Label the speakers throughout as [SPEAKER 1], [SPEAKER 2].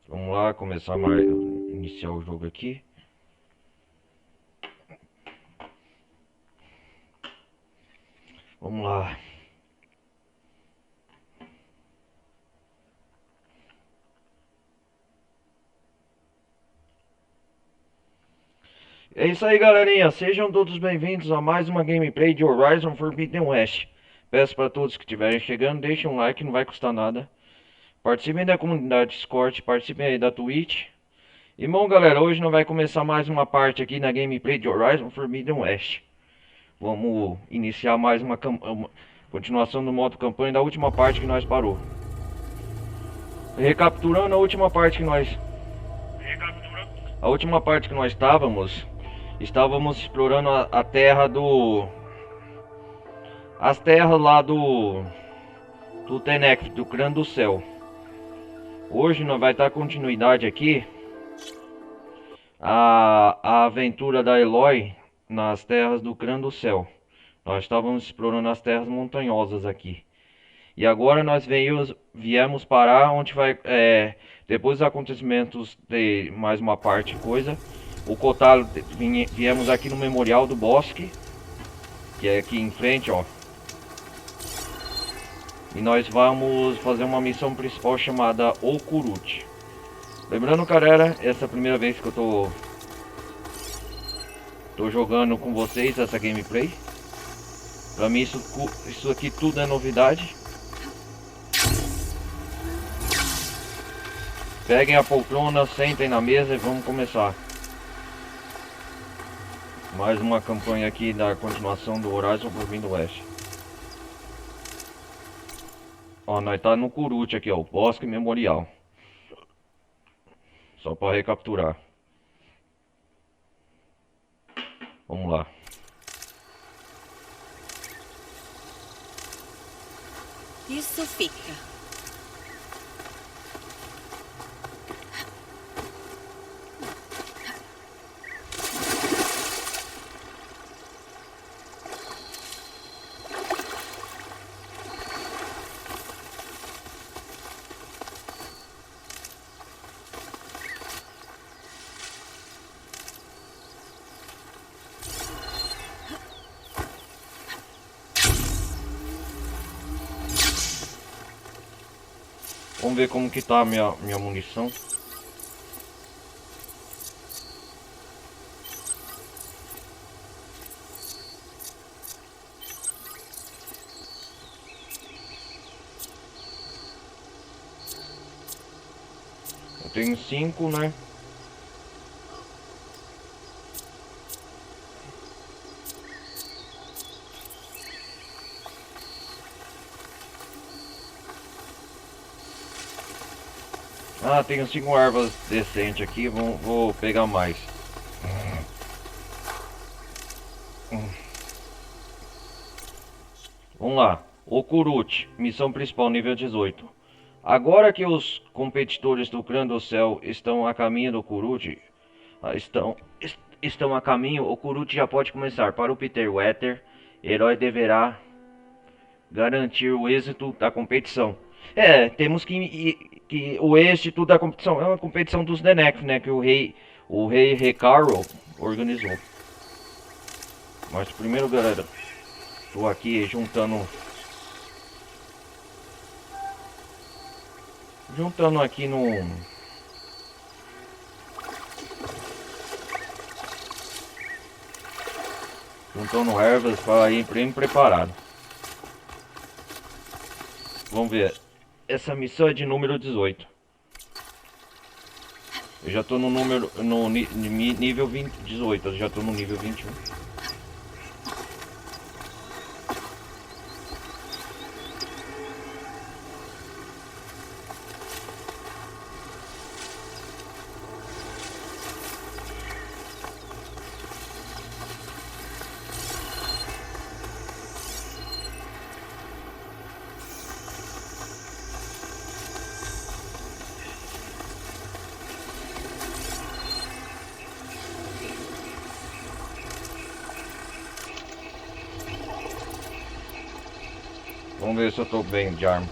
[SPEAKER 1] Vamos lá, começar mais, iniciar o jogo aqui. Vamos lá. É isso aí, galerinha. Sejam todos bem-vindos a mais uma gameplay de Horizon Forbidden West. Peço para todos que estiverem chegando, deixem um like, não vai custar nada. Participem da comunidade Discord, participem aí da Twitch. E bom, galera, hoje nós vai começar mais uma parte aqui na gameplay de Horizon Forbidden West. Vamos iniciar mais uma continuação do modo campanha da última parte que nós parou. Recapturando a última parte que nós estávamos explorando a terra as terras lá do Tenec, do Crânio do Céu. Hoje nós vai dar continuidade aqui a aventura da Eloy nas terras do Crânio do Céu. Nós estávamos explorando as terras montanhosas aqui. E agora nós viemos parar onde vai, depois dos acontecimentos de mais uma parte coisa, o Kotaro, viemos aqui no Memorial do Bosque, que é aqui em frente, ó. E nós vamos fazer uma missão principal chamada Okurut. Lembrando, galera, essa é a primeira vez que eu tô jogando com vocês essa gameplay. Pra mim isso aqui tudo é novidade. Peguem a poltrona, sentem na mesa e vamos começar. Mais uma campanha aqui da continuação do Horizon Forbidden West. Ó, nós tá no Kurut aqui, ó, o Bosque Memorial. Só para recapturar. Vamos lá.
[SPEAKER 2] Isso fica.
[SPEAKER 1] Vamos ver como que tá a minha munição. Eu tenho 5, né? Ah, tenho 5 ervas decentes aqui, vou pegar mais. Vamos lá, Okurut, missão principal nível 18. Agora que os competidores do Crânio do Céu estão a caminho do Okurut, estão a caminho, o Okurut já pode começar. Para o Peter Wetter, herói deverá garantir o êxito da competição. Temos que o êxito da competição é uma competição dos Denek, né, que o rei Recaro organizou. Mas primeiro, galera, tô aqui juntando aqui no juntando ervas para ir bem preparado. Vamos ver. Essa missão é de número 18. Eu já tô no nível 18, eu já tô no nível 21. Vamos ver se eu tô bem de arma.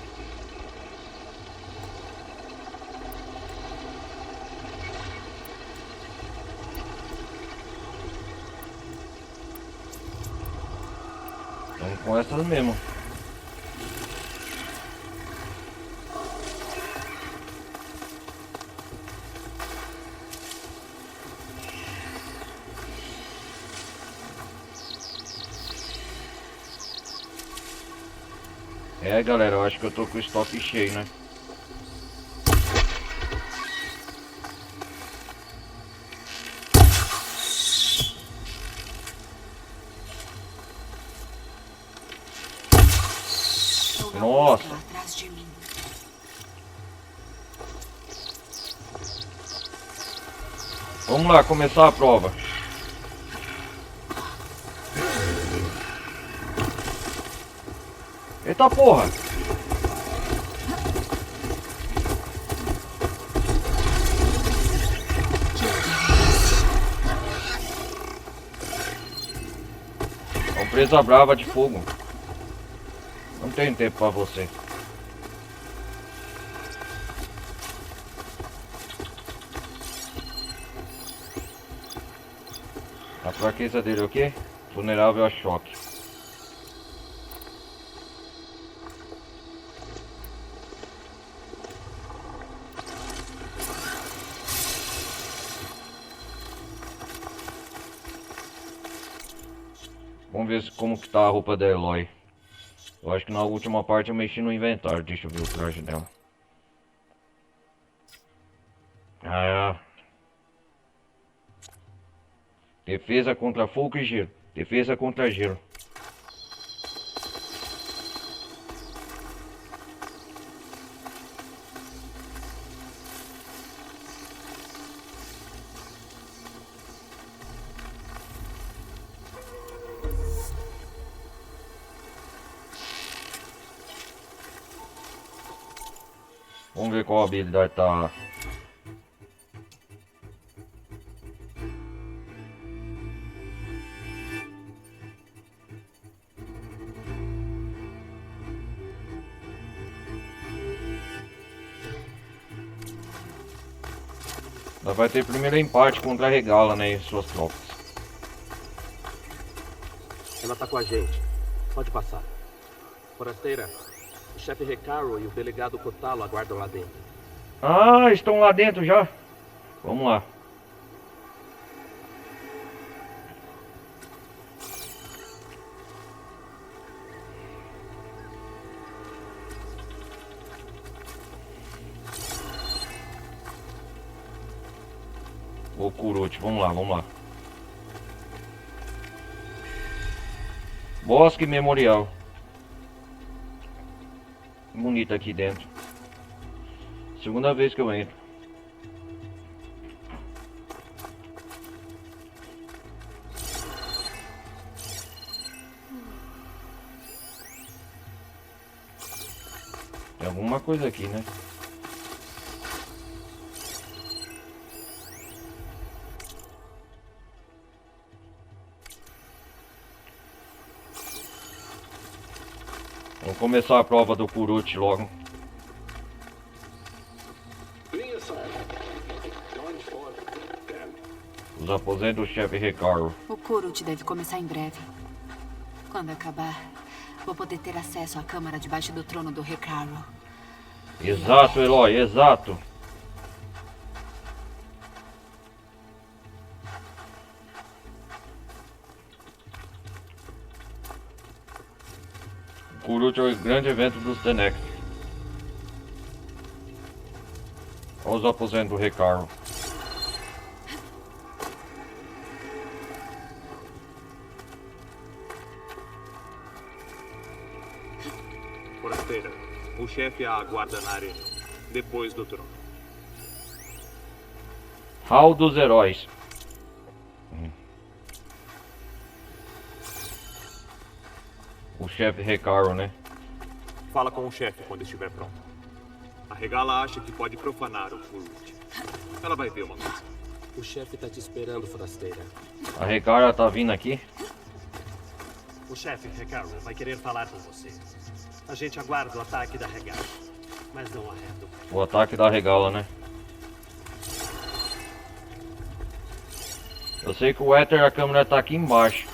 [SPEAKER 1] Vamos com essas mesmo. É, galera, eu acho que eu tô com o estoque cheio, né? Nossa!
[SPEAKER 2] Atrás de mim.
[SPEAKER 1] Vamos lá, começar a prova. Eita porra! Uma presa brava de fogo. Não tenho tempo pra você. A fraqueza dele é o quê? Vulnerável a choque. Vamos ver como que tá a roupa da Eloy. Eu acho que na última parte eu mexi no inventário. Deixa eu ver o traje dela. Ah, defesa contra fogo e gelo. Defesa contra gelo. Vamos ver qual habilidade tá. Ela vai ter primeiro empate contra a Regala, né? E suas tropas.
[SPEAKER 3] Ela tá com a gente. Pode passar. Forasteira, o chefe Recaro e o delegado Cotalo aguardam lá dentro.
[SPEAKER 1] Ah, estão lá dentro já? Vamos lá. O Kuruchi, vamos lá, vamos lá. Bosque Memorial. Bonito aqui dentro. Segunda vez que eu entro. Tem alguma coisa aqui, né? Vamos começar a prova do Kuruchi logo. Os aposentos do chefe Recaro.
[SPEAKER 2] O Kuruchi deve começar em breve. Quando acabar, vou poder ter acesso à câmara debaixo do trono do Recaro.
[SPEAKER 1] Exato, Eloy, exato. O Kuruchi é o grande evento dos The Next. Olha os aposentos do Recaro.
[SPEAKER 3] Forasteira, o chefe a aguarda na arena, depois do trono.
[SPEAKER 1] Hall dos Heróis. O chefe Recaro, né?
[SPEAKER 3] Fala com o chefe quando estiver pronto. A Regala acha que pode profanar o Kuruchi. Ela vai ver uma coisa.
[SPEAKER 4] O chefe tá te esperando, forasteira.
[SPEAKER 1] A Recaro tá vindo aqui.
[SPEAKER 5] O chefe Recaro vai querer falar com você. A gente aguarda o ataque da Regala, mas não arreda.
[SPEAKER 1] O ataque da Regala, né? Eu sei que o Éter, a câmera tá aqui embaixo.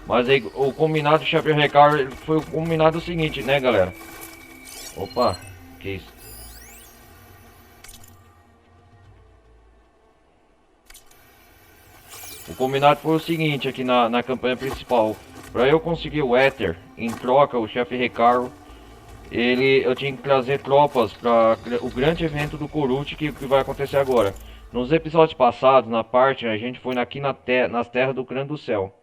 [SPEAKER 1] Mas aí o combinado do chefe Recar foi o combinado seguinte, né, galera? Opa, que isso? O combinado foi o seguinte aqui na campanha principal. Para eu conseguir o Éter, em troca, o chefe Recaro, eu tinha que trazer tropas para o grande evento do Kurut que vai acontecer agora. Nos episódios passados, na parte, a gente foi aqui nas terras do Clã do Céu.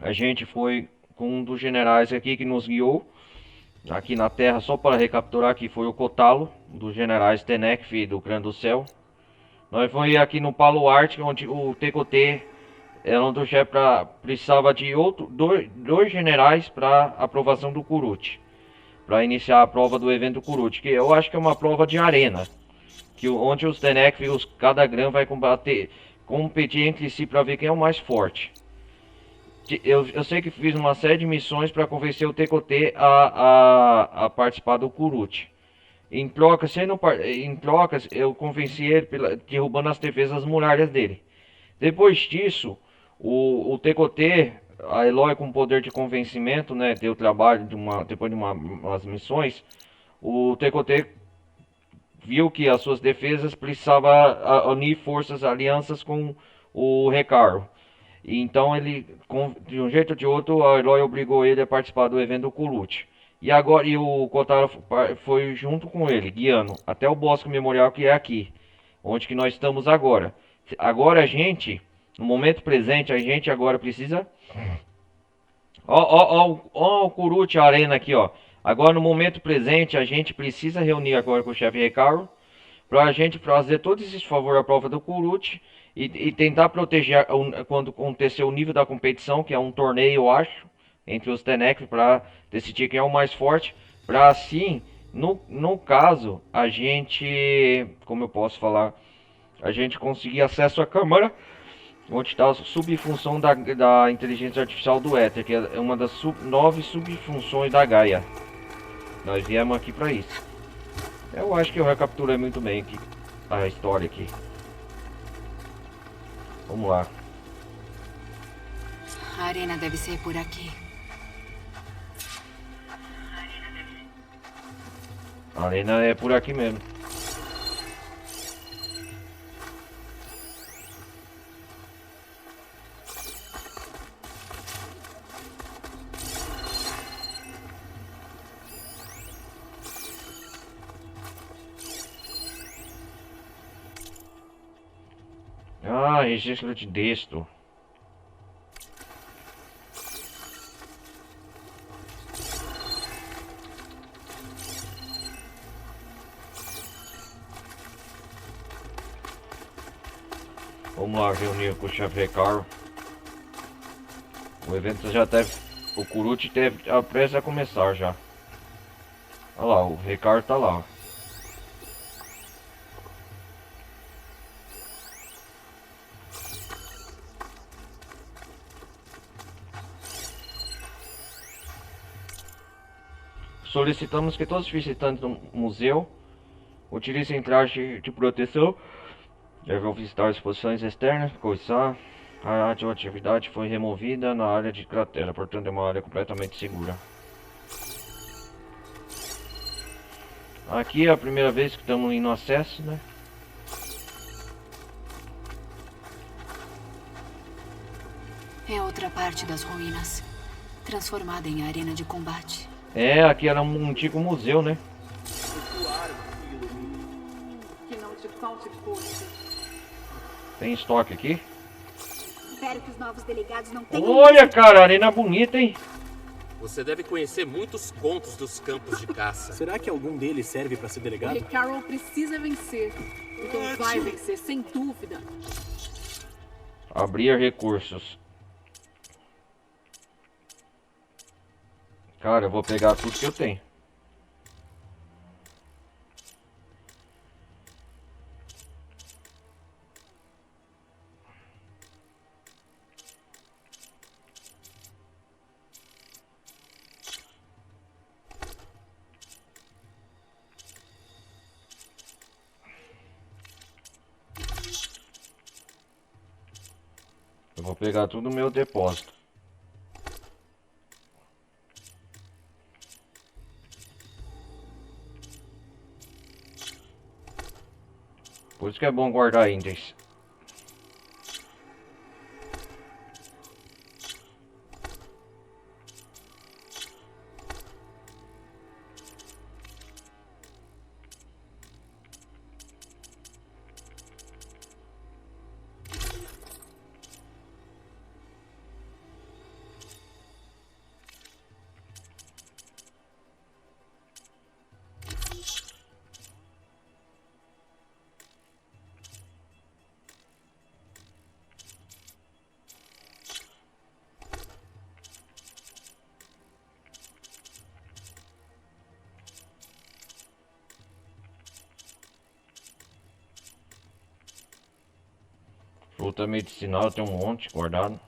[SPEAKER 1] A gente foi com um dos generais aqui que nos guiou aqui na terra, só para recapturar, que foi o Kotalo, dos generais Tenekf do Clã do Céu. Nós foi aqui no Palo Arte, onde o TKT era um dos chefes, precisava de dois generais para aprovação do Kurut, para iniciar a prova do evento Kurut, que eu acho que é uma prova de arena, onde os Tenekf e os cada Gran vai competir entre si para ver quem é o mais forte. Eu sei que fiz uma série de missões para convencer o TKT a participar do Kurut. Em trocas, eu convenci ele derrubando as defesas muralhas dele. Depois disso, o TKT, a Eloy com poder de convencimento, né, deu trabalho depois de umas missões. O TKT viu que as suas defesas precisava unir forças, alianças com o Recaro. Então ele, de um jeito ou de outro, a Eloy obrigou ele a participar do evento Kurut. E agora o Kotaro foi junto com ele, guiando até o Bosque Memorial, que é aqui, onde que nós estamos agora. Agora a gente, no momento presente, a gente agora precisa... Ó o Kurut Arena aqui, ó. Agora no momento presente a gente precisa reunir agora com o chefe Recaro, para a gente fazer todos esses favores à prova do Kurut e tentar proteger quando acontecer o nível da competição, que é um torneio, eu acho, entre os Tenekf, para decidir quem é o mais forte, para assim, no caso, a gente, como eu posso falar, a gente conseguir acesso à câmara, onde está a subfunção da inteligência artificial do Éter, que é uma das 9 subfunções da Gaia. Nós viemos aqui para isso. Eu acho que eu recapturei muito bem aqui a história aqui. Vamos lá.
[SPEAKER 2] A arena deve ser por aqui.
[SPEAKER 1] A arena é por aqui mesmo. Ah, registro de texto. Vamos lá reunir com o chefe Recaro. O evento já deve... O Kurut deve a pressa a começar já. Olha lá, o Recaro tá lá. Solicitamos que todos os visitantes do museu utilizem traje de proteção. Devem visitar exposições externas, coisar. A radioatividade foi removida na área de cratera, portanto é uma área completamente segura. Aqui é a primeira vez que estamos indo acesso, né?
[SPEAKER 2] É outra parte das ruínas, transformada em arena de combate.
[SPEAKER 1] É, aqui era um antigo museu, né?
[SPEAKER 6] Que não te falte força.
[SPEAKER 1] Tem estoque aqui.
[SPEAKER 6] Espero que os novos delegados não tenham...
[SPEAKER 1] Olha, cara, arena bonita, hein?
[SPEAKER 4] Você deve conhecer muitos contos dos campos de caça.
[SPEAKER 7] Será que algum deles serve para ser
[SPEAKER 6] O
[SPEAKER 7] delegado?
[SPEAKER 6] Rick Carroll precisa vencer. Então vai vencer, sem dúvida.
[SPEAKER 1] Abrir recursos. Cara, eu vou pegar tudo que eu tenho. Eu vou pegar tudo no meu depósito. Por isso que é bom guardar itens. Fruta medicinal tem um monte guardado.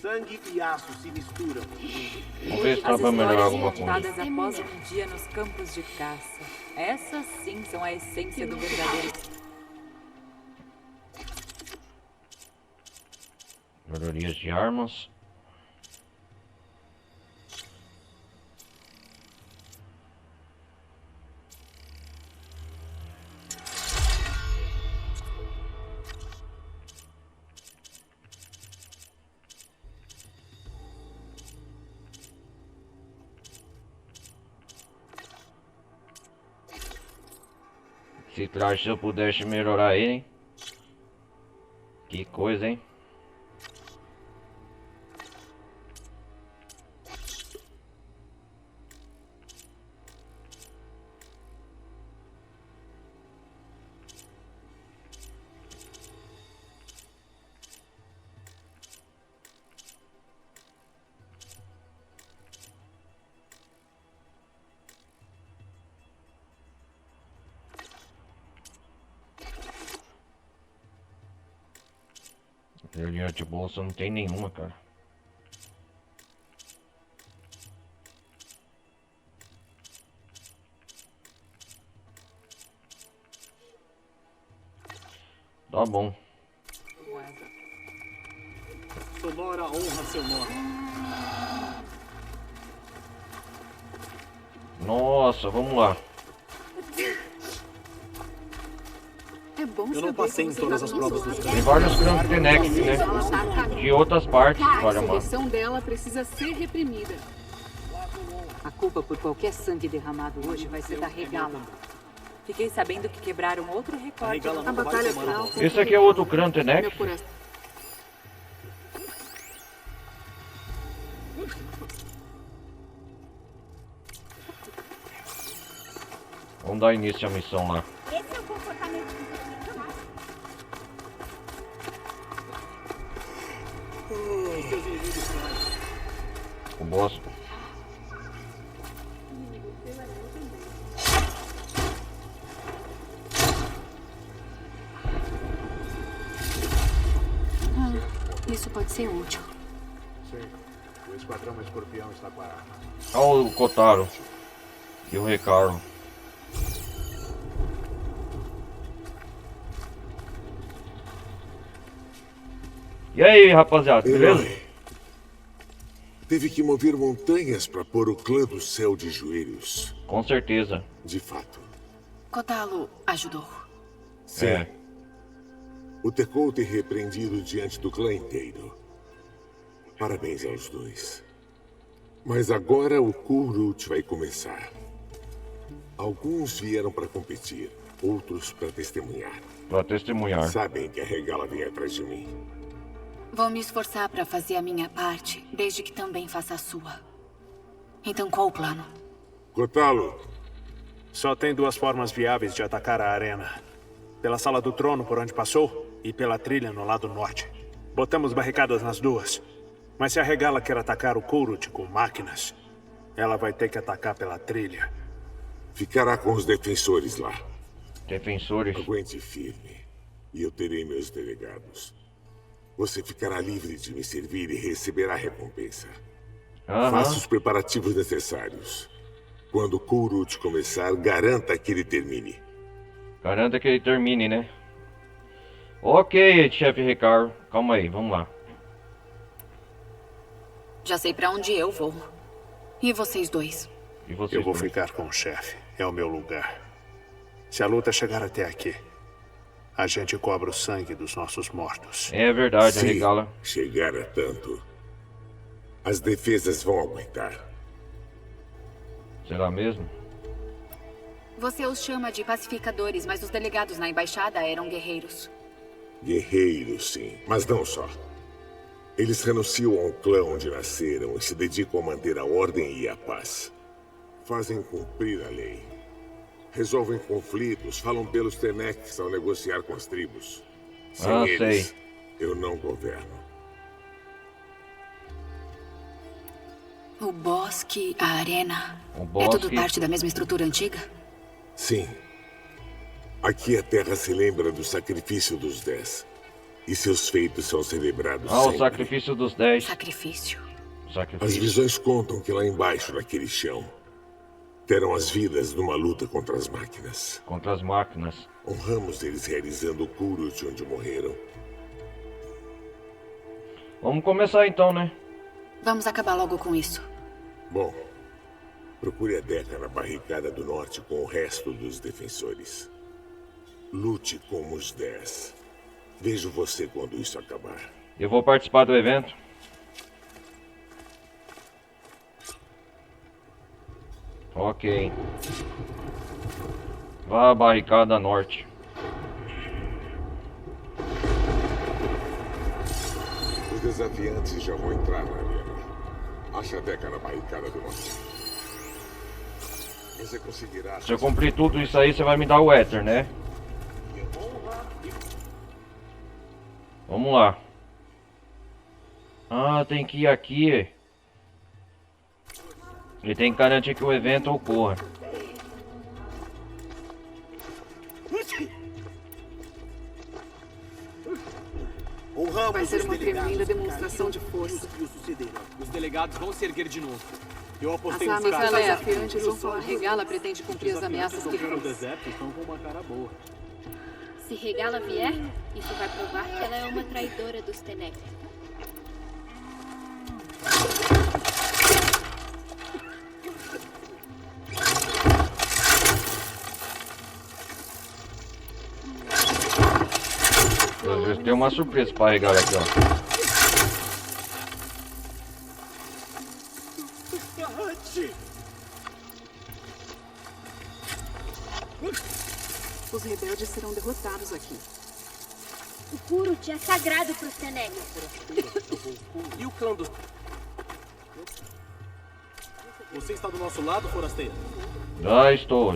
[SPEAKER 7] Sangue e aço se misturam.
[SPEAKER 1] Vamos ver se dá
[SPEAKER 2] As
[SPEAKER 1] pra melhorar
[SPEAKER 2] histórias
[SPEAKER 1] alguma coisa.
[SPEAKER 2] contadas após um dia nos campos de caça. Essas sim são a essência do verdadeiro.
[SPEAKER 1] Melhorias de armas. Esse traje, se eu pudesse melhorar ele, hein? Que coisa, hein? Melhoria de bolsa não tem nenhuma, cara. Tá bom.
[SPEAKER 7] Sonora honra seu nome.
[SPEAKER 1] Nossa, vamos lá.
[SPEAKER 6] É bom
[SPEAKER 7] Eu não passei em todas as provas dos
[SPEAKER 1] Tem vários Grand Tenex, né? De outras partes, olha,
[SPEAKER 6] A
[SPEAKER 1] mano.
[SPEAKER 6] versão dela precisa ser reprimida.
[SPEAKER 2] A culpa por qualquer sangue derramado hoje vai ser da Regala. Fiquei sabendo que quebraram outro recorde.
[SPEAKER 7] Regala
[SPEAKER 6] A
[SPEAKER 7] não vai
[SPEAKER 6] batalha
[SPEAKER 7] tomar
[SPEAKER 6] final.
[SPEAKER 7] a
[SPEAKER 1] Esse aqui é outro Grand Tenex.
[SPEAKER 6] Meu coração.
[SPEAKER 1] Vamos dar início à missão lá.
[SPEAKER 8] Esse é o comportamento do
[SPEAKER 1] O boss.
[SPEAKER 2] Isso pode ser útil.
[SPEAKER 9] Sim. O esquadrão escorpião está com a arma.
[SPEAKER 1] Olha o Kotaro. E o Recaro. E aí, rapaziada, beleza?
[SPEAKER 10] Herói. Teve que mover montanhas para pôr o clã do céu de joelhos.
[SPEAKER 1] Com certeza.
[SPEAKER 10] De fato.
[SPEAKER 2] Kotalo ajudou.
[SPEAKER 10] Sim.
[SPEAKER 1] É.
[SPEAKER 10] O Tekote repreendido diante do clã inteiro. Parabéns aos dois. Mas agora o Kurut vai começar. Alguns vieram para competir, outros para testemunhar.
[SPEAKER 1] Pra testemunhar.
[SPEAKER 10] Sabem que a Regala vem atrás de mim.
[SPEAKER 2] Vou me esforçar para fazer a minha parte, desde que também faça a sua. Então qual o plano?
[SPEAKER 10] Kotalo,
[SPEAKER 5] Só tem duas formas viáveis de atacar a arena. Pela sala do trono por onde passou e pela trilha no lado norte. Botamos barricadas nas duas. Mas se a Regala quer atacar o Kurut com máquinas, ela vai ter que atacar pela trilha.
[SPEAKER 10] ficará com os defensores lá.
[SPEAKER 1] Defensores.
[SPEAKER 10] Aguente firme. E eu terei meus delegados. Você ficará livre de me servir e receberá a recompensa. Faça os preparativos necessários. Quando o Kurut começar, garanta que ele termine.
[SPEAKER 1] Garanta que ele termine, né? Ok, chefe Recaro. Calma aí, vamos lá.
[SPEAKER 2] Já sei para onde eu vou. E vocês dois?
[SPEAKER 1] E você?
[SPEAKER 5] Eu vou ficar com o chefe. É o meu lugar. Se a luta chegar até aqui, a gente cobra o sangue dos nossos mortos.
[SPEAKER 1] É verdade, a
[SPEAKER 10] Se
[SPEAKER 1] Regala.
[SPEAKER 10] chegar a tanto, as defesas vão aguentar.
[SPEAKER 1] Será mesmo?
[SPEAKER 8] Você os chama de pacificadores, mas os delegados na embaixada eram guerreiros.
[SPEAKER 10] Guerreiros, sim, mas não só. Eles renunciam ao clã onde nasceram e se dedicam a manter a ordem e a paz. Fazem cumprir a lei. Resolvem conflitos, falam pelos Tenecs ao negociar com as tribos. Sem eles, eu não governo.
[SPEAKER 8] O bosque, a arena.
[SPEAKER 1] É
[SPEAKER 8] tudo parte da mesma estrutura antiga?
[SPEAKER 10] Sim. Aqui a Terra se lembra do sacrifício dos 10. E seus feitos são celebrados sempre.
[SPEAKER 1] O sacrifício dos 10.
[SPEAKER 8] Sacrifício.
[SPEAKER 10] As visões contam que lá embaixo, naquele chão, terão as vidas numa luta contra as máquinas.
[SPEAKER 1] Contra as máquinas.
[SPEAKER 10] Honramos eles realizando o Kurut onde morreram.
[SPEAKER 1] Vamos começar então, né?
[SPEAKER 8] Vamos acabar logo com isso.
[SPEAKER 10] Bom, procure a Deca na barricada do norte com o resto dos defensores. Lute como os 10. Vejo você quando isso acabar.
[SPEAKER 1] Eu vou participar do evento. Ok. Vá à barricada norte.
[SPEAKER 10] Os desafiantes já vão entrar na arena. Ache a Deca na barricada do norte. Você conseguirá...
[SPEAKER 1] Se eu cumprir tudo isso aí, você vai me dar o éter, né? Vamos lá. Ah, tem que ir aqui. Ele tem que garantir que o evento ocorra.
[SPEAKER 6] Vai ser uma tremenda demonstração de força.
[SPEAKER 3] Os delegados vão se erguer de novo. Eu apostei
[SPEAKER 6] As
[SPEAKER 3] nos
[SPEAKER 6] armas
[SPEAKER 3] caras.
[SPEAKER 6] desafiantes vão falar. Regala pretende cumprir as ameaças que fez.
[SPEAKER 3] deserto estão com uma cara boa.
[SPEAKER 11] Se Regala vier, isso vai provar que ela é uma traidora dos Tenecs.
[SPEAKER 1] Tem uma surpresa para Regala aqui, ó.
[SPEAKER 6] Os rebeldes serão derrotados aqui.
[SPEAKER 11] O Kurut é sagrado para os Tenecs.
[SPEAKER 3] E o clã dos...
[SPEAKER 7] Você está do nosso lado, forasteiro?
[SPEAKER 1] Ah, estou.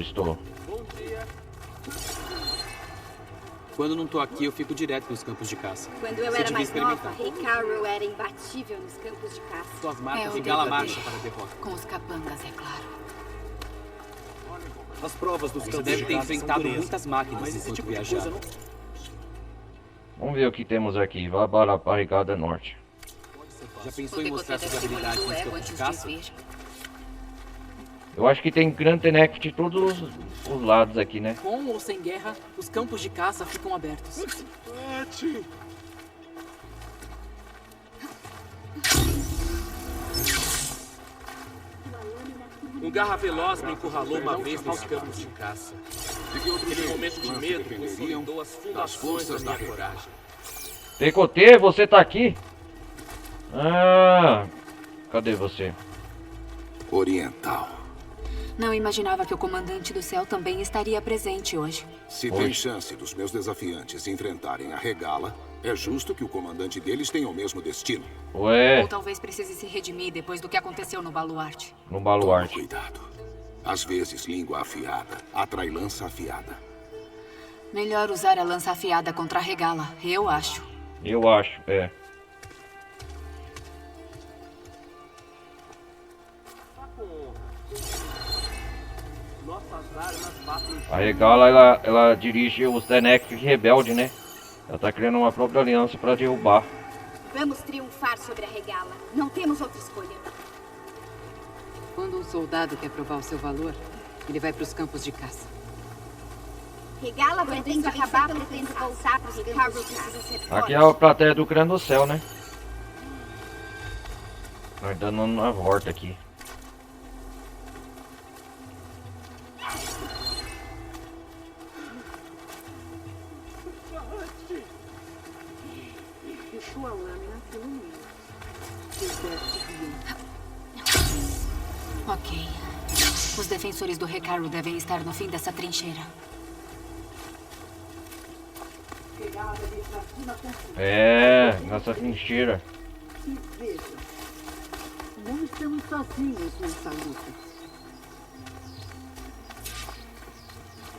[SPEAKER 3] Bom dia. Quando não tô aqui, eu fico direto nos campos de caça.
[SPEAKER 11] Quando eu era mais nova, Hekarro era imbatível nos campos de caça.
[SPEAKER 3] Suas marcas
[SPEAKER 8] o
[SPEAKER 3] Regala
[SPEAKER 8] dedo
[SPEAKER 3] marcha
[SPEAKER 8] dele.
[SPEAKER 3] para a derrota.
[SPEAKER 8] Com os capangas, é claro.
[SPEAKER 7] As provas dos
[SPEAKER 3] Você
[SPEAKER 7] campos
[SPEAKER 3] deve
[SPEAKER 7] de
[SPEAKER 3] ter
[SPEAKER 7] caça são
[SPEAKER 3] inventado
[SPEAKER 7] dureza.
[SPEAKER 3] muitas máquinas
[SPEAKER 7] Mas esse
[SPEAKER 3] enquanto
[SPEAKER 7] tipo de
[SPEAKER 3] viajava.
[SPEAKER 7] coisa não...
[SPEAKER 1] Vamos ver o que temos aqui. Vá para a barricada norte.
[SPEAKER 3] Já pensou
[SPEAKER 8] O
[SPEAKER 3] em mostrar
[SPEAKER 8] Decoté
[SPEAKER 3] suas
[SPEAKER 8] deve ter
[SPEAKER 3] habilidades
[SPEAKER 8] engolido o
[SPEAKER 3] nos
[SPEAKER 8] ego
[SPEAKER 3] campos de
[SPEAKER 8] antes de
[SPEAKER 3] caça?
[SPEAKER 8] vir.
[SPEAKER 1] Eu acho que tem Grand Tenec de todos os lados aqui, né?
[SPEAKER 6] Com ou sem guerra, os campos de caça ficam abertos.
[SPEAKER 4] Um garra veloz me encurralou uma vez nos campos de caça. Aquele momento de medo consolidou as fundações da minha coragem.
[SPEAKER 1] Decotê, você tá aqui? Ah, cadê você?
[SPEAKER 12] Oriental.
[SPEAKER 8] Não imaginava que o comandante do céu também estaria presente hoje.
[SPEAKER 12] Se tem chance dos meus desafiantes enfrentarem a Regala, é justo que o comandante deles tenha o mesmo destino.
[SPEAKER 1] Ué,
[SPEAKER 8] Ou talvez precise se redimir depois do que aconteceu no baluarte.
[SPEAKER 1] no
[SPEAKER 12] Toma
[SPEAKER 1] baluarte.
[SPEAKER 12] cuidado. Às vezes, língua afiada atrai lança afiada.
[SPEAKER 8] Melhor usar a lança afiada contra a Regala, eu acho.
[SPEAKER 1] Eu acho, é. A Regala, ela dirige os Tenec rebelde, né? Ela tá criando uma própria aliança pra derrubar.
[SPEAKER 11] Vamos triunfar sobre a Regala. Não temos outra escolha.
[SPEAKER 2] Quando um soldado quer provar o seu valor, ele vai para os campos de caça.
[SPEAKER 11] Regala pretende acabar, pretende voltar para os Hekarro precisa ser forte.
[SPEAKER 1] Aqui é a plateia do Crânio do Céu, né? Nós dando uma volta aqui.
[SPEAKER 8] Ok. Os defensores do Hekarro devem estar no fim dessa trincheira.
[SPEAKER 1] É, nessa trincheira.
[SPEAKER 6] E veja, não estamos sozinhos nessa luta.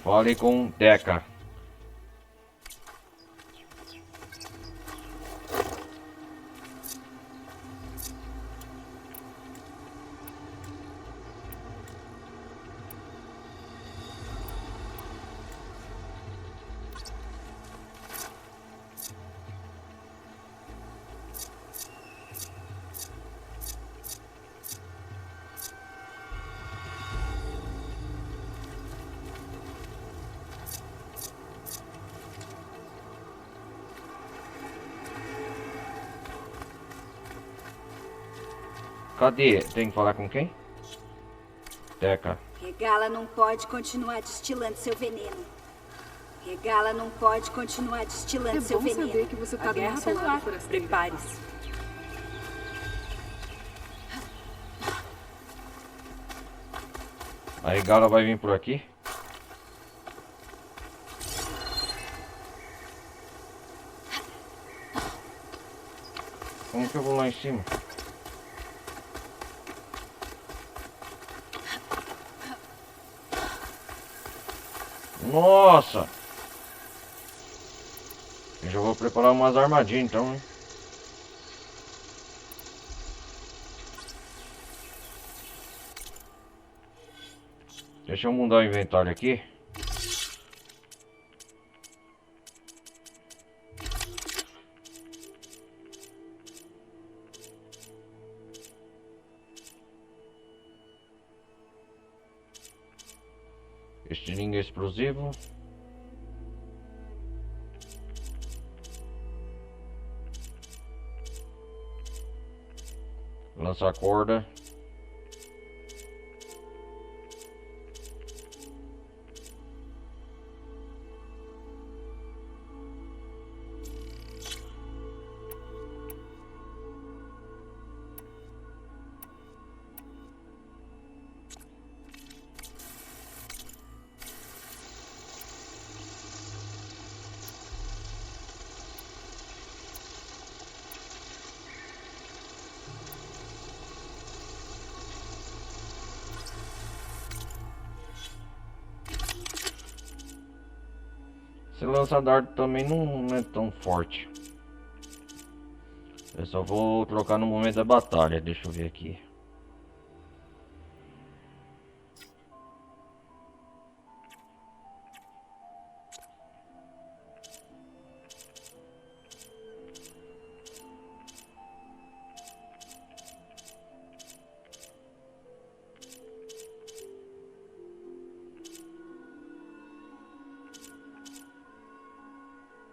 [SPEAKER 1] Fale com Deca. Cadê? Tem que falar com quem? Deca.
[SPEAKER 11] Regala não pode continuar destilando seu veneno. Regala não pode continuar destilando
[SPEAKER 6] É
[SPEAKER 11] seu
[SPEAKER 6] bom
[SPEAKER 11] veneno.
[SPEAKER 6] saber que você tá
[SPEAKER 2] A
[SPEAKER 6] do
[SPEAKER 2] guerra
[SPEAKER 6] nosso
[SPEAKER 2] tá no
[SPEAKER 6] lado,
[SPEAKER 2] ar.
[SPEAKER 6] forasteira.
[SPEAKER 2] Prepare-se.
[SPEAKER 1] A Regala vai vir por aqui? Como que eu vou lá em cima? Nossa! Eu já vou preparar umas armadilhas então, hein? Deixa eu mudar o inventário aqui. Estilingue explosivo. Lança corda. Esse lança-dardo também não é tão forte. Eu só vou trocar no momento da batalha. Deixa eu ver aqui.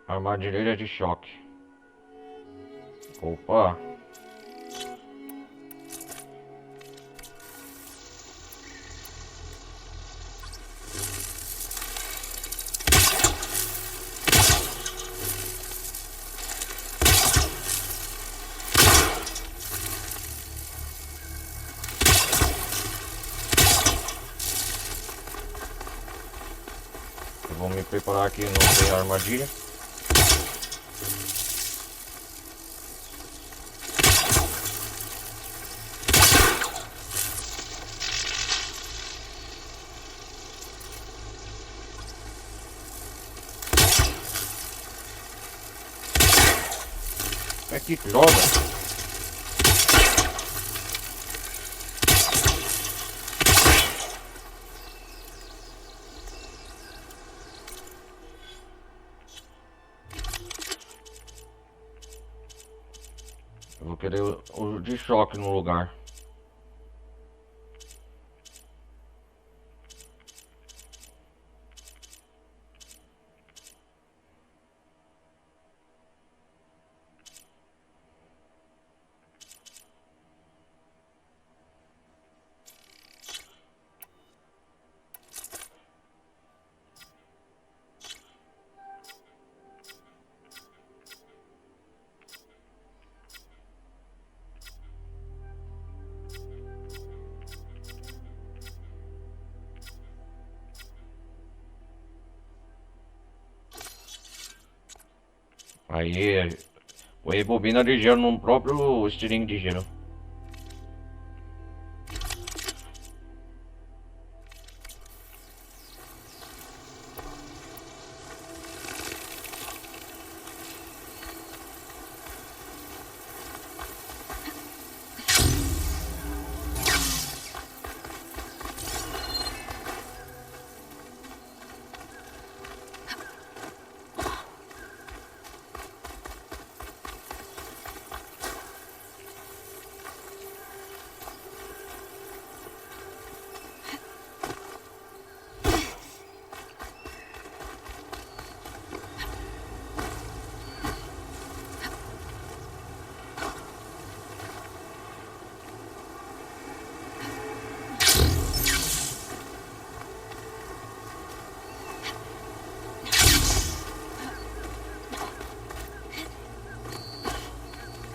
[SPEAKER 1] Armadilha de choque. Opa. Eu vou me preparar aqui, não tem armadilha. Que droga! Eu vou querer o de choque no lugar. Aí, põe bobina de gelo no próprio estilingue de gelo.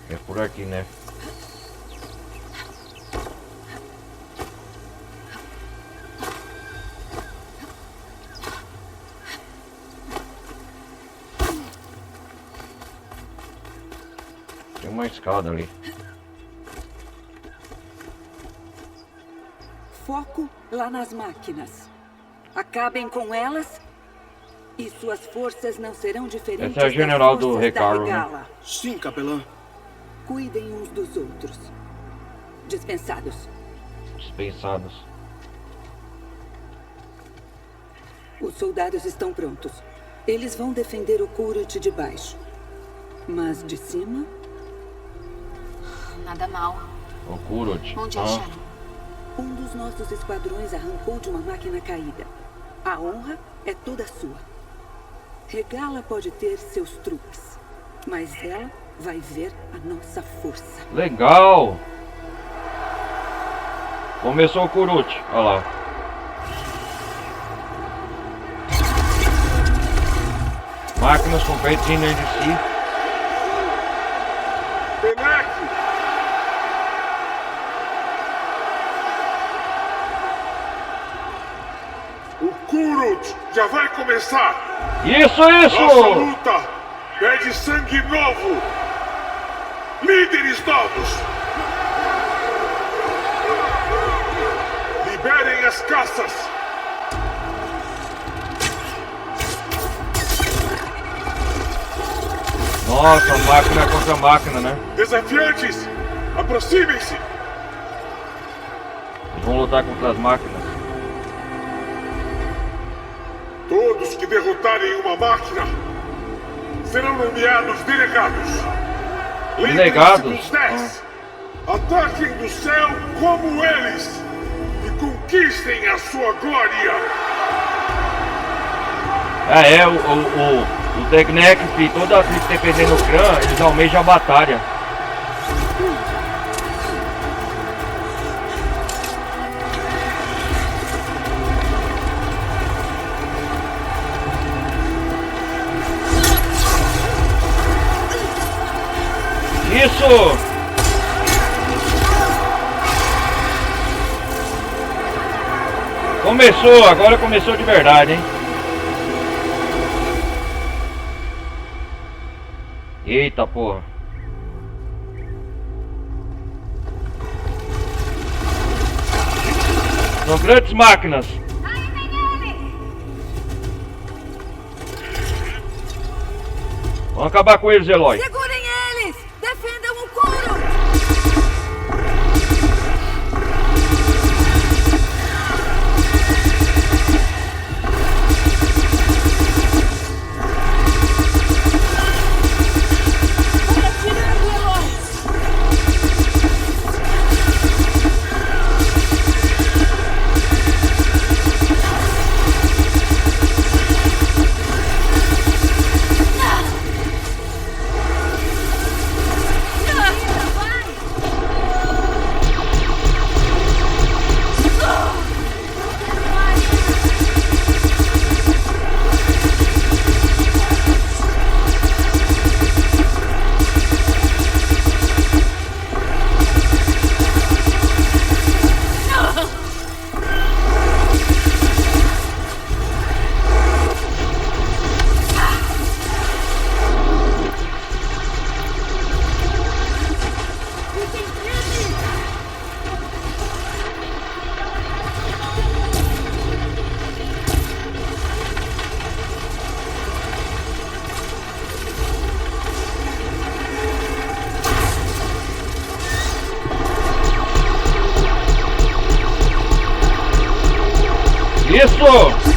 [SPEAKER 1] É por aqui, né? Tem uma escada ali.
[SPEAKER 2] Foco lá nas máquinas. Acabem com elas e suas forças não serão diferentes.
[SPEAKER 1] Essa é a general do Hekarro,
[SPEAKER 2] né?
[SPEAKER 3] Sim, capelã.
[SPEAKER 2] Cuidem uns dos outros. Dispensados.
[SPEAKER 1] Dispensados.
[SPEAKER 2] Os soldados estão prontos. Eles vão defender o Kurut de baixo. Mas de cima?
[SPEAKER 8] Nada mal.
[SPEAKER 1] O Kurut.
[SPEAKER 8] Onde acharam?
[SPEAKER 2] Um dos nossos esquadrões arrancou de uma máquina caída. A honra é toda sua. Regala pode ter seus truques, mas ela vai ver a nossa força.
[SPEAKER 1] Legal! Começou o Kurut. Olha lá. Máquinas com peitos de si.
[SPEAKER 10] Benek! O Kurut já vai começar!
[SPEAKER 1] Isso!
[SPEAKER 10] Nossa luta pede sangue novo! Líderes novos! Liberem as caças!
[SPEAKER 1] Nossa, máquina contra máquina, né?
[SPEAKER 10] Desafiantes, aproximem-se!
[SPEAKER 1] Eles vão lutar contra as máquinas.
[SPEAKER 10] Todos que derrotarem uma máquina serão nomeados delegados.
[SPEAKER 1] Delegados?
[SPEAKER 10] Lembrem-se dos 10. Ataquem do céu como eles e conquistem a sua glória.
[SPEAKER 1] O Tegnek e toda a tribo TPD no Kran, eles almejam a batalha. Isso! Começou, agora começou de verdade, hein? Eita porra. São grandes máquinas. Vamos acabar com eles, Eloy.
[SPEAKER 2] Segurem eles! Defendam o Kurut!
[SPEAKER 1] isso!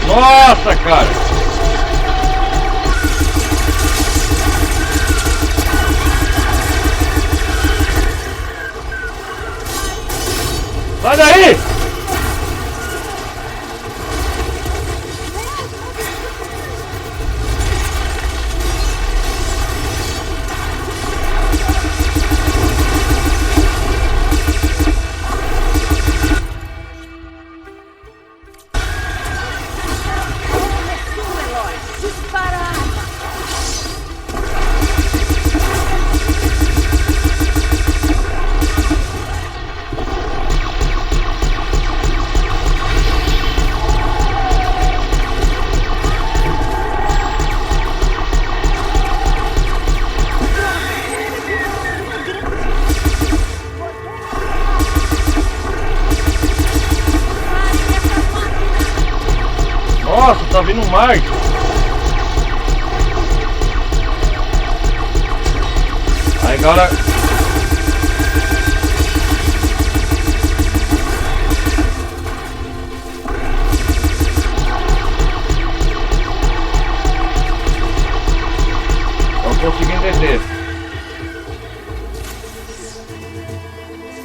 [SPEAKER 1] Nossa, cara! Sai daí! Nossa, tá vindo mais. Aí, galera. Tô conseguindo descer.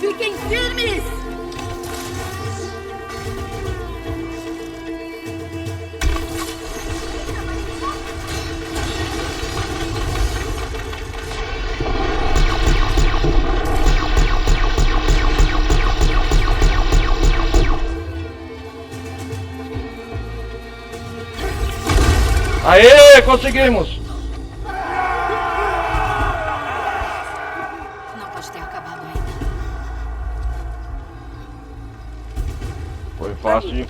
[SPEAKER 11] Fiquem firmes!
[SPEAKER 1] Aê, conseguimos!
[SPEAKER 8] Não pode ter acabado ainda.
[SPEAKER 1] Foi fácil de...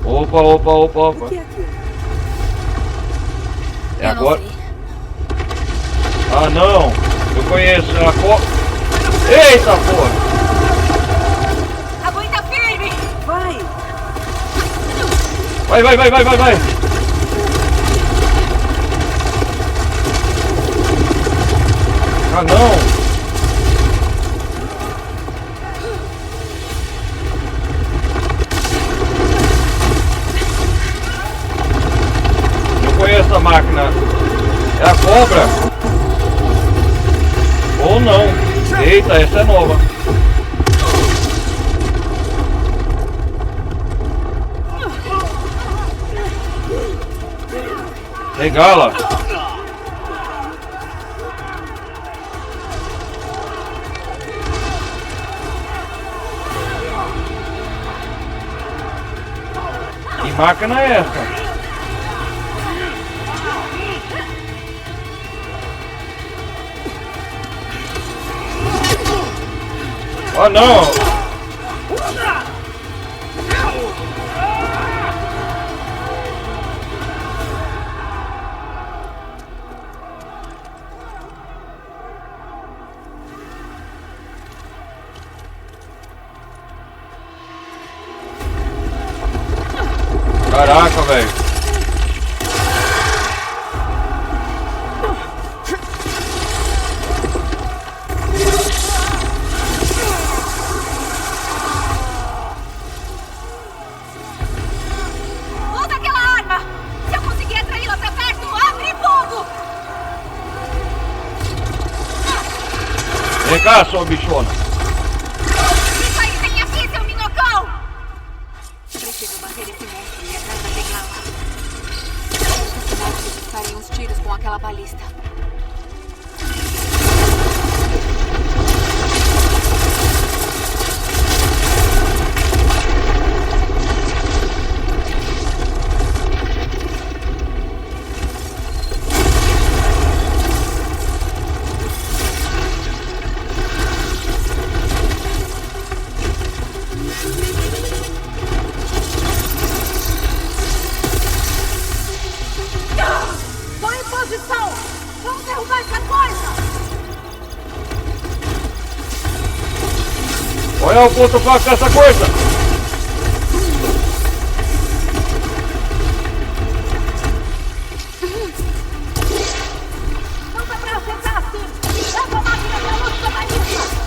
[SPEAKER 1] Opa, opa, opa, opa.
[SPEAKER 2] O que é aquilo?
[SPEAKER 1] É agora? Ah, não! Eu conheço, é a co... Eita, porra!
[SPEAKER 11] Aguenta firme!
[SPEAKER 2] Vai!
[SPEAKER 1] Vai, vai, vai, vai, vai, vai! Ah, não! Eu conheço a máquina. É a cobra? Ou não? Eita, essa é nova. Regala! Que máquina é essa? Oh não! Caraca, velho.
[SPEAKER 11] Usa aquela arma! Se eu conseguir atraí-la pra perto, abre fogo!
[SPEAKER 1] Vem cá, sua bichona.
[SPEAKER 11] Isso aí, vem aqui, seu minhocão! Preciso bater esse monstro e atrás da bengala.
[SPEAKER 8] Os médicos disparem uns tiros com aquela balista.
[SPEAKER 11] Tô em posição! Vamos derrubar essa coisa!
[SPEAKER 1] Olha o ponto fraco dessa coisa.
[SPEAKER 11] Não dá pra acertar assim! Leva a máquina pra longe da balista!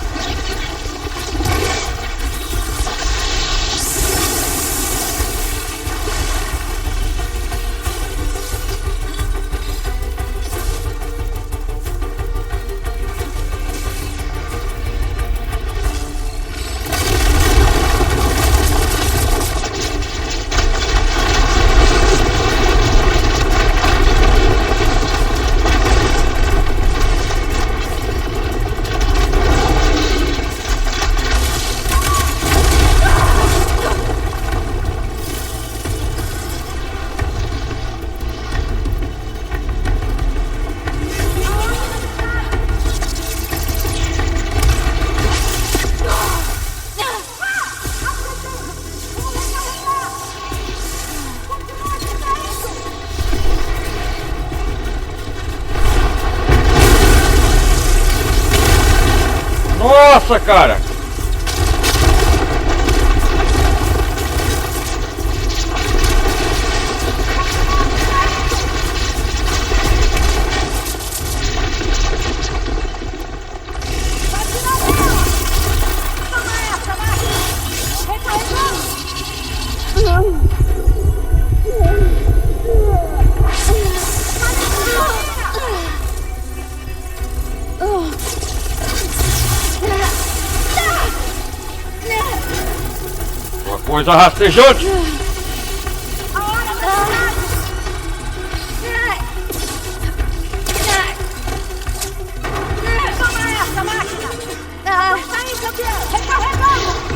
[SPEAKER 1] Nossa, cara. Uma coisa rastejante.
[SPEAKER 11] Toma essa, máquina! Está aí, campeão! Recarregando!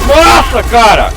[SPEAKER 1] Nossa, cara.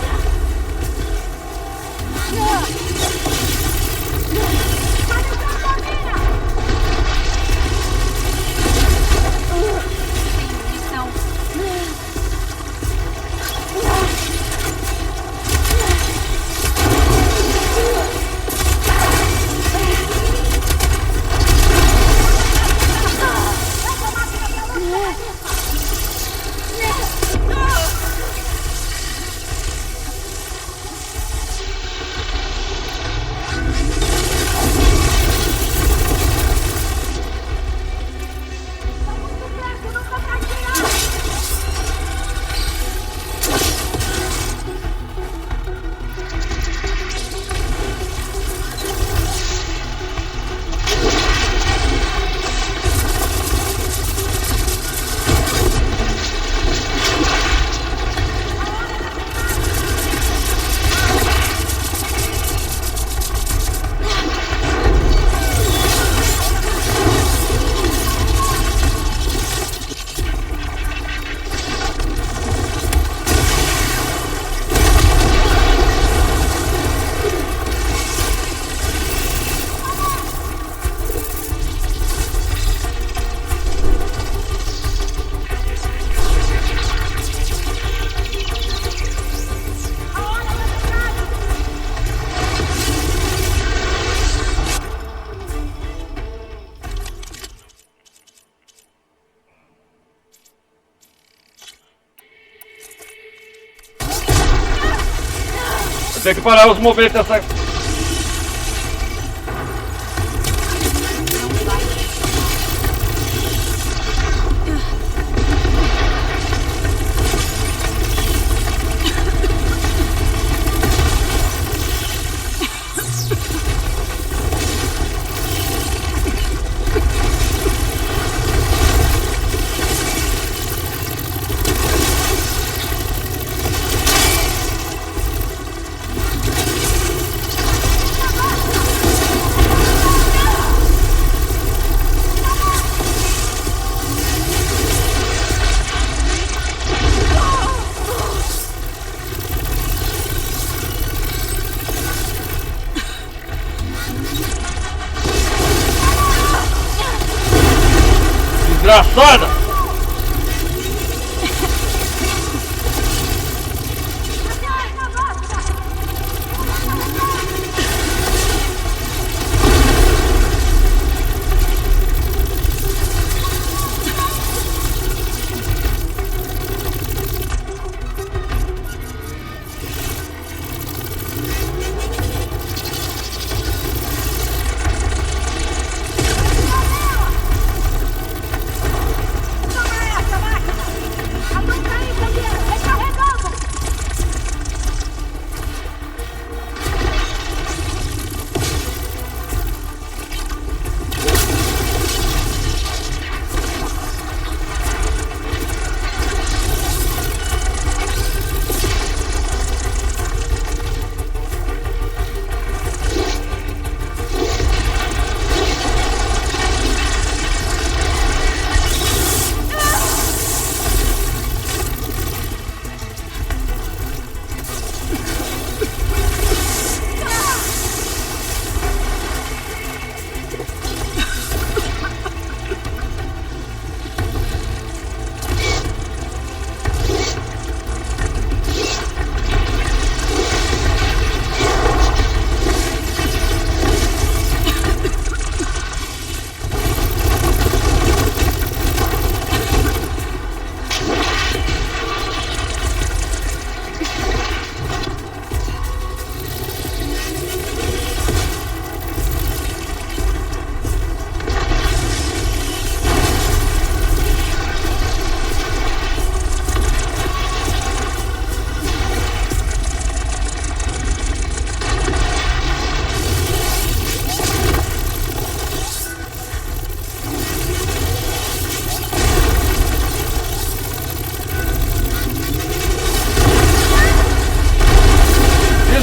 [SPEAKER 1] Tem que parar os movimentos dessa... Desgraçada!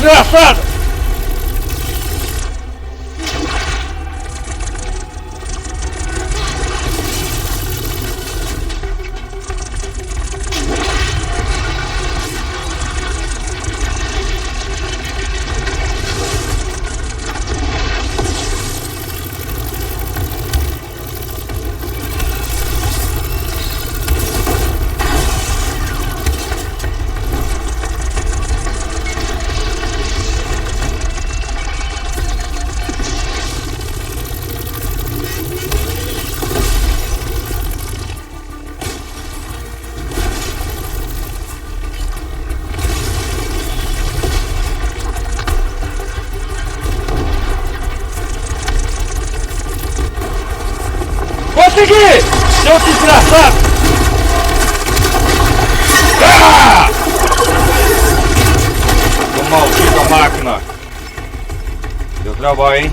[SPEAKER 1] Desgraçado! Consegui! Seu desgraçado! Ah! Ô maldita máquina! Deu trabalho, hein?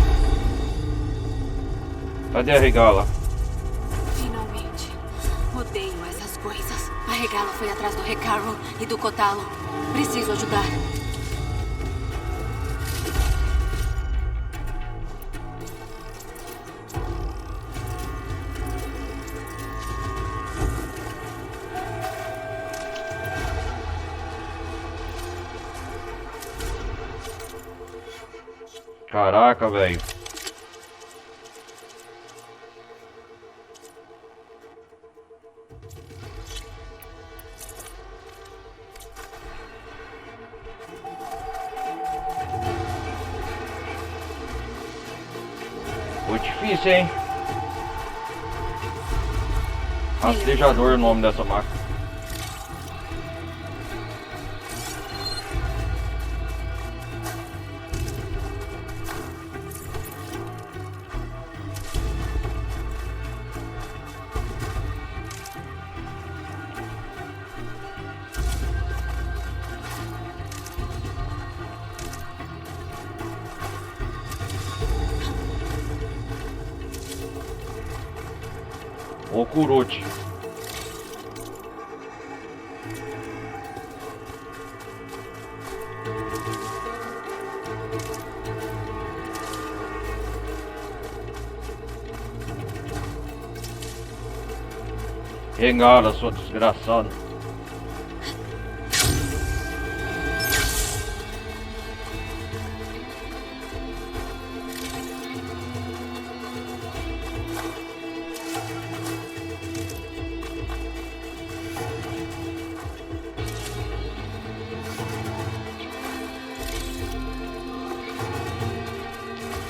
[SPEAKER 1] Cadê a Regala?
[SPEAKER 8] Finalmente. Odeio essas coisas. A Regala foi atrás do Hekarro e do Kotalo. Preciso ajudar.
[SPEAKER 1] Caraca, velho. Foi difícil, hein? Rastejador é o nome dessa máquina. O Kuruchi. Regala, sua desgraçada.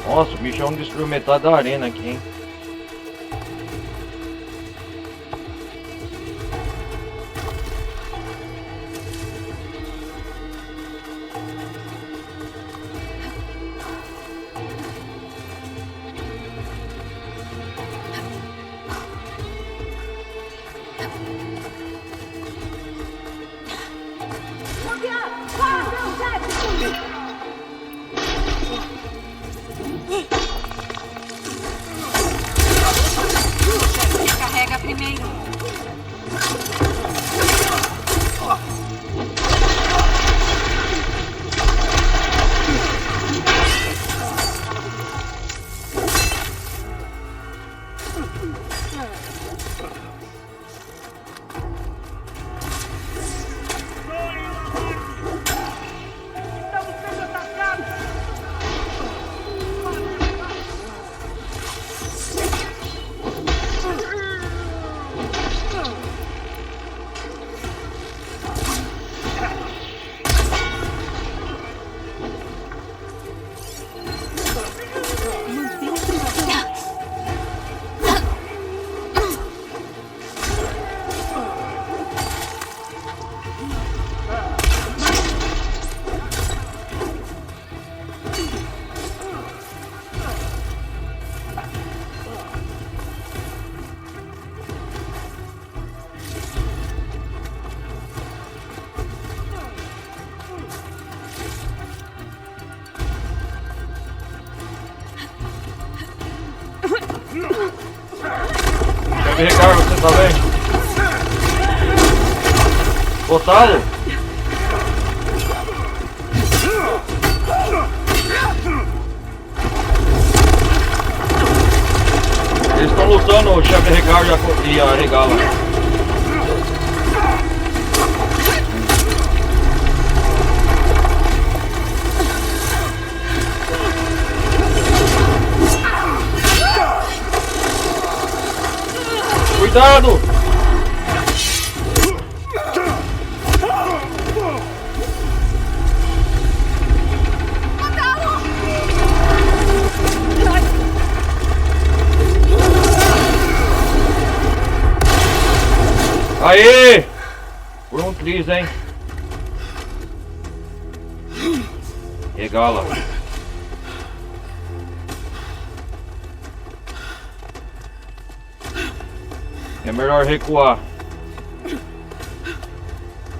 [SPEAKER 1] Nossa, o bichão destruiu metade da arena aqui, hein?
[SPEAKER 8] Carrega primeiro.
[SPEAKER 1] Ricardo, você tá bem? Kotalo? Eles estão lutando, o chefe Ricardo e a Regala. Cuidado! Aê! Por um triz, hein? Regala. É melhor recuar.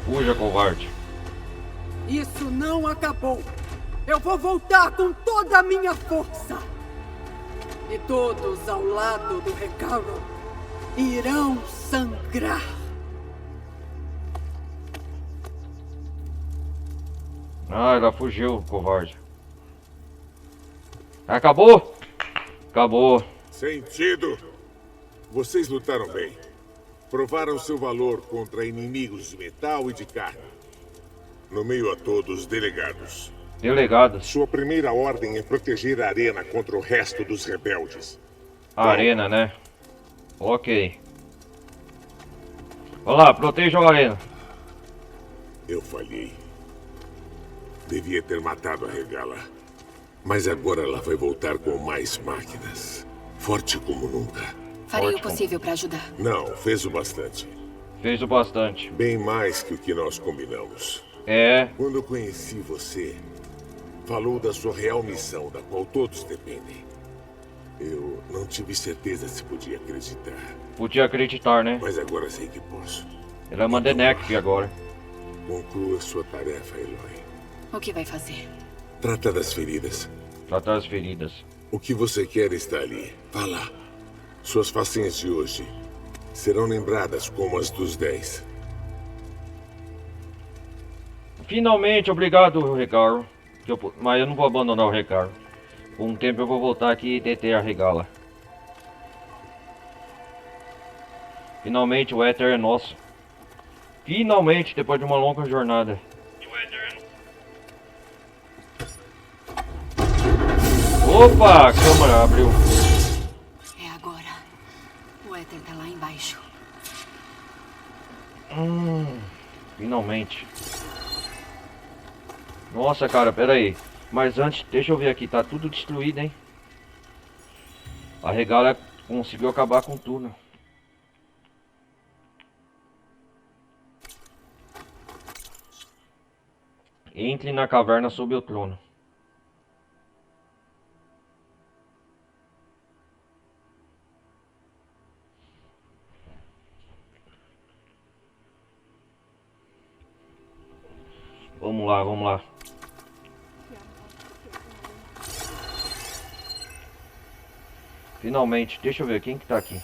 [SPEAKER 1] Fuja, covarde.
[SPEAKER 2] Isso não acabou. Eu vou voltar com toda a minha força. E todos ao lado do Hekarro irão sangrar.
[SPEAKER 1] Ah, ela fugiu, covarde. Acabou? Acabou.
[SPEAKER 10] Sentido. Vocês lutaram bem. Provaram seu valor contra inimigos de metal e de carne. Nomeio a todos delegados.
[SPEAKER 1] Delegados.
[SPEAKER 10] Sua primeira ordem é proteger a arena contra o resto dos rebeldes.
[SPEAKER 1] A arena, né? Ok. Vamos lá, proteja a arena.
[SPEAKER 10] Eu falhei. Devia ter matado a Regala. Mas agora ela vai voltar com mais máquinas. Forte como nunca.
[SPEAKER 8] Farei o possível para ajudar.
[SPEAKER 10] Não, fez o bastante.
[SPEAKER 1] Fez o bastante.
[SPEAKER 10] Bem mais que o que nós combinamos.
[SPEAKER 1] É.
[SPEAKER 10] Quando eu conheci você, falou da sua real missão, da qual todos dependem. Eu não tive certeza se podia acreditar.
[SPEAKER 1] Podia acreditar, né?
[SPEAKER 10] Mas agora sei que posso.
[SPEAKER 1] Ela é uma Denekv agora.
[SPEAKER 10] Conclua sua tarefa, Eloy.
[SPEAKER 8] O que vai fazer?
[SPEAKER 10] Trata das feridas.
[SPEAKER 1] Tratar as feridas.
[SPEAKER 10] O que você quer está ali. Vá lá. Suas façanhas de hoje serão lembradas como as dos 10.
[SPEAKER 1] Finalmente, obrigado, Recaro. Mas eu não vou abandonar o Recaro. Por um tempo eu vou voltar aqui e deter a Regala. Finalmente o Éter é nosso. Finalmente, depois de uma longa jornada. Opa, a câmara abriu.
[SPEAKER 8] É agora. O Éter tá lá embaixo.
[SPEAKER 1] Finalmente. Nossa, cara, pera aí. Mas antes, deixa eu ver aqui. Tá tudo destruído, hein? A Regala conseguiu acabar com tudo. Entre na caverna sob o trono. Vamos lá, vamos lá. Finalmente, deixa eu ver quem que tá aqui.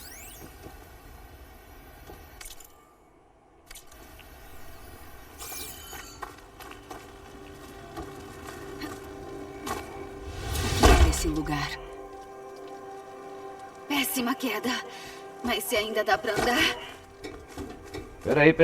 [SPEAKER 8] O que é esse lugar? Péssima queda. Mas se ainda dá pra andar...
[SPEAKER 1] Peraí.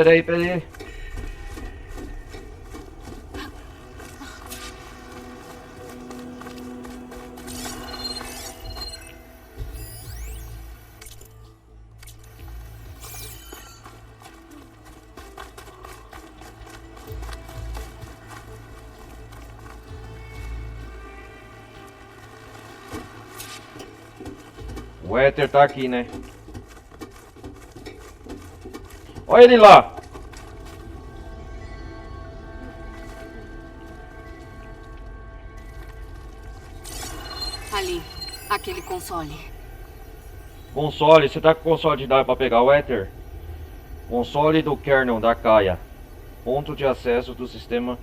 [SPEAKER 1] O Éter tá aqui, né? Olha ele lá!
[SPEAKER 8] Ali, aquele console.
[SPEAKER 1] Console, você tá com o console de dar pra pegar o Éter? Console do kernel da Gaia. Ponto de acesso do sistema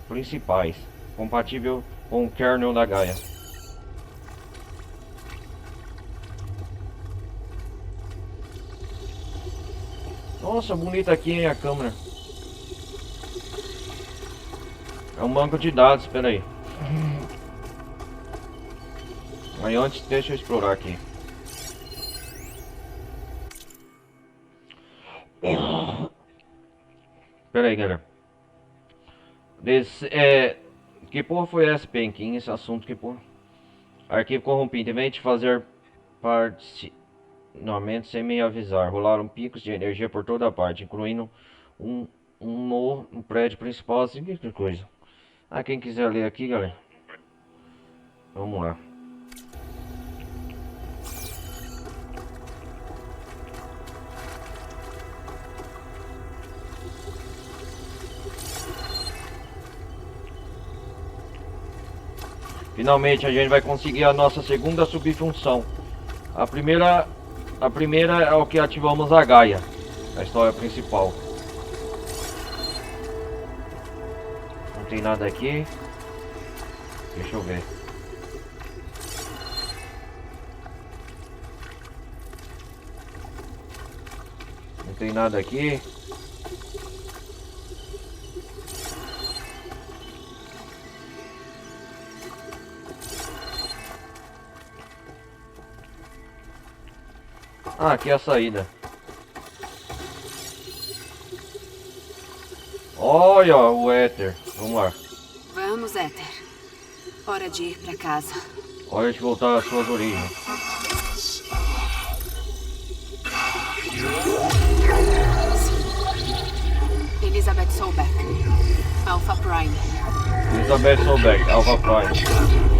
[SPEAKER 1] principais. Compatível com o kernel da Gaia. Nossa, bonita aqui, hein, a câmera. É um banco de dados, espera aí. Mas antes, deixa eu explorar aqui. Pera aí, galera. Que porra foi essa, Penkin? Esse assunto, que porra? Arquivo corrompido. Em vez de fazer particionamento sem me avisar, rolaram picos de energia por toda parte, incluindo um prédio principal, assim, que coisa. Ah, quem quiser ler aqui, galera. Vamos lá. Finalmente a gente vai conseguir a nossa segunda subfunção. A primeira é o que ativamos a Gaia, a história principal. Não tem nada aqui. Deixa eu ver. Não tem nada aqui. Ah, aqui é a saída. Olha o Éter. Vamos lá.
[SPEAKER 8] Vamos, Éter. Hora de ir pra casa.
[SPEAKER 1] Hora de voltar às suas origens.
[SPEAKER 8] Elizabeth Sobeck. Alpha Prime.
[SPEAKER 1] Elizabeth Sobeck, Alpha Prime.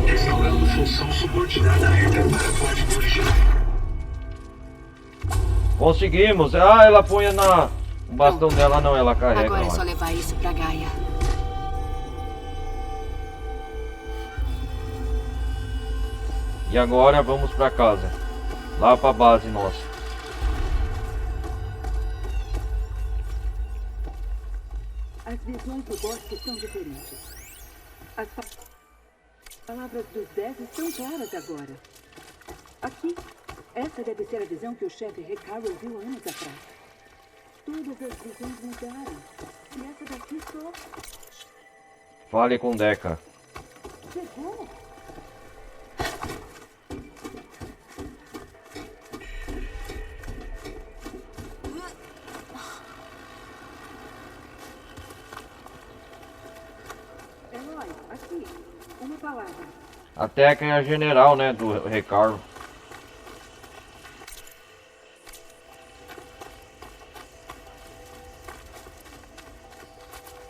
[SPEAKER 13] Restaurando função subordinada à Éter para código original.
[SPEAKER 1] Conseguimos! Ah, ela põe na... O bastão dela não, ela carrega.
[SPEAKER 8] Agora é só levar isso pra Gaia.
[SPEAKER 1] E agora vamos pra casa. Lá pra base nossa.
[SPEAKER 2] As visões do bosque são diferentes. As palavras dos 10 estão claras agora. Aqui Essa deve ser a visão que o chefe Hekarro viu anos atrás. Todas as visões mudaram. E essa daqui só...
[SPEAKER 1] Fale com Deca.
[SPEAKER 2] Chegou! Eloy, aqui. Uma palavra.
[SPEAKER 1] A Deca é a general, né, do Hekarro.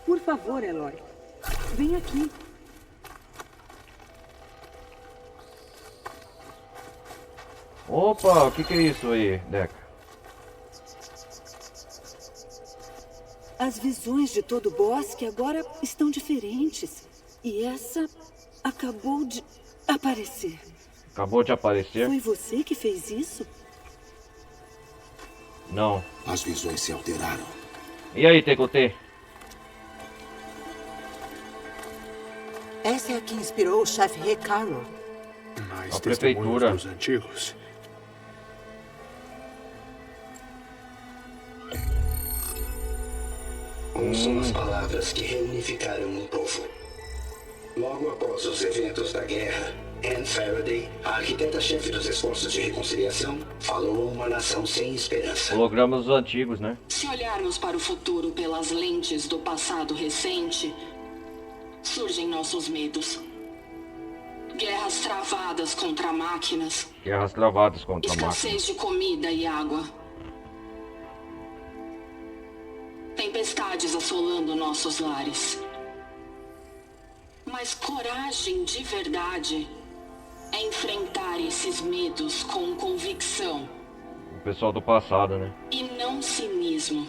[SPEAKER 2] Por favor, Eloy. Vem aqui.
[SPEAKER 1] Opa, o que é isso aí, Deca?
[SPEAKER 2] As visões de todo o bosque agora estão diferentes. E essa acabou de aparecer.
[SPEAKER 1] Acabou de aparecer?
[SPEAKER 2] Foi você que fez isso?
[SPEAKER 1] Não.
[SPEAKER 12] As visões se alteraram.
[SPEAKER 1] E aí, Tecote?
[SPEAKER 14] Essa é a que inspirou o chefe Hekarro.
[SPEAKER 5] Mais
[SPEAKER 1] a prefeitura
[SPEAKER 5] dos antigos.
[SPEAKER 13] São as palavras que reunificaram o povo. Logo após os eventos da guerra, Anne Faraday, a arquiteta-chefe dos esforços de reconciliação, falou a uma nação sem esperança.
[SPEAKER 1] Hologramas antigos, né?
[SPEAKER 15] Se olharmos para o futuro pelas lentes do passado recente, surgem nossos medos. Guerras travadas contra máquinas.
[SPEAKER 1] Guerras travadas contra máquinas.
[SPEAKER 15] Escassez de comida e água. Tempestades assolando nossos lares. Mas coragem de verdade é enfrentar esses medos com convicção.
[SPEAKER 1] O pessoal do passado, né?
[SPEAKER 15] E não cinismo.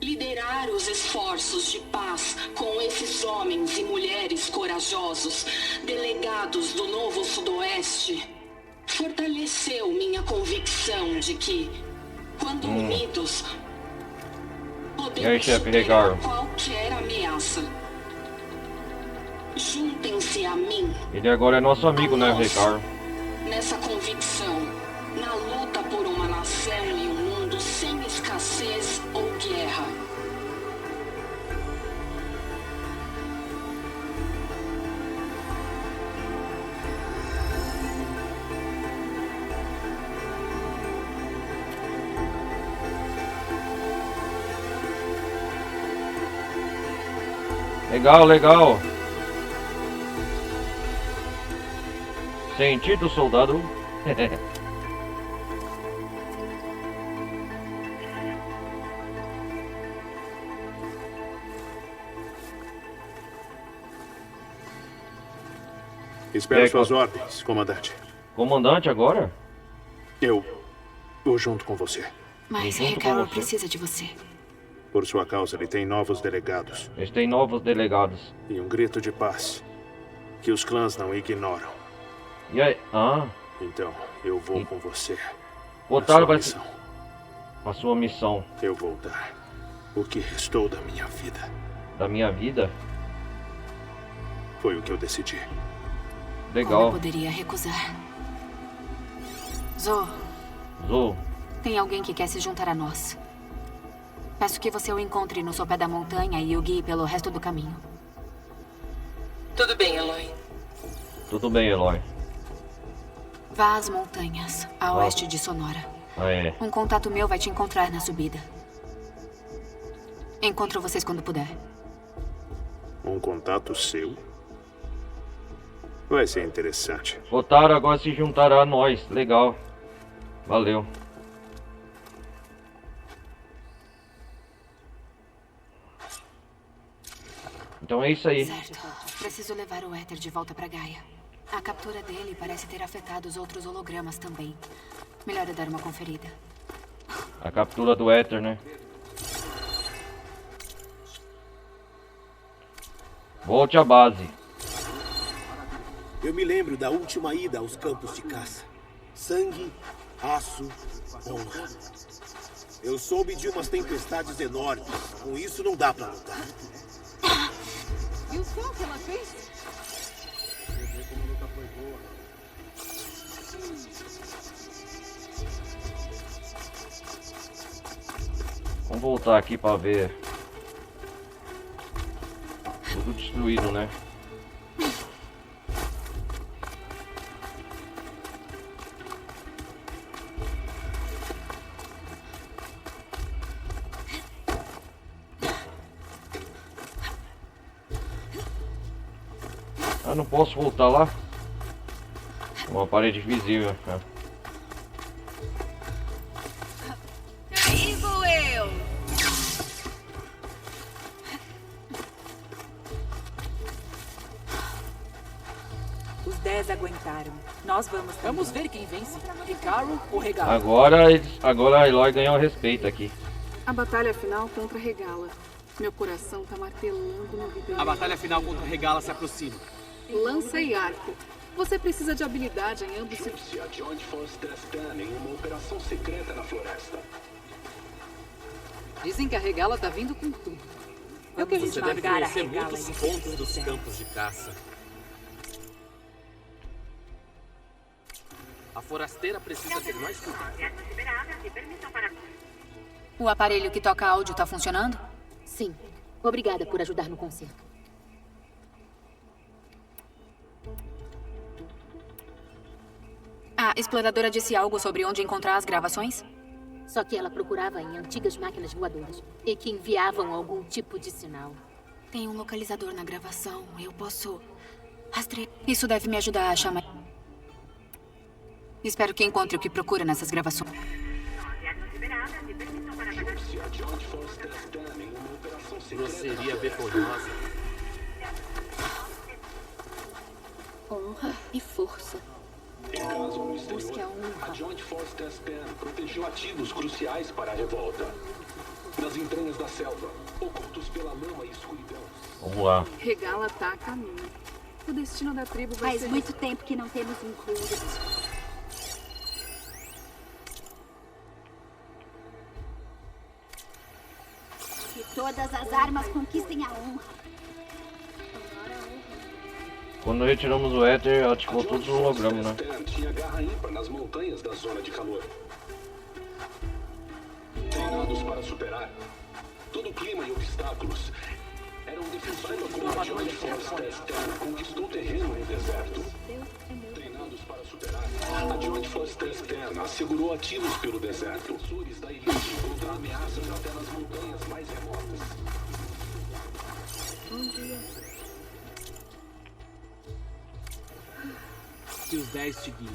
[SPEAKER 15] Liderar os esforços de paz com esses homens e mulheres corajosos, delegados do Novo Sudoeste, fortaleceu minha convicção de que, quando unidos, podemos superar qualquer ameaça. Juntem-se a mim.
[SPEAKER 1] Ele agora é nosso amigo, né, Hekarro?
[SPEAKER 15] Nessa convicção, na luta por uma nação e um mundo sem escassez ou guerra.
[SPEAKER 1] Legal, legal. Sentido, soldado.
[SPEAKER 5] Espero suas ordens, comandante.
[SPEAKER 1] Comandante agora?
[SPEAKER 5] Eu vou junto com você.
[SPEAKER 8] Mas Hekarro precisa de você.
[SPEAKER 5] Por sua causa, ele tem novos delegados.
[SPEAKER 1] Eles têm novos delegados.
[SPEAKER 5] E um grito de paz que os clãs não ignoram.
[SPEAKER 1] E aí? Ah.
[SPEAKER 5] Então, eu vou com você.
[SPEAKER 1] Botaram para a sua missão.
[SPEAKER 5] Eu vou dar o que restou da minha vida.
[SPEAKER 1] Da minha vida?
[SPEAKER 5] Foi o que eu decidi.
[SPEAKER 1] Legal.
[SPEAKER 8] Como eu poderia recusar? Zo. Tem alguém que quer se juntar a nós. Peço que você o encontre no sopé da montanha e o guie pelo resto do caminho.
[SPEAKER 15] Tudo bem, Eloy.
[SPEAKER 1] Tudo bem, Eloy.
[SPEAKER 8] Vá às montanhas, a oeste de Sonora. Um contato meu vai te encontrar na subida. Encontro vocês quando puder.
[SPEAKER 5] Um contato seu? Vai ser interessante.
[SPEAKER 1] Otaro agora se juntará a nós. Legal. Valeu. Então é isso aí.
[SPEAKER 8] Certo. Preciso levar o Éter de volta pra Gaia. A captura dele parece ter afetado os outros hologramas também. Melhor eu dar uma conferida.
[SPEAKER 1] A captura do Éter, né? Volte à base.
[SPEAKER 7] Eu me lembro da última ida aos campos de caça. Sangue, aço, honra. Eu soube de umas tempestades enormes. Com isso não dá pra lutar.
[SPEAKER 6] Viu só o que ela fez?
[SPEAKER 1] Vamos voltar aqui pra ver. Tudo destruído, né? Ah, não posso voltar lá? Uma parede visível.
[SPEAKER 2] Aí vou eu! Os 10 aguentaram. Nós vamos também.
[SPEAKER 16] Vamos ver quem vence. Hekarro ou Regala?
[SPEAKER 1] Agora a Eloy ganhou respeito aqui.
[SPEAKER 6] A batalha final contra Regala. Meu coração tá martelando no vídeo.
[SPEAKER 16] A batalha final contra Regala se aproxima.
[SPEAKER 6] Lança e arco. Você precisa de habilidade em ambos.
[SPEAKER 13] Junte-se a Joint Force Testane em uma operação secreta na floresta.
[SPEAKER 6] Dizem que a Regala tá vindo com tudo.
[SPEAKER 2] É o que a gente
[SPEAKER 4] Você deve
[SPEAKER 2] esmagar a
[SPEAKER 4] conhecer
[SPEAKER 2] Regala
[SPEAKER 4] muitos
[SPEAKER 2] e
[SPEAKER 4] pontos dos
[SPEAKER 2] céu.
[SPEAKER 4] campos de caça. A forasteira precisa ter mais cuidado.
[SPEAKER 8] O aparelho que toca áudio tá funcionando?
[SPEAKER 17] Sim. Obrigada por ajudar no concerto.
[SPEAKER 8] A exploradora disse algo sobre onde encontrar as gravações?
[SPEAKER 17] Só que ela procurava em antigas máquinas voadoras e que enviavam algum tipo de sinal.
[SPEAKER 8] Tem um localizador na gravação. Eu posso rastrear. Isso deve me ajudar a achar mais. Espero que encontre o que procura nessas gravações.
[SPEAKER 4] Grosseria vergonhosa.
[SPEAKER 17] Honra e força.
[SPEAKER 13] Em caso no
[SPEAKER 17] Busque a
[SPEAKER 13] exterior,
[SPEAKER 17] honra.
[SPEAKER 13] a Joint Force Testane protegeu ativos cruciais para a revolta. Nas entranhas da selva, ocultos pela lama e escuridão.
[SPEAKER 1] Vamos lá.
[SPEAKER 6] Regala tá a caminho. O destino da tribo vai
[SPEAKER 11] Faz
[SPEAKER 6] ser...
[SPEAKER 11] muito tempo que não temos um clube. Que todas as armas conquistem a honra.
[SPEAKER 1] Quando retiramos o éter, ativou todos os hologramas, né?
[SPEAKER 13] Testane tinha garra ímpar nas montanhas da zona de calor. Treinados para superar todo clima e obstáculos, eram defensores como a Joint Force Testane conquistou terreno no deserto. Treinados para superar, a Joint Force Testane assegurou ativos pelo deserto. Defensores da elite contra ameaças até nas montanhas mais remotas.
[SPEAKER 16] Que os 10 te guiem.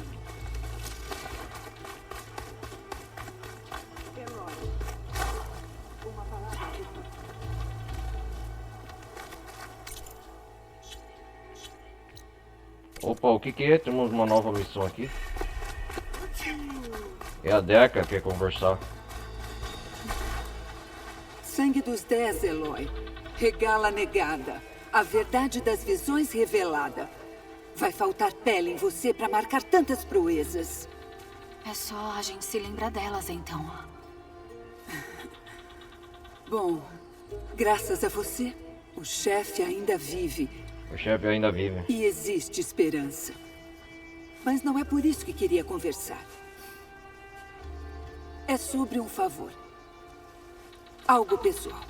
[SPEAKER 1] Opa, o que é? Temos uma nova missão aqui. É a Deca que quer conversar.
[SPEAKER 2] Sangue dos 10, Eloy. Regala negada. A verdade das visões revelada. Vai faltar pele em você para marcar tantas proezas.
[SPEAKER 8] É só a gente se lembrar delas, então.
[SPEAKER 2] Bom, graças a você, o chefe ainda vive.
[SPEAKER 1] O chefe ainda vive.
[SPEAKER 2] E existe esperança. Mas não é por isso que queria conversar. É sobre um favor. Algo pessoal.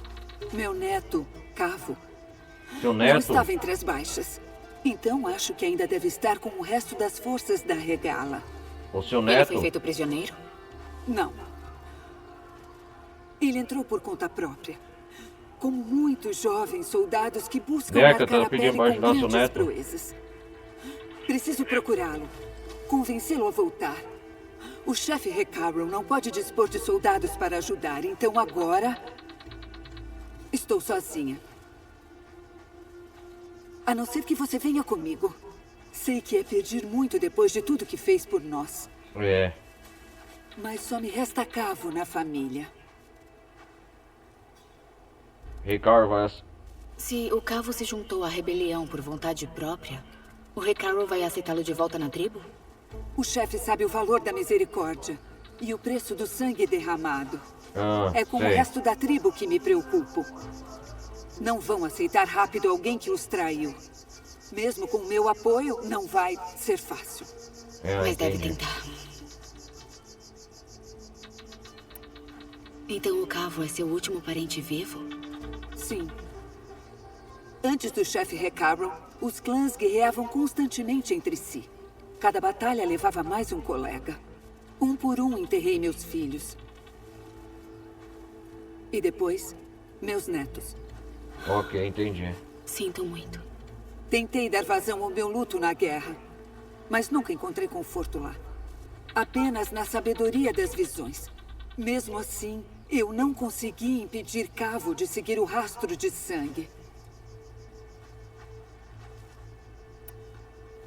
[SPEAKER 2] Meu neto, Cavo,
[SPEAKER 1] Seu
[SPEAKER 2] não
[SPEAKER 1] neto?
[SPEAKER 2] estava entre as baixas. Então acho que ainda deve estar com o resto das forças da Regala.
[SPEAKER 1] O seu
[SPEAKER 8] Ele
[SPEAKER 1] neto?
[SPEAKER 8] foi feito prisioneiro?
[SPEAKER 2] Não. Ele entrou por conta própria. Como muitos jovens soldados que buscam
[SPEAKER 1] Deca,
[SPEAKER 2] marcar
[SPEAKER 1] tá
[SPEAKER 2] a pele
[SPEAKER 1] pedindo pra
[SPEAKER 2] com
[SPEAKER 1] ajudar seu
[SPEAKER 2] grandes
[SPEAKER 1] neto.
[SPEAKER 2] proezas. Preciso procurá-lo. Convencê-lo a voltar. O chefe Hekarro não pode dispor de soldados para ajudar, então agora... estou sozinha. A não ser que você venha comigo. Sei que é pedir muito depois de tudo que fez por nós.
[SPEAKER 1] É.
[SPEAKER 2] Mas só me resta Cavo na família.
[SPEAKER 1] Ricardo vai...
[SPEAKER 8] Se o Cavo se juntou à rebelião por vontade própria, o Hekarro vai aceitá-lo de volta na tribo?
[SPEAKER 2] O chefe sabe o valor da misericórdia e o preço do sangue derramado. É com o resto da tribo que me preocupo. Não vão aceitar rápido alguém que os traiu. Mesmo com o meu apoio, não vai ser fácil.
[SPEAKER 8] Mas deve tentar. Então o Cavo é seu último parente vivo?
[SPEAKER 2] Sim. Antes do chefe Recarroll, os clãs guerreavam constantemente entre si. Cada batalha levava mais um colega. Um por um enterrei meus filhos. E depois, meus netos.
[SPEAKER 1] Ok, entendi.
[SPEAKER 8] Sinto muito.
[SPEAKER 2] Tentei dar vazão ao meu luto na guerra, mas nunca encontrei conforto lá. Apenas na sabedoria das visões. Mesmo assim, eu não consegui impedir Cavo de seguir o rastro de sangue.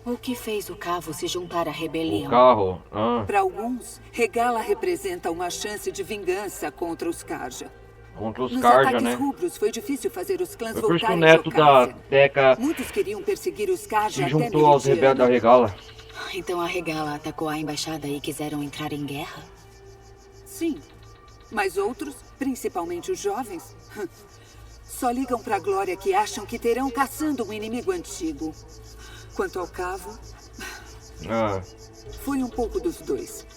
[SPEAKER 8] O que fez o Cavo se juntar à rebelião?
[SPEAKER 1] O carro?
[SPEAKER 2] Para alguns, Regala representa uma chance de vingança contra os Karja.
[SPEAKER 1] Contra os
[SPEAKER 2] Nos
[SPEAKER 1] Karja,
[SPEAKER 2] ataques
[SPEAKER 1] né?
[SPEAKER 2] rubros, foi difícil fazer os clãs
[SPEAKER 1] É por isso que o
[SPEAKER 2] voltarem
[SPEAKER 1] neto da Teca
[SPEAKER 2] Muitos queriam perseguir os Karja
[SPEAKER 1] se
[SPEAKER 2] até
[SPEAKER 1] juntou aos
[SPEAKER 2] Meridiano.
[SPEAKER 1] rebeldes da Regala.
[SPEAKER 8] Então a Regala atacou a embaixada e quiseram entrar em guerra?
[SPEAKER 2] Sim, mas outros, principalmente os jovens, só ligam para a glória que acham que terão caçando um inimigo antigo. Quanto ao Cavo, foi um pouco dos dois.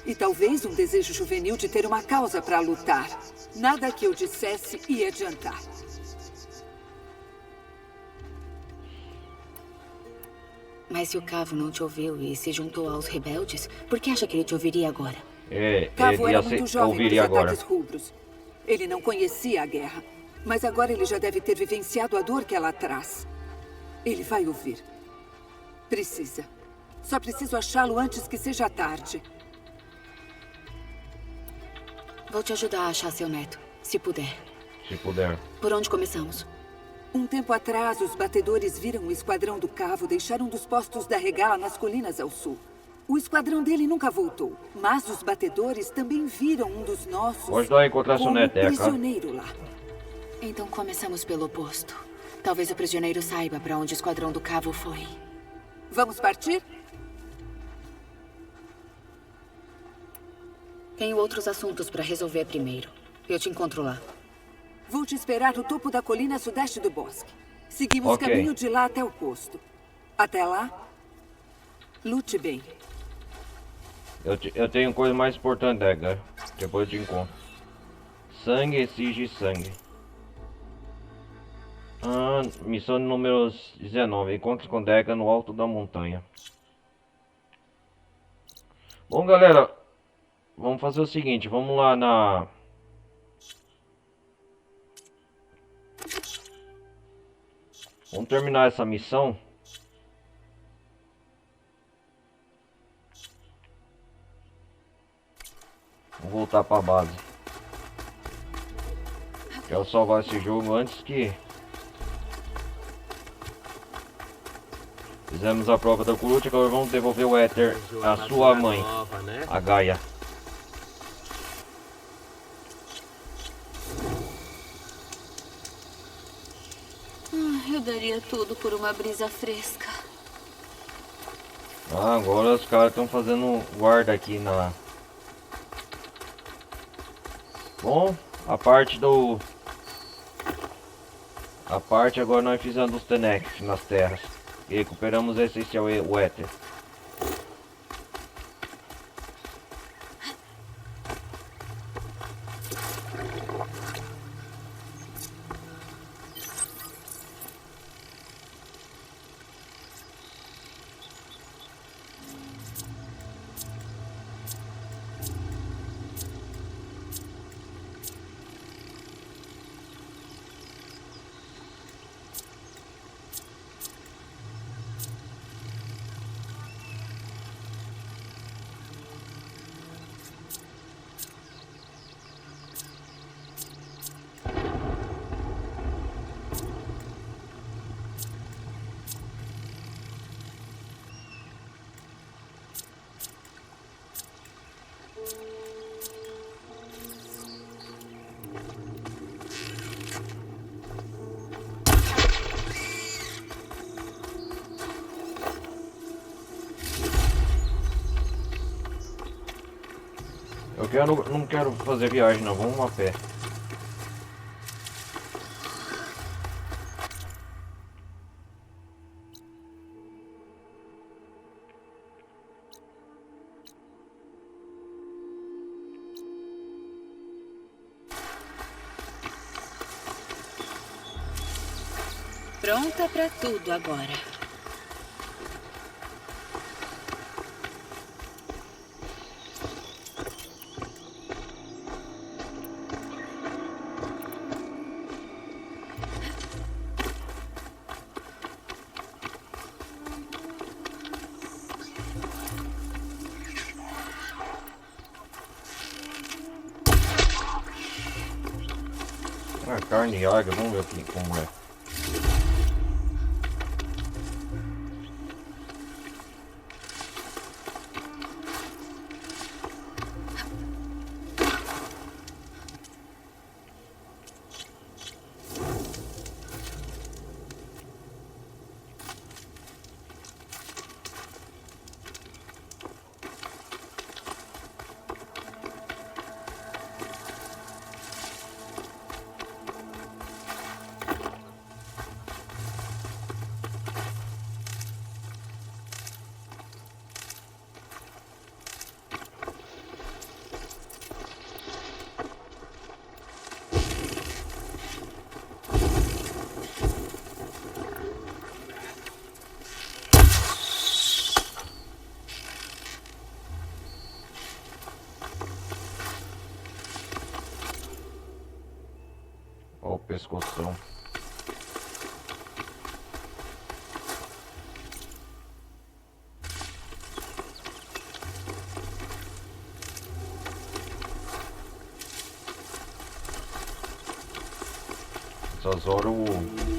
[SPEAKER 2] E talvez um desejo juvenil de ter uma causa para lutar. Nada que eu dissesse ia adiantar.
[SPEAKER 8] Mas se o Cavo não te ouviu e se juntou aos rebeldes, por que acha que ele te ouviria agora?
[SPEAKER 2] Cavo
[SPEAKER 1] ele
[SPEAKER 2] era muito jovem nos
[SPEAKER 1] ouviria agora.
[SPEAKER 2] ataques rubros. Ele não conhecia a guerra. Mas agora ele já deve ter vivenciado a dor que ela traz. Ele vai ouvir. Precisa. Só preciso achá-lo antes que seja tarde.
[SPEAKER 8] Vou te ajudar a achar seu neto, se puder.
[SPEAKER 1] Se puder.
[SPEAKER 8] Por onde começamos?
[SPEAKER 2] Um tempo atrás, os batedores viram o esquadrão do Cavo deixar um dos postos da Regala nas colinas ao sul. O esquadrão dele nunca voltou, mas os batedores também viram um dos nossos
[SPEAKER 1] Pode dar a encontrar seu neto,
[SPEAKER 2] prisioneiro lá.
[SPEAKER 8] Então começamos pelo oposto. Talvez o prisioneiro saiba para onde o esquadrão do Cavo foi.
[SPEAKER 2] Vamos partir?
[SPEAKER 8] Tenho outros assuntos para resolver primeiro. Eu te encontro lá.
[SPEAKER 2] Vou te esperar no topo da colina a sudeste do bosque. Seguimos
[SPEAKER 1] Ok.
[SPEAKER 2] caminho de lá até o posto. Até lá, lute bem.
[SPEAKER 1] Eu tenho coisa mais importante, Edgar. Depois eu te encontro. Sangue exige sangue. Missão número 19. Encontre com Deca no alto da montanha. Bom, galera. Vamos fazer o seguinte. Vamos lá na... Vamos terminar essa missão. Vou voltar para a base. Quero salvar esse jogo antes que... Fizemos a prova da Kurut, agora vamos devolver o éter à sua mãe, a Gaia.
[SPEAKER 8] Eu daria tudo por uma brisa fresca.
[SPEAKER 1] Agora os caras estão fazendo guarda aqui na... Bom, a parte agora nós fizemos os Tenex nas terras. E recuperamos o essencial, o éter. Não quero fazer viagem não, vamos a pé.
[SPEAKER 2] Pronta pra tudo agora.
[SPEAKER 1] Carne e água, vamos ver aqui como é. Olha o pescoção. Essas horas o...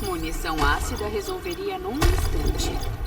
[SPEAKER 6] Munição ácida resolveria num instante.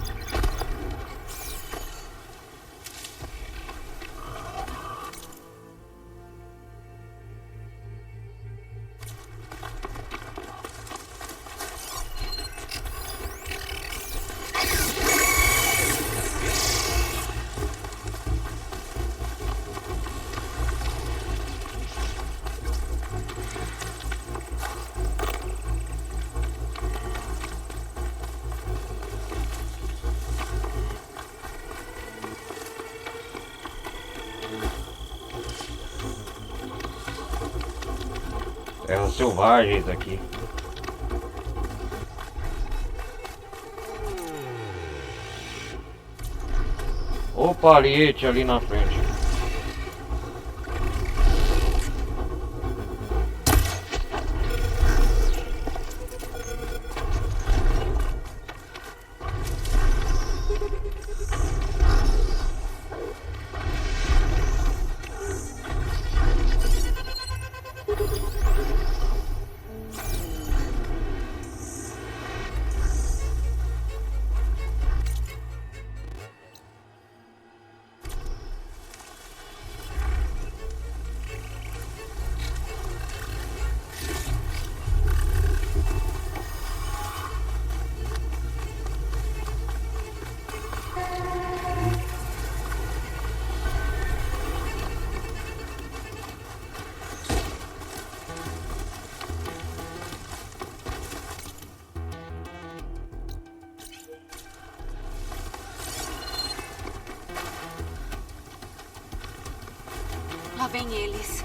[SPEAKER 1] Terras selvagens aqui. O palhete ali na frente.
[SPEAKER 8] Lá vem eles.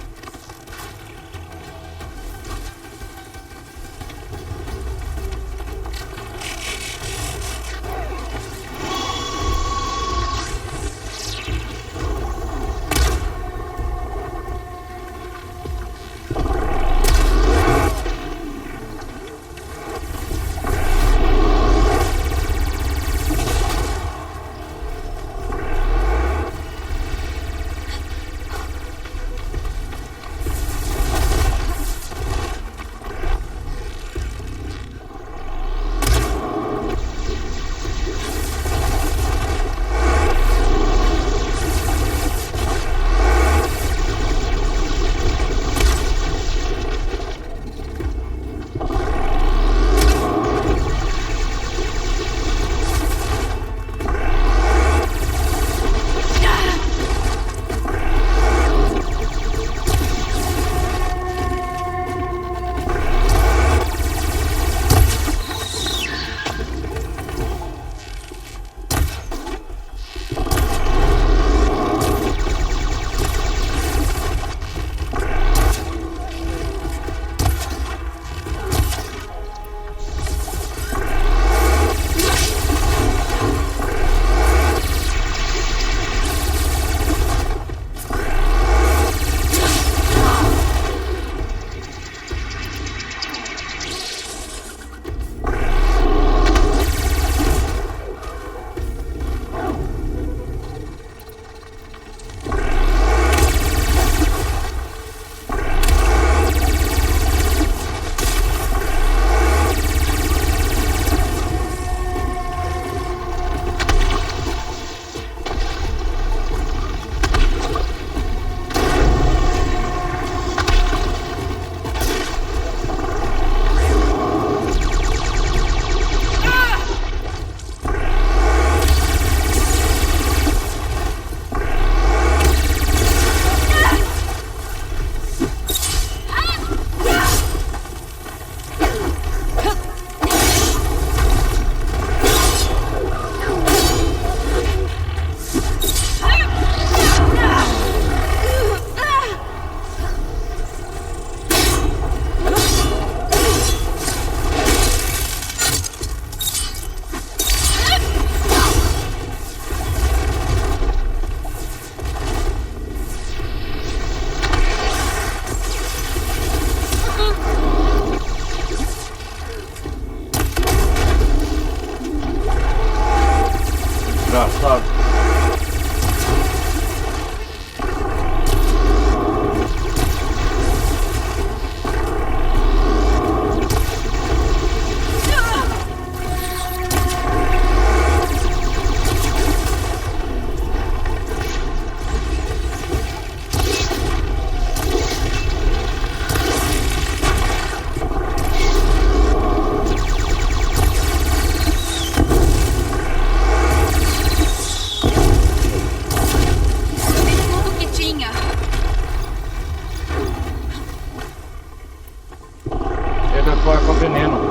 [SPEAKER 1] Desgraçado. Com veneno.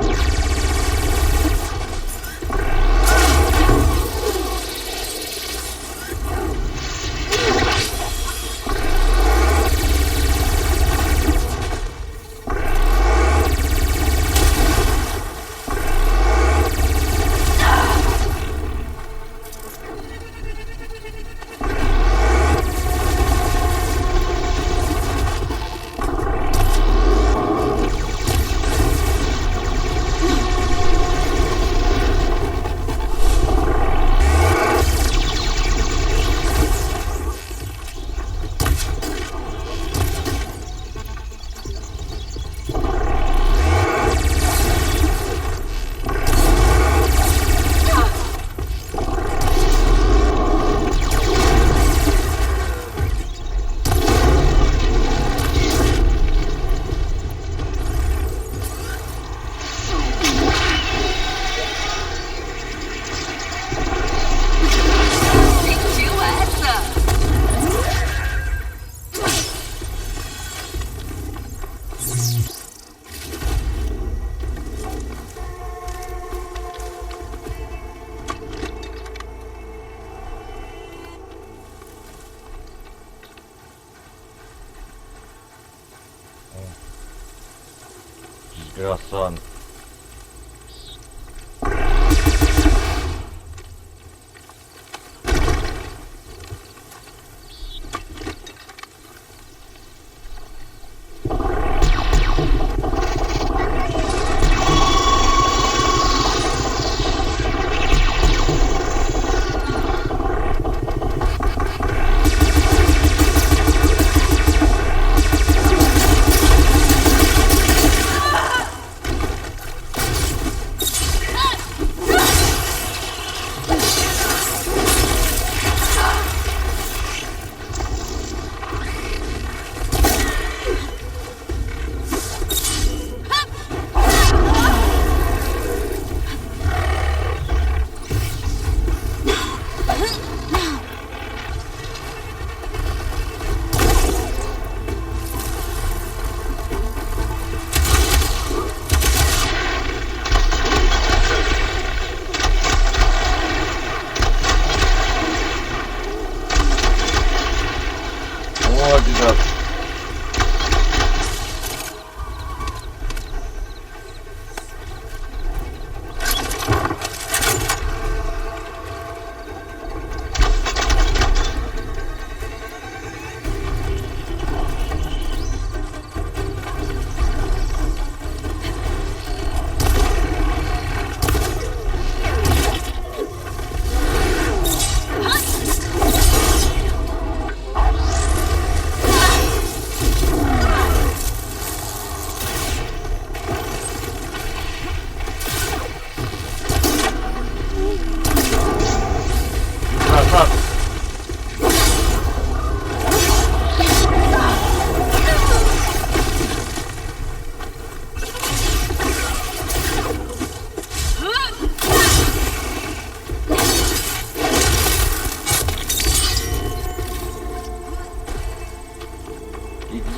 [SPEAKER 1] Desgraçado.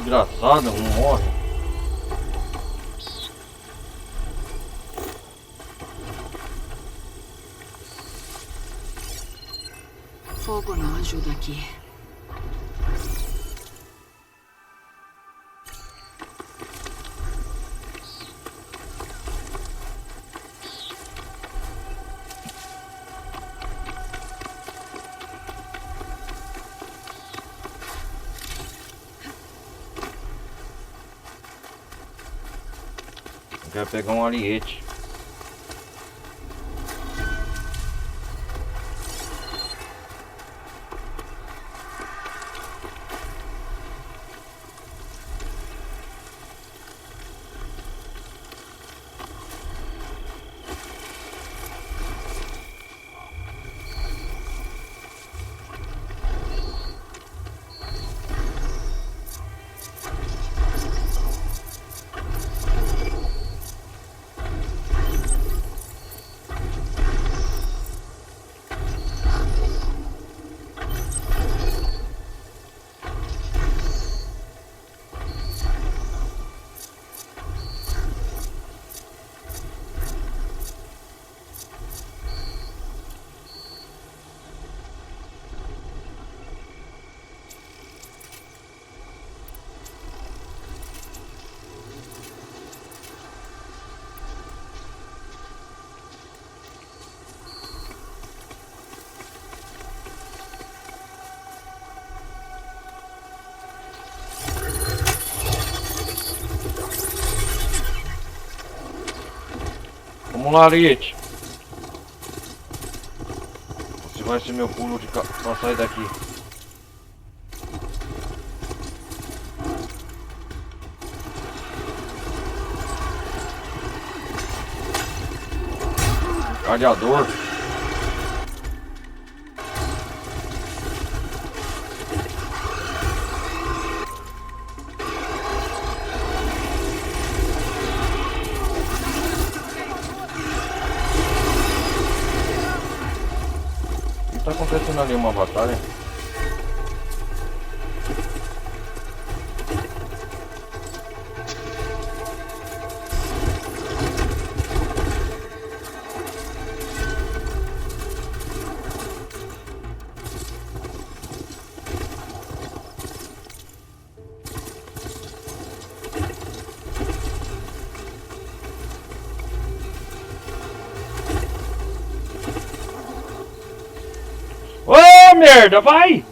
[SPEAKER 1] Desgraçado, não morre.
[SPEAKER 8] Fogo não ajuda aqui.
[SPEAKER 1] Eu quero pegar um aliete. Vamos lá, Lich. Esse vai ser meu pulo de pra sair daqui. Radiador. Tá acontecendo ali uma batalha. Ô, merda, vai!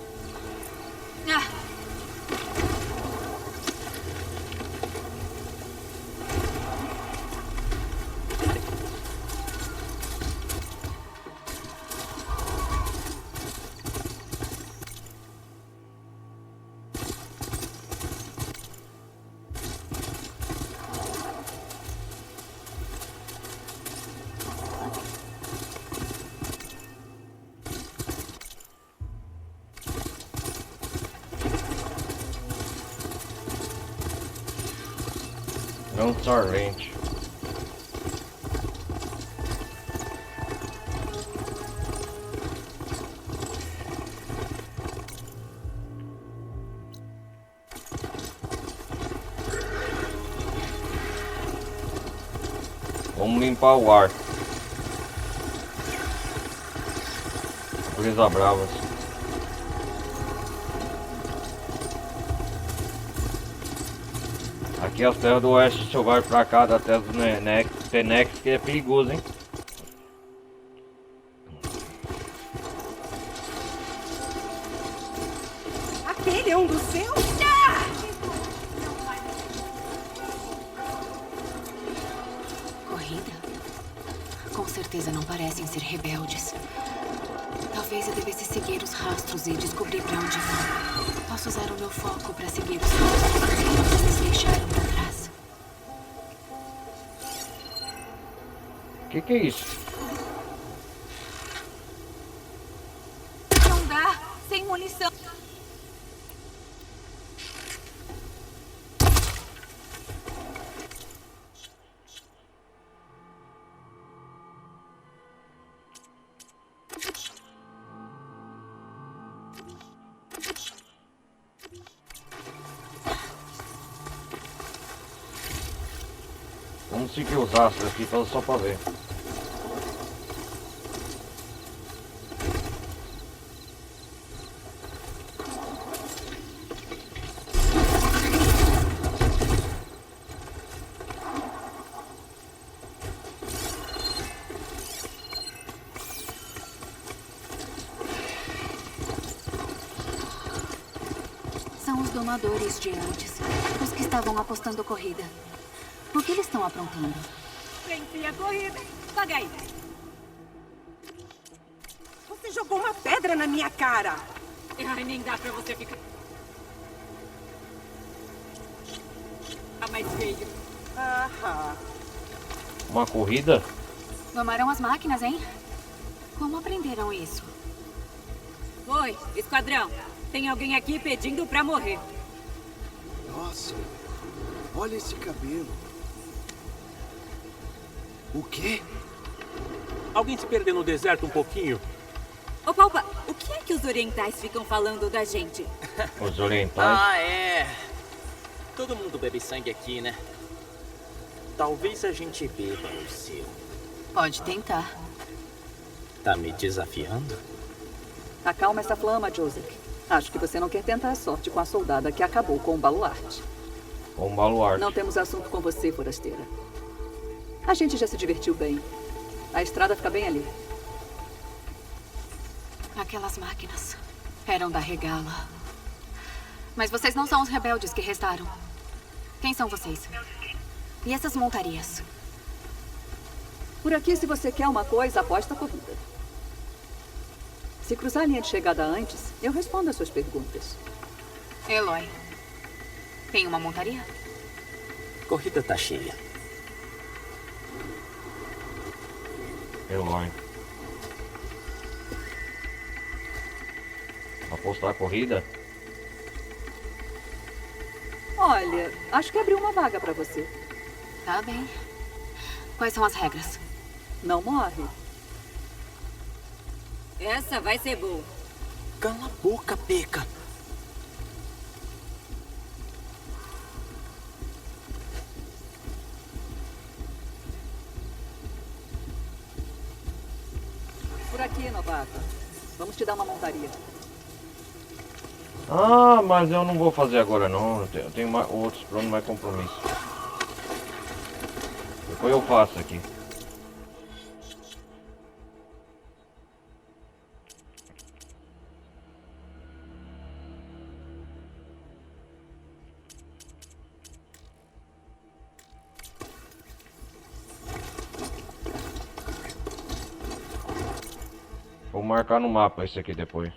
[SPEAKER 1] Não sorvente. Vamos limpar o ar. Brisa bravas. Aqui as terras do oeste, se eu vai pra cá da terra do Tenex, que é perigoso, hein?
[SPEAKER 18] Aquele é um dos seus?
[SPEAKER 8] Corrida? Com certeza não parecem ser rebeldes. Talvez eu devesse seguir os rastros e descobrir pra onde vão. Posso usar o meu foco pra seguir os rastros que eles deixaram pra trás.
[SPEAKER 1] Que é isso?
[SPEAKER 11] Não dá, sem munição.
[SPEAKER 1] Vamos seguir os astros aqui só pra ver.
[SPEAKER 8] São os domadores de antes, os que estavam apostando corrida. O que eles estão aprontando?
[SPEAKER 18] Venci a corrida. Paga aí. Você jogou uma pedra na minha cara.
[SPEAKER 11] Ai, nem dá pra você ficar... Ah, mais feio.
[SPEAKER 18] Aham.
[SPEAKER 1] Uma corrida?
[SPEAKER 8] Domaram as máquinas, hein? Como aprenderam isso?
[SPEAKER 11] Oi, esquadrão. Tem alguém aqui pedindo pra morrer.
[SPEAKER 7] Nossa, olha esse cabelo. O quê?
[SPEAKER 4] Alguém se perdeu no deserto um pouquinho?
[SPEAKER 11] Ô, Palpa, o que é que os orientais ficam falando da gente?
[SPEAKER 1] Os orientais?
[SPEAKER 19] Ah, é. Todo mundo bebe sangue aqui, né? Talvez a gente beba o seu.
[SPEAKER 8] Pode tentar.
[SPEAKER 19] Tá me desafiando?
[SPEAKER 2] Acalma essa flama, Joseph. Acho que você não quer tentar a sorte com a soldada que acabou com o baluarte.
[SPEAKER 1] Com o baluarte.
[SPEAKER 2] Não temos assunto com você, forasteira. A gente já se divertiu bem. A estrada fica bem ali.
[SPEAKER 8] Aquelas máquinas eram da Regala. Mas vocês não são os rebeldes que restaram. Quem são vocês? E essas montarias?
[SPEAKER 20] Por aqui, se você quer uma coisa, aposta a corrida. Se cruzar a linha de chegada antes, eu respondo as suas perguntas.
[SPEAKER 8] Eloy, tem uma montaria?
[SPEAKER 19] Corrida tá cheia.
[SPEAKER 1] Eloy. Apostar a corrida?
[SPEAKER 20] Olha, acho que abriu uma vaga pra você.
[SPEAKER 8] Tá bem. Quais são as regras?
[SPEAKER 20] Não morre.
[SPEAKER 18] Essa vai ser boa.
[SPEAKER 19] Cala a boca, Peca.
[SPEAKER 20] Por aqui, novato. Vamos te dar uma montaria.
[SPEAKER 1] Ah, mas eu não vou fazer agora não. Eu tenho outros planos, mais compromisso. Depois eu faço aqui. Vou marcar no mapa esse aqui depois.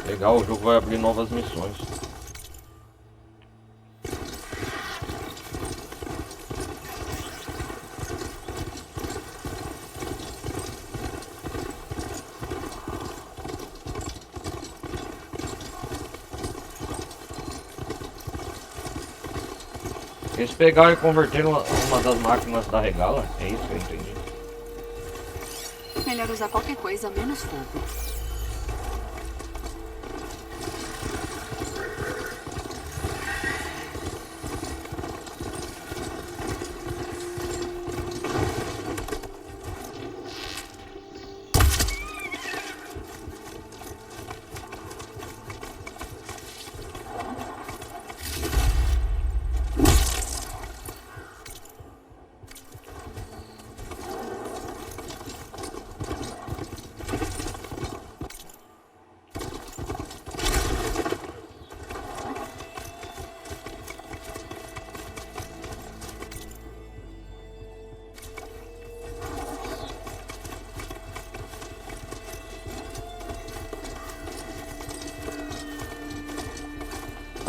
[SPEAKER 1] Legal, o jogo vai abrir novas missões. Eles pegaram e converteram uma das máquinas da Regala? É isso que eu entendi.
[SPEAKER 8] Melhor usar qualquer coisa menos fogo.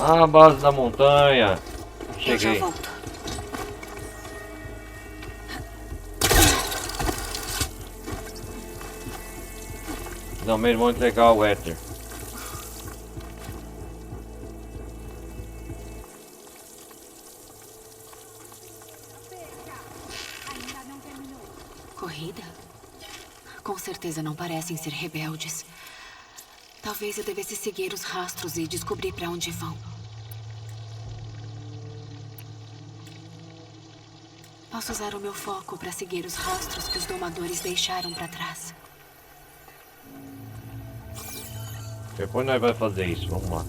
[SPEAKER 1] Ah, a base da montanha. Cheguei.
[SPEAKER 8] Eu já volto.
[SPEAKER 1] Não, meu irmão entregar o éter.
[SPEAKER 8] Corrida? Com certeza não parecem ser rebeldes. Talvez eu devesse seguir os rastros e descobrir para onde vão. Posso usar o meu foco para seguir os rastros que os domadores deixaram para trás.
[SPEAKER 1] Depois nós vai fazer isso, vamos lá.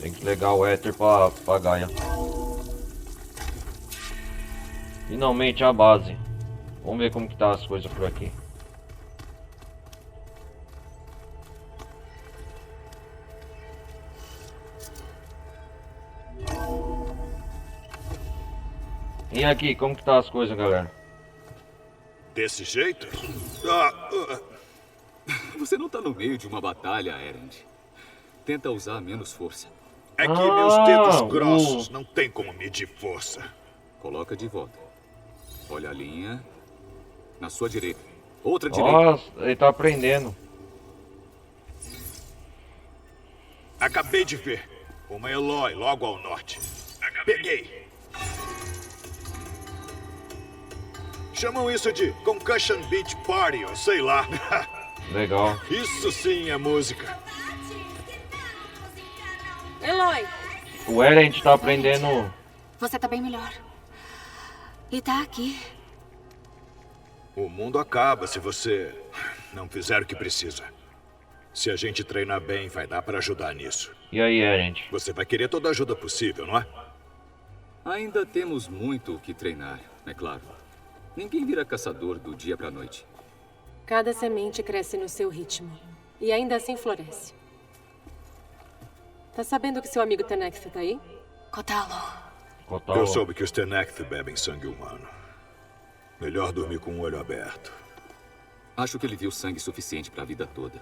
[SPEAKER 1] Tem que ligar o éter pra Gaia. Finalmente a base. Vamos ver como que tá as coisas por aqui. E aqui, como que tá as coisas, galera?
[SPEAKER 12] Desse jeito?
[SPEAKER 21] Você não tá no meio de uma batalha, Erend. Tenta usar menos força.
[SPEAKER 12] É que meus dedos grossos não tem como medir força.
[SPEAKER 21] Coloca de volta. Olha a linha. Na sua direita. Outra direita.
[SPEAKER 1] Nossa, ele tá aprendendo.
[SPEAKER 12] Acabei de ver. Uma Eloy logo ao norte. Peguei. Chamam isso de Concussion Beach Party, ou sei lá.
[SPEAKER 1] Legal.
[SPEAKER 12] Isso sim é música.
[SPEAKER 18] Eloy!
[SPEAKER 1] O Erend tá aprendendo.
[SPEAKER 8] Você tá bem melhor. E tá aqui.
[SPEAKER 12] O mundo acaba se você não fizer o que precisa. Se a gente treinar bem, vai dar pra ajudar nisso.
[SPEAKER 1] E aí, Erend?
[SPEAKER 12] Você vai querer toda a ajuda possível, não é?
[SPEAKER 21] Ainda temos muito o que treinar, é claro. Ninguém vira caçador do dia pra noite.
[SPEAKER 22] Cada semente cresce no seu ritmo. E ainda assim floresce.
[SPEAKER 9] Tá sabendo que seu amigo Tenekth tá aí?
[SPEAKER 8] Kotalo.
[SPEAKER 12] Eu soube que os Tenekth bebem sangue humano. Melhor dormir com o olho aberto.
[SPEAKER 21] Acho que ele viu sangue suficiente para a vida toda.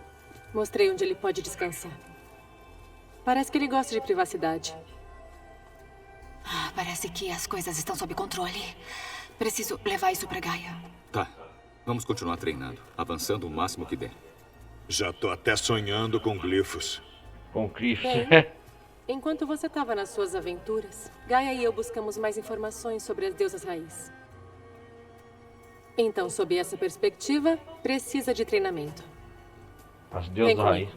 [SPEAKER 9] Mostrei onde ele pode descansar. Parece que ele gosta de privacidade.
[SPEAKER 8] Parece que as coisas estão sob controle. Preciso levar isso pra Gaia.
[SPEAKER 21] Tá. Vamos continuar treinando, avançando o máximo que der.
[SPEAKER 12] Já tô até sonhando com glifos.
[SPEAKER 1] Com glifos?
[SPEAKER 9] Enquanto você estava nas suas aventuras, Gaia e eu buscamos mais informações sobre as deusas raiz. Então, sob essa perspectiva, precisa de treinamento.
[SPEAKER 1] As deusas raiz.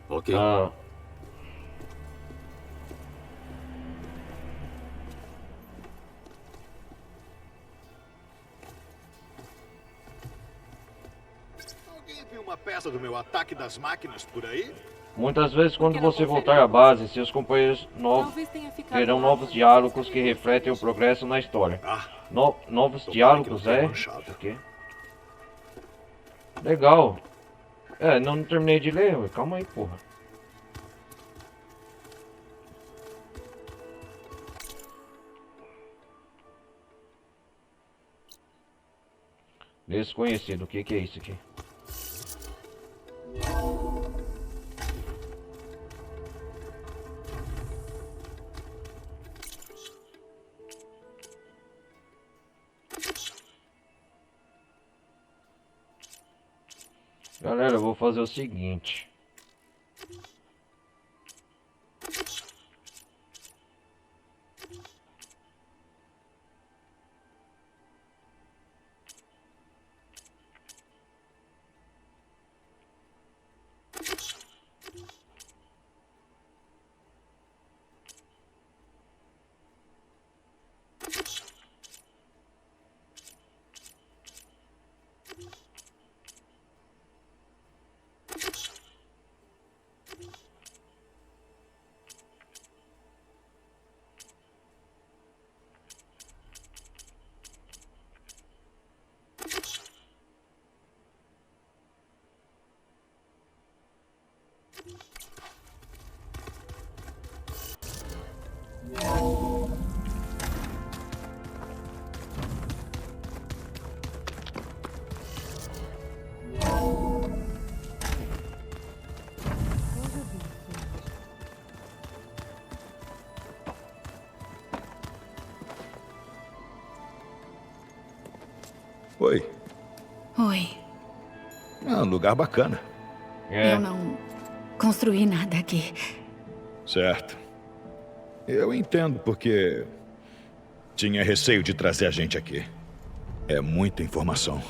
[SPEAKER 21] Ok.
[SPEAKER 12] Alguém viu uma peça do meu ataque das máquinas por aí?
[SPEAKER 1] Muitas vezes, quando você voltar à base, seus companheiros novos terão novos diálogos que refletem o progresso na história. Novos diálogos, é? Okay. Legal. Não terminei de ler. Calma aí, porra. Desconhecido. O que é isso aqui? Galera, eu vou fazer o seguinte.
[SPEAKER 12] Oi.
[SPEAKER 8] Oi.
[SPEAKER 12] Um lugar bacana.
[SPEAKER 8] Eu não construí nada aqui.
[SPEAKER 12] Certo. Eu entendo porque tinha receio de trazer a gente aqui. É muita informação.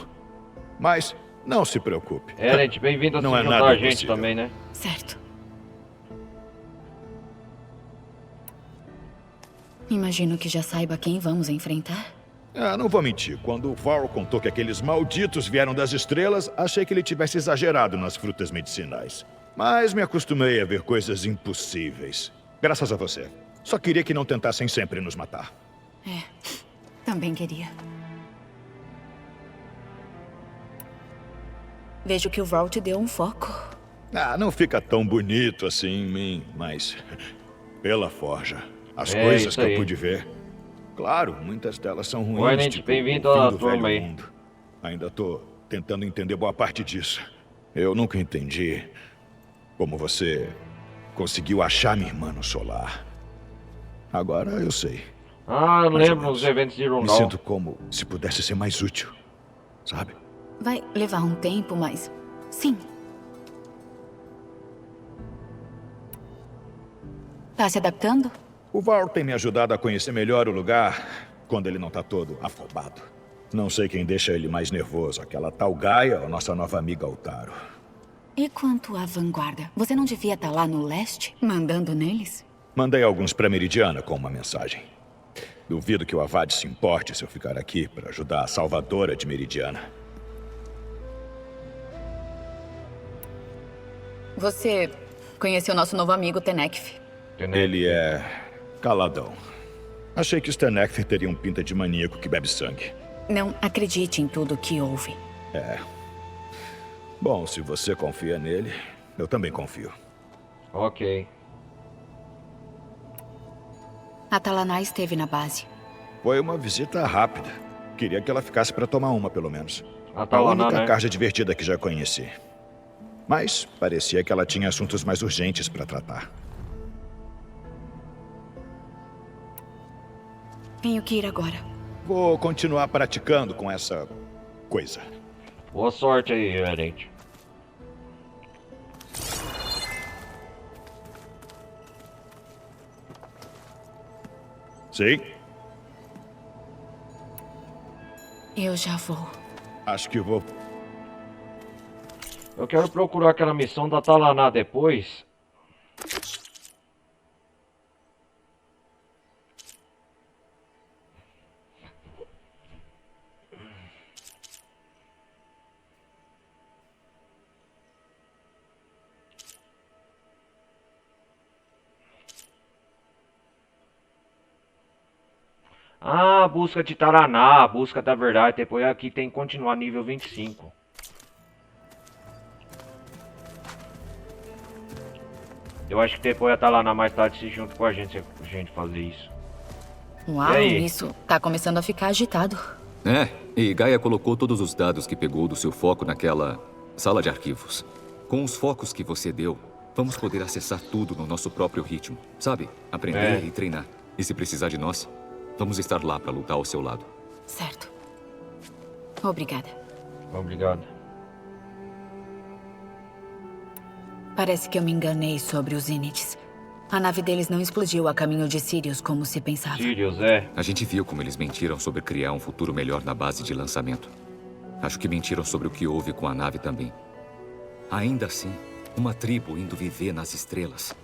[SPEAKER 12] Mas não se preocupe.
[SPEAKER 1] Gente, bem-vindo a se juntar a gente também, né?
[SPEAKER 8] Certo. Imagino que já saiba quem vamos enfrentar.
[SPEAKER 12] Não vou mentir. Quando o Varl contou que aqueles malditos vieram das estrelas, achei que ele tivesse exagerado nas frutas medicinais. Mas me acostumei a ver coisas impossíveis. Graças a você. Só queria que não tentassem sempre nos matar.
[SPEAKER 8] Também queria. Vejo que o Varl te deu um foco.
[SPEAKER 12] Não fica tão bonito assim em mim, mas pela forja. As coisas que eu pude ver. Claro, muitas delas são ruins.
[SPEAKER 1] Oi, gente, bem-vindo à turma aí.
[SPEAKER 12] Ainda tô tentando entender boa parte disso. Eu nunca entendi como você conseguiu achar minha irmã no solar. Agora eu sei.
[SPEAKER 1] Eu lembro dos eventos de Rundal.
[SPEAKER 12] Me sinto como se pudesse ser mais útil, sabe?
[SPEAKER 8] Vai levar um tempo, mas sim. Tá se adaptando?
[SPEAKER 12] O Varl tem me ajudado a conhecer melhor o lugar quando ele não tá todo afobado. Não sei quem deixa ele mais nervoso, aquela tal Gaia ou nossa nova amiga Altaro.
[SPEAKER 8] E quanto à vanguarda? Você não devia estar lá no leste, mandando neles?
[SPEAKER 12] Mandei alguns pra Meridiana com uma mensagem. Duvido que o Avad se importe se eu ficar aqui para ajudar a salvadora de Meridiana.
[SPEAKER 8] Você conheceu nosso novo amigo Tenekth?
[SPEAKER 12] Ele é caladão. Achei que os Tenekth teriam pinta de maníaco que bebe sangue.
[SPEAKER 8] Não acredite em tudo que ouve.
[SPEAKER 12] Bom, se você confia nele, eu também confio.
[SPEAKER 1] Ok.
[SPEAKER 8] A Talaná esteve na base.
[SPEAKER 12] Foi uma visita rápida. Queria que ela ficasse para tomar uma, pelo menos.
[SPEAKER 1] A Talaná,
[SPEAKER 12] única
[SPEAKER 1] né?
[SPEAKER 12] carja divertida que já conheci. Mas parecia que ela tinha assuntos mais urgentes para tratar.
[SPEAKER 8] Tenho que ir agora.
[SPEAKER 12] Vou continuar praticando com essa coisa.
[SPEAKER 1] Boa sorte aí, Erend.
[SPEAKER 12] Sim?
[SPEAKER 8] Eu já vou.
[SPEAKER 12] Acho que vou.
[SPEAKER 1] Eu quero procurar aquela missão da Talaná depois. Ah, busca de Taraná, busca da verdade. Depois aqui tem que continuar nível 25. Eu acho que depois a Talaná mais tarde se junta com a gente se a gente fazer isso.
[SPEAKER 8] Uau, isso tá começando a ficar agitado.
[SPEAKER 21] É, e Gaia colocou todos os dados que pegou do seu foco naquela sala de arquivos. Com os focos que você deu, vamos poder acessar tudo no nosso próprio ritmo. Sabe? Aprender e treinar. E se precisar de nós, vamos estar lá para lutar ao seu lado.
[SPEAKER 8] Certo. Obrigada.
[SPEAKER 1] Obrigado.
[SPEAKER 8] Parece que eu me enganei sobre os Zeniths. A nave deles não explodiu a caminho de Sirius como se pensava.
[SPEAKER 1] Sirius, é.
[SPEAKER 21] A gente viu como eles mentiram sobre criar um futuro melhor na base de lançamento. Acho que mentiram sobre o que houve com a nave também. Ainda assim, uma tribo indo viver nas estrelas.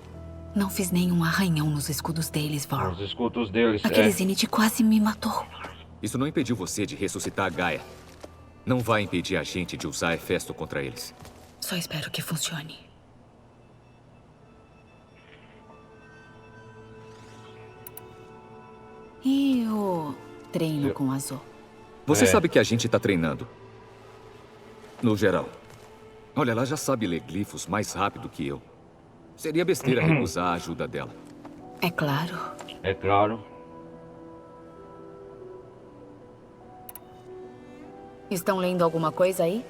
[SPEAKER 8] Não fiz nenhum arranhão nos escudos deles, Varl.
[SPEAKER 1] Os escudos deles,
[SPEAKER 8] Aquele Zenith quase me matou.
[SPEAKER 21] Isso não impediu você de ressuscitar a Gaia. Não vai impedir a gente de usar Hefesto contra eles.
[SPEAKER 8] Só espero que funcione. E o treino com Azul?
[SPEAKER 21] Você sabe que a gente tá treinando. No geral. Olha, ela já sabe ler glifos mais rápido que eu. Seria besteira recusar a ajuda dela.
[SPEAKER 8] É claro.
[SPEAKER 1] É claro.
[SPEAKER 8] Estão lendo alguma coisa aí?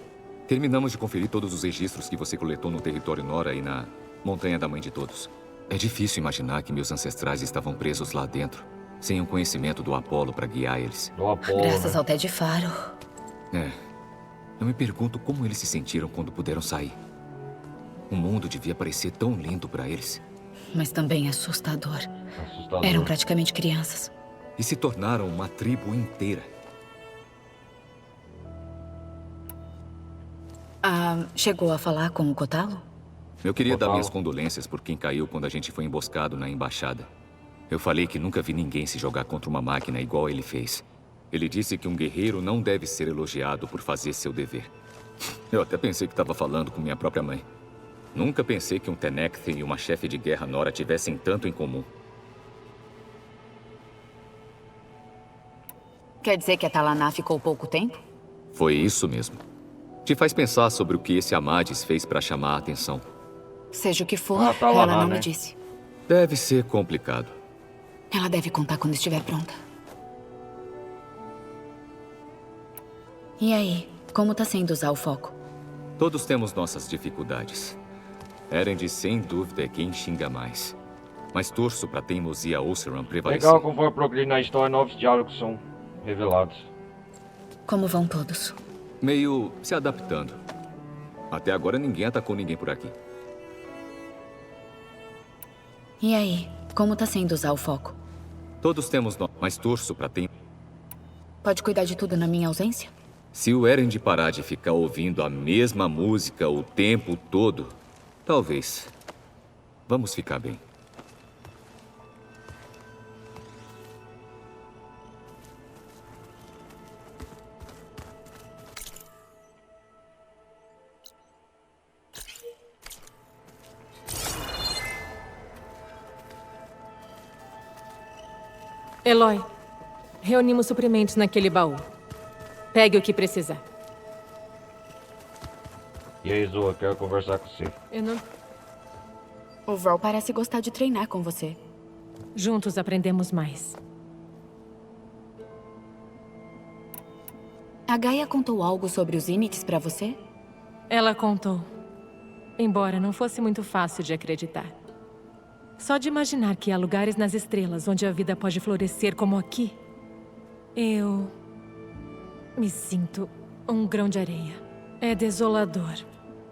[SPEAKER 21] Terminamos de conferir todos os registros que você coletou no território Nora e na Montanha da Mãe de Todos. É difícil imaginar que meus ancestrais estavam presos lá dentro, sem o conhecimento do Apolo para guiar eles.
[SPEAKER 1] Do Apolo,
[SPEAKER 8] Graças ao Ted Faro.
[SPEAKER 21] É. Eu me pergunto como eles se sentiram quando puderam sair. O mundo devia parecer tão lindo para eles.
[SPEAKER 8] Mas também assustador. Eram praticamente crianças.
[SPEAKER 21] E se tornaram uma tribo inteira.
[SPEAKER 8] Chegou a falar com o Kotalo?
[SPEAKER 21] Eu queria dar minhas condolências por quem caiu quando a gente foi emboscado na embaixada. Eu falei que nunca vi ninguém se jogar contra uma máquina igual ele fez. Ele disse que um guerreiro não deve ser elogiado por fazer seu dever. Eu até pensei que estava falando com minha própria mãe. Nunca pensei que um Tenecthen e uma chefe de guerra Nora tivessem tanto em comum.
[SPEAKER 8] Quer dizer que a Talaná ficou pouco tempo?
[SPEAKER 21] Foi isso mesmo. Te faz pensar sobre o que esse Amades fez para chamar a atenção.
[SPEAKER 8] Seja o que for, ela não me disse.
[SPEAKER 21] Deve ser complicado.
[SPEAKER 8] Ela deve contar quando estiver pronta. E aí, como tá sendo usar o foco?
[SPEAKER 21] Todos temos nossas dificuldades. Erend, sem dúvida, é quem xinga mais. Mas torço pra teimosia Oseram prevalecer.
[SPEAKER 1] Legal, conforme progredir na história, novos diálogos são revelados.
[SPEAKER 8] Como vão todos?
[SPEAKER 21] Meio se adaptando. Até agora ninguém atacou ninguém por aqui.
[SPEAKER 8] E aí, como tá sendo usar o foco?
[SPEAKER 21] Todos temos mas torço pra
[SPEAKER 8] Pode cuidar de tudo na minha ausência?
[SPEAKER 21] Se o Erend parar de ficar ouvindo a mesma música o tempo todo, talvez. Vamos ficar bem.
[SPEAKER 9] Eloy, reunimos suprimentos naquele baú. Pegue o que precisar.
[SPEAKER 1] E aí, Zoa, quero conversar com você.
[SPEAKER 9] Eu não...
[SPEAKER 8] O Varl parece gostar de treinar com você.
[SPEAKER 9] Juntos aprendemos mais.
[SPEAKER 8] A Gaia contou algo sobre os Inits pra você?
[SPEAKER 9] Ela contou. Embora não fosse muito fácil de acreditar. Só de imaginar que há lugares nas estrelas onde a vida pode florescer como aqui, eu me sinto um grão de areia. É desolador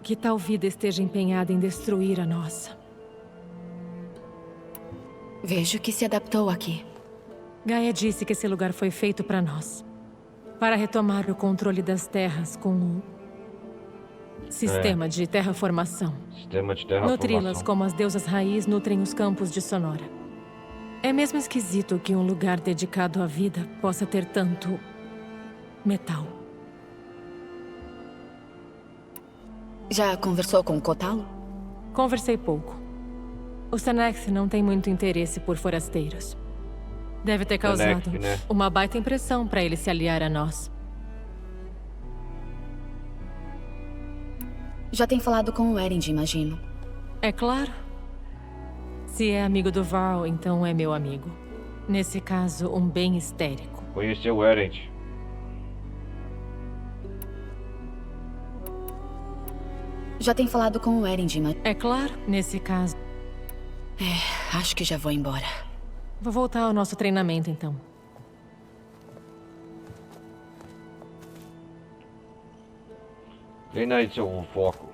[SPEAKER 9] que tal vida esteja empenhada em destruir a nossa.
[SPEAKER 8] Vejo que se adaptou aqui.
[SPEAKER 9] Gaia disse que esse lugar foi feito para nós. Para retomar o controle das terras com um sistema de terraformação.
[SPEAKER 1] Sistema de terraformação.
[SPEAKER 9] Nutri-las como as deusas raiz nutrem os campos de Sonora. É mesmo esquisito que um lugar dedicado à vida possa ter tanto metal.
[SPEAKER 8] Já conversou com o Kotalo?
[SPEAKER 9] Conversei pouco. O Senex não tem muito interesse por forasteiros. Deve ter causado
[SPEAKER 1] Senex, né?
[SPEAKER 9] uma baita impressão para ele se aliar a nós.
[SPEAKER 8] Já tem falado com o Erend, imagino.
[SPEAKER 9] É claro. Se é amigo do Varl, então é meu amigo. Nesse caso, um bem histérico.
[SPEAKER 1] Conheceu o Erend.
[SPEAKER 8] Já tem falado com o Erend, imagino.
[SPEAKER 9] É claro, nesse caso.
[SPEAKER 8] Acho que já vou embora.
[SPEAKER 9] Vou voltar ao nosso treinamento, então.
[SPEAKER 1] Treina aí seu foco.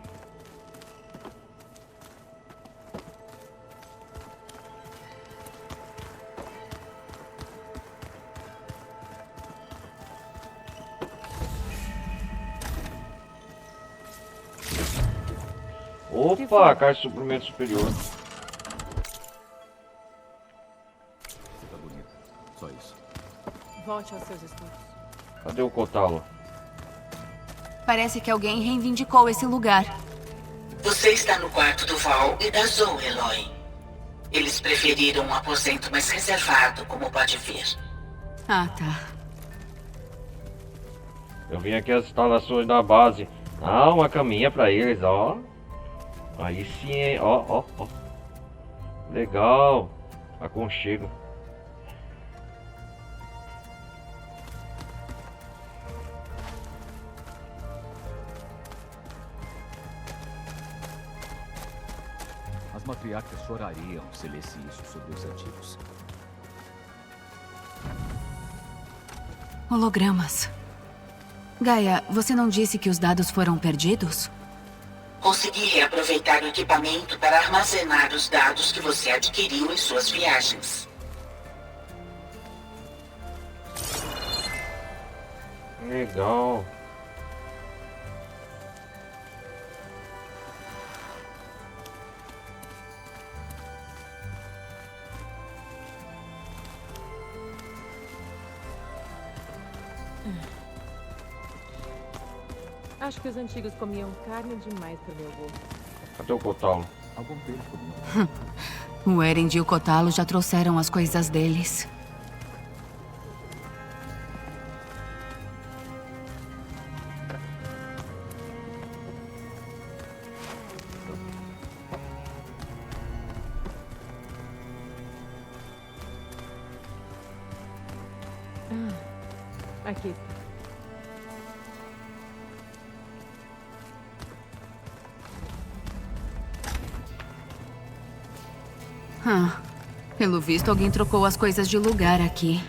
[SPEAKER 1] Opa, caixa de suprimento superior.
[SPEAKER 21] Você tá bonita. Só isso.
[SPEAKER 9] Volte aos seus estudos.
[SPEAKER 1] Cadê o Kotalo?
[SPEAKER 8] Parece que alguém reivindicou esse lugar.
[SPEAKER 3] Você está no quarto do Varl e da Zoe, Eloy. Eles preferiram um aposento mais reservado, como pode ver.
[SPEAKER 8] Ah, tá.
[SPEAKER 1] Eu vim aqui as instalações da base. Ah, uma caminha pra eles, ó. Aí sim, hein? Ó. Legal. Aconchego.
[SPEAKER 21] As matriarcas chorariam se lesse isso sobre os antigos.
[SPEAKER 8] Hologramas. Gaia, você não disse que os dados foram perdidos?
[SPEAKER 3] Consegui reaproveitar o equipamento para armazenar os dados que você adquiriu em suas viagens.
[SPEAKER 1] Legal.
[SPEAKER 9] Acho que os antigos comiam carne demais pro meu gosto.
[SPEAKER 1] Cadê o Kotalo?
[SPEAKER 21] Algum deles comiam.
[SPEAKER 8] O Erend e o Kotalo já trouxeram as coisas deles.
[SPEAKER 9] Aqui.
[SPEAKER 8] Pelo visto, alguém trocou as coisas de lugar aqui.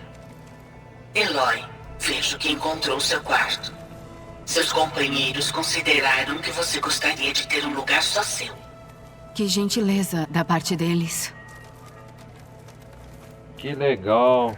[SPEAKER 3] Eloy, vejo que encontrou seu quarto. Seus companheiros consideraram que você gostaria de ter um lugar só seu.
[SPEAKER 8] Que gentileza da parte deles.
[SPEAKER 1] Que legal.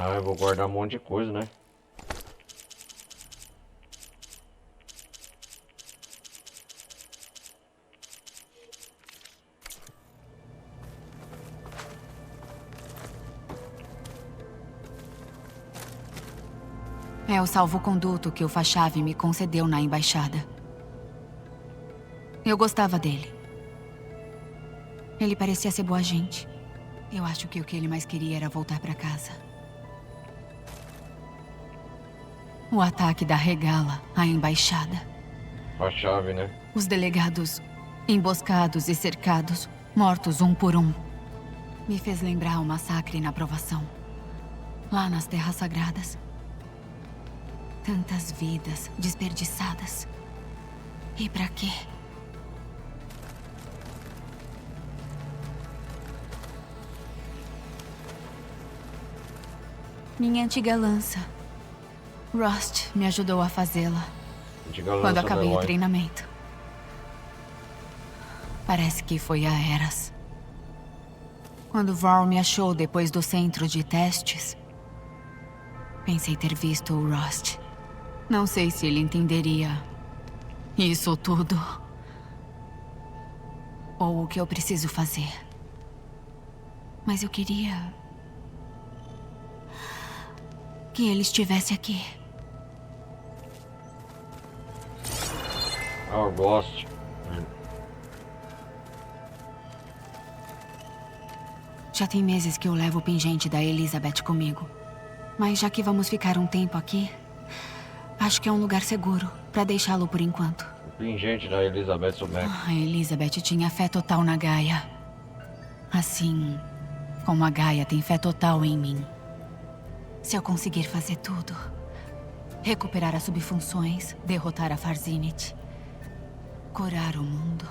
[SPEAKER 1] Ah, eu vou guardar um monte de coisa, né?
[SPEAKER 8] É o salvo-conduto que o Fachave me concedeu na embaixada. Eu gostava dele. Ele parecia ser boa gente. Eu acho que o que ele mais queria era voltar pra casa. O ataque da Regala à embaixada.
[SPEAKER 1] Fachave, né?
[SPEAKER 8] Os delegados emboscados e cercados, mortos um por um. Me fez lembrar o massacre na Aprovação. Lá nas Terras Sagradas. Tantas vidas desperdiçadas. E pra quê? Minha antiga lança. Rost me ajudou a fazê-la. Quando acabei o treinamento. Parece que foi a Eras. Quando Varl me achou depois do centro de testes, pensei ter visto o Rost. Não sei se ele entenderia isso tudo. Ou o que eu preciso fazer. Mas eu queria que ele estivesse aqui.
[SPEAKER 1] Ah, eu gosto.
[SPEAKER 8] Já tem meses que eu levo o pingente da Elizabeth comigo. Mas já que vamos ficar um tempo aqui, acho que é um lugar seguro pra deixá-lo por enquanto.
[SPEAKER 1] O pingente da Elizabeth Sobek.
[SPEAKER 8] A Elizabeth tinha fé total na Gaia. Assim como a Gaia tem fé total em mim. Se eu conseguir fazer tudo, recuperar as subfunções, derrotar a Farzinit, curar o mundo,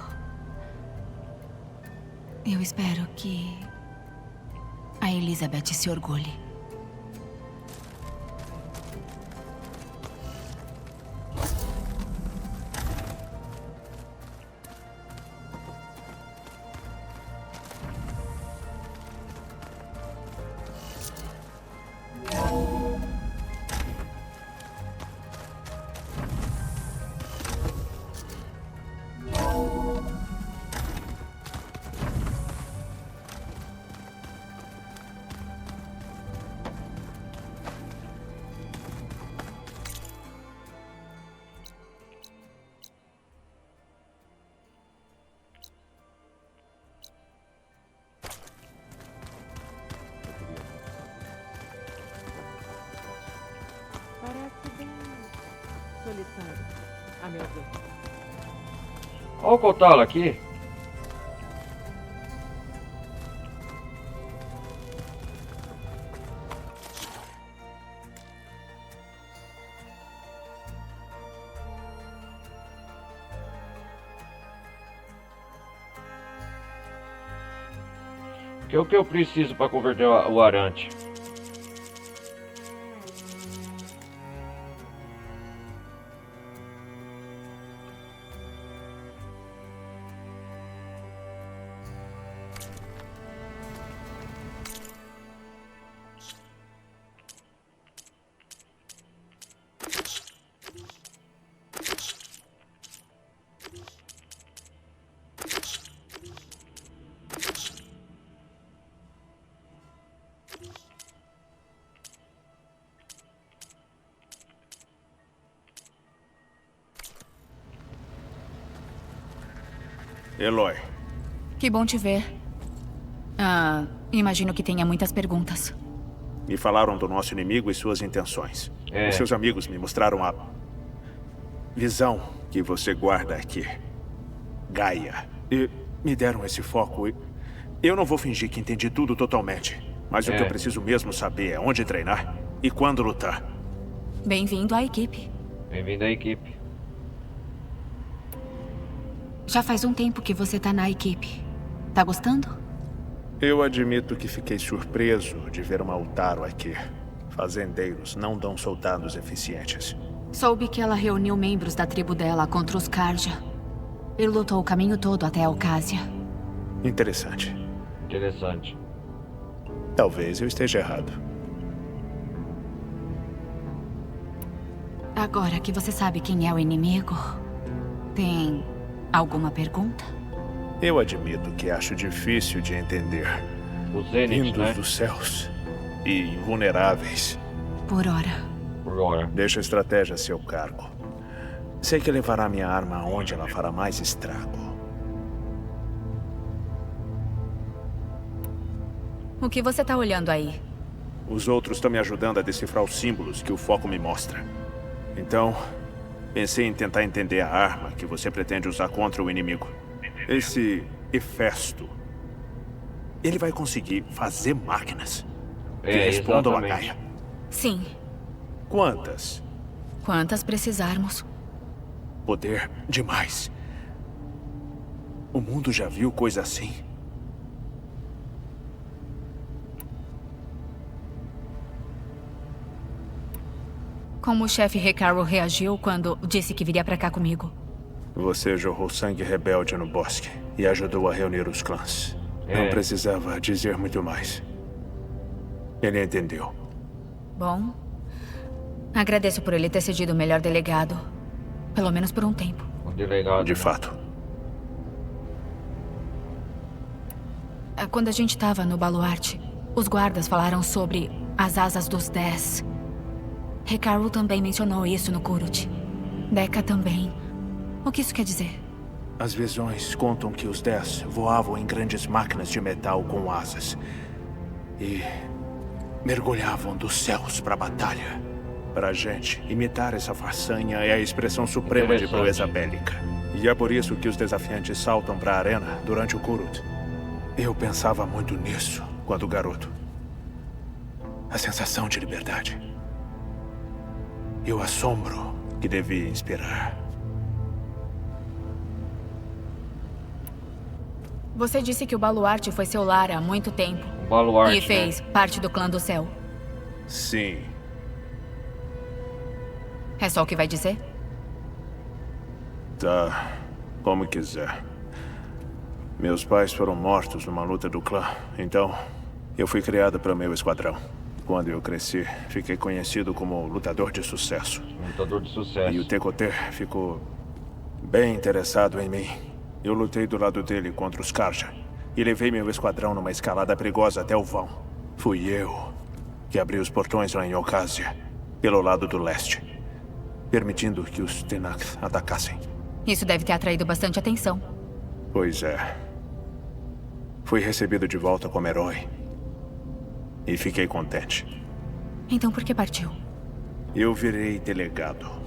[SPEAKER 8] eu espero que a Elizabeth se orgulhe.
[SPEAKER 9] Parece bem solitário, a meu ver.
[SPEAKER 1] Olha o Kotala aqui. Que é o que eu preciso para converter o Arante?
[SPEAKER 5] Eloy.
[SPEAKER 8] Que bom te ver. Imagino que tenha muitas perguntas.
[SPEAKER 5] Me falaram do nosso inimigo e suas intenções. Os seus amigos me mostraram a visão que você guarda aqui. Gaia. E me deram esse foco. Eu não vou fingir que entendi tudo totalmente. Mas o que eu preciso mesmo saber é onde treinar e quando lutar.
[SPEAKER 8] Bem-vindo à equipe.
[SPEAKER 1] Bem-vindo à equipe.
[SPEAKER 8] Já faz um tempo que você tá na equipe. Tá gostando?
[SPEAKER 5] Eu admito que fiquei surpreso de ver uma Altaro aqui. Fazendeiros não dão soldados eficientes.
[SPEAKER 8] Soube que ela reuniu membros da tribo dela contra os Karja. E lutou o caminho todo até Alcásia.
[SPEAKER 5] Interessante.
[SPEAKER 1] Interessante.
[SPEAKER 5] Talvez eu esteja errado.
[SPEAKER 8] Agora que você sabe quem é o inimigo, tem alguma pergunta?
[SPEAKER 5] Eu admito que acho difícil de entender.
[SPEAKER 1] Os Zenith,
[SPEAKER 5] Vindos
[SPEAKER 1] né?
[SPEAKER 5] dos céus e invulneráveis.
[SPEAKER 8] Por hora.
[SPEAKER 1] Por hora.
[SPEAKER 5] Deixa a estratégia a seu cargo. Sei que levará minha arma aonde ela fará mais estrago.
[SPEAKER 8] O que você tá olhando aí?
[SPEAKER 5] Os outros estão me ajudando a decifrar os símbolos que o foco me mostra. Então, pensei em tentar entender a arma que você pretende usar contra o inimigo. Esse Hefesto. Ele vai conseguir fazer máquinas que respondam a Gaia.
[SPEAKER 8] Sim.
[SPEAKER 5] Quantas?
[SPEAKER 8] Quantas precisarmos.
[SPEAKER 5] Poder demais. O mundo já viu coisa assim.
[SPEAKER 8] Como o chefe Hekarro reagiu quando disse que viria pra cá comigo?
[SPEAKER 5] Você jorrou sangue rebelde no bosque e ajudou a reunir os clãs. Não precisava dizer muito mais. Ele entendeu.
[SPEAKER 8] Bom, agradeço por ele ter cedido o melhor delegado. Pelo menos por um tempo.
[SPEAKER 1] O delegado.
[SPEAKER 5] De fato.
[SPEAKER 8] Quando a gente tava no baluarte, os guardas falaram sobre as asas dos 10. Hekarro também mencionou isso no Kurut. Deca também. O que isso quer dizer?
[SPEAKER 5] As visões contam que os 10 voavam em grandes máquinas de metal com asas. E mergulhavam dos céus para a batalha. Para a gente, imitar essa façanha é a expressão suprema de proeza bélica. E é por isso que os desafiantes saltam para a arena durante o Kurut. Eu pensava muito nisso quando garoto. A sensação de liberdade. E o assombro que devia inspirar.
[SPEAKER 8] Você disse que o baluarte foi seu lar há muito tempo.
[SPEAKER 1] O baluarte,
[SPEAKER 8] e fez parte do clã do céu.
[SPEAKER 5] Sim.
[SPEAKER 8] É só o que vai dizer?
[SPEAKER 5] Tá, como quiser. Meus pais foram mortos numa luta do clã, então eu fui criado para meu esquadrão. Quando eu cresci, fiquei conhecido como lutador de sucesso.
[SPEAKER 1] Lutador de sucesso.
[SPEAKER 5] E o Tekote ficou bem interessado em mim. Eu lutei do lado dele contra os Karja e levei meu esquadrão numa escalada perigosa até o vão. Fui eu que abri os portões lá em Ocásia, pelo lado do leste, permitindo que os Tenakth atacassem.
[SPEAKER 8] Isso deve ter atraído bastante atenção.
[SPEAKER 5] Pois é. Fui recebido de volta como herói. E fiquei contente.
[SPEAKER 8] Então por que partiu?
[SPEAKER 5] Eu virei delegado.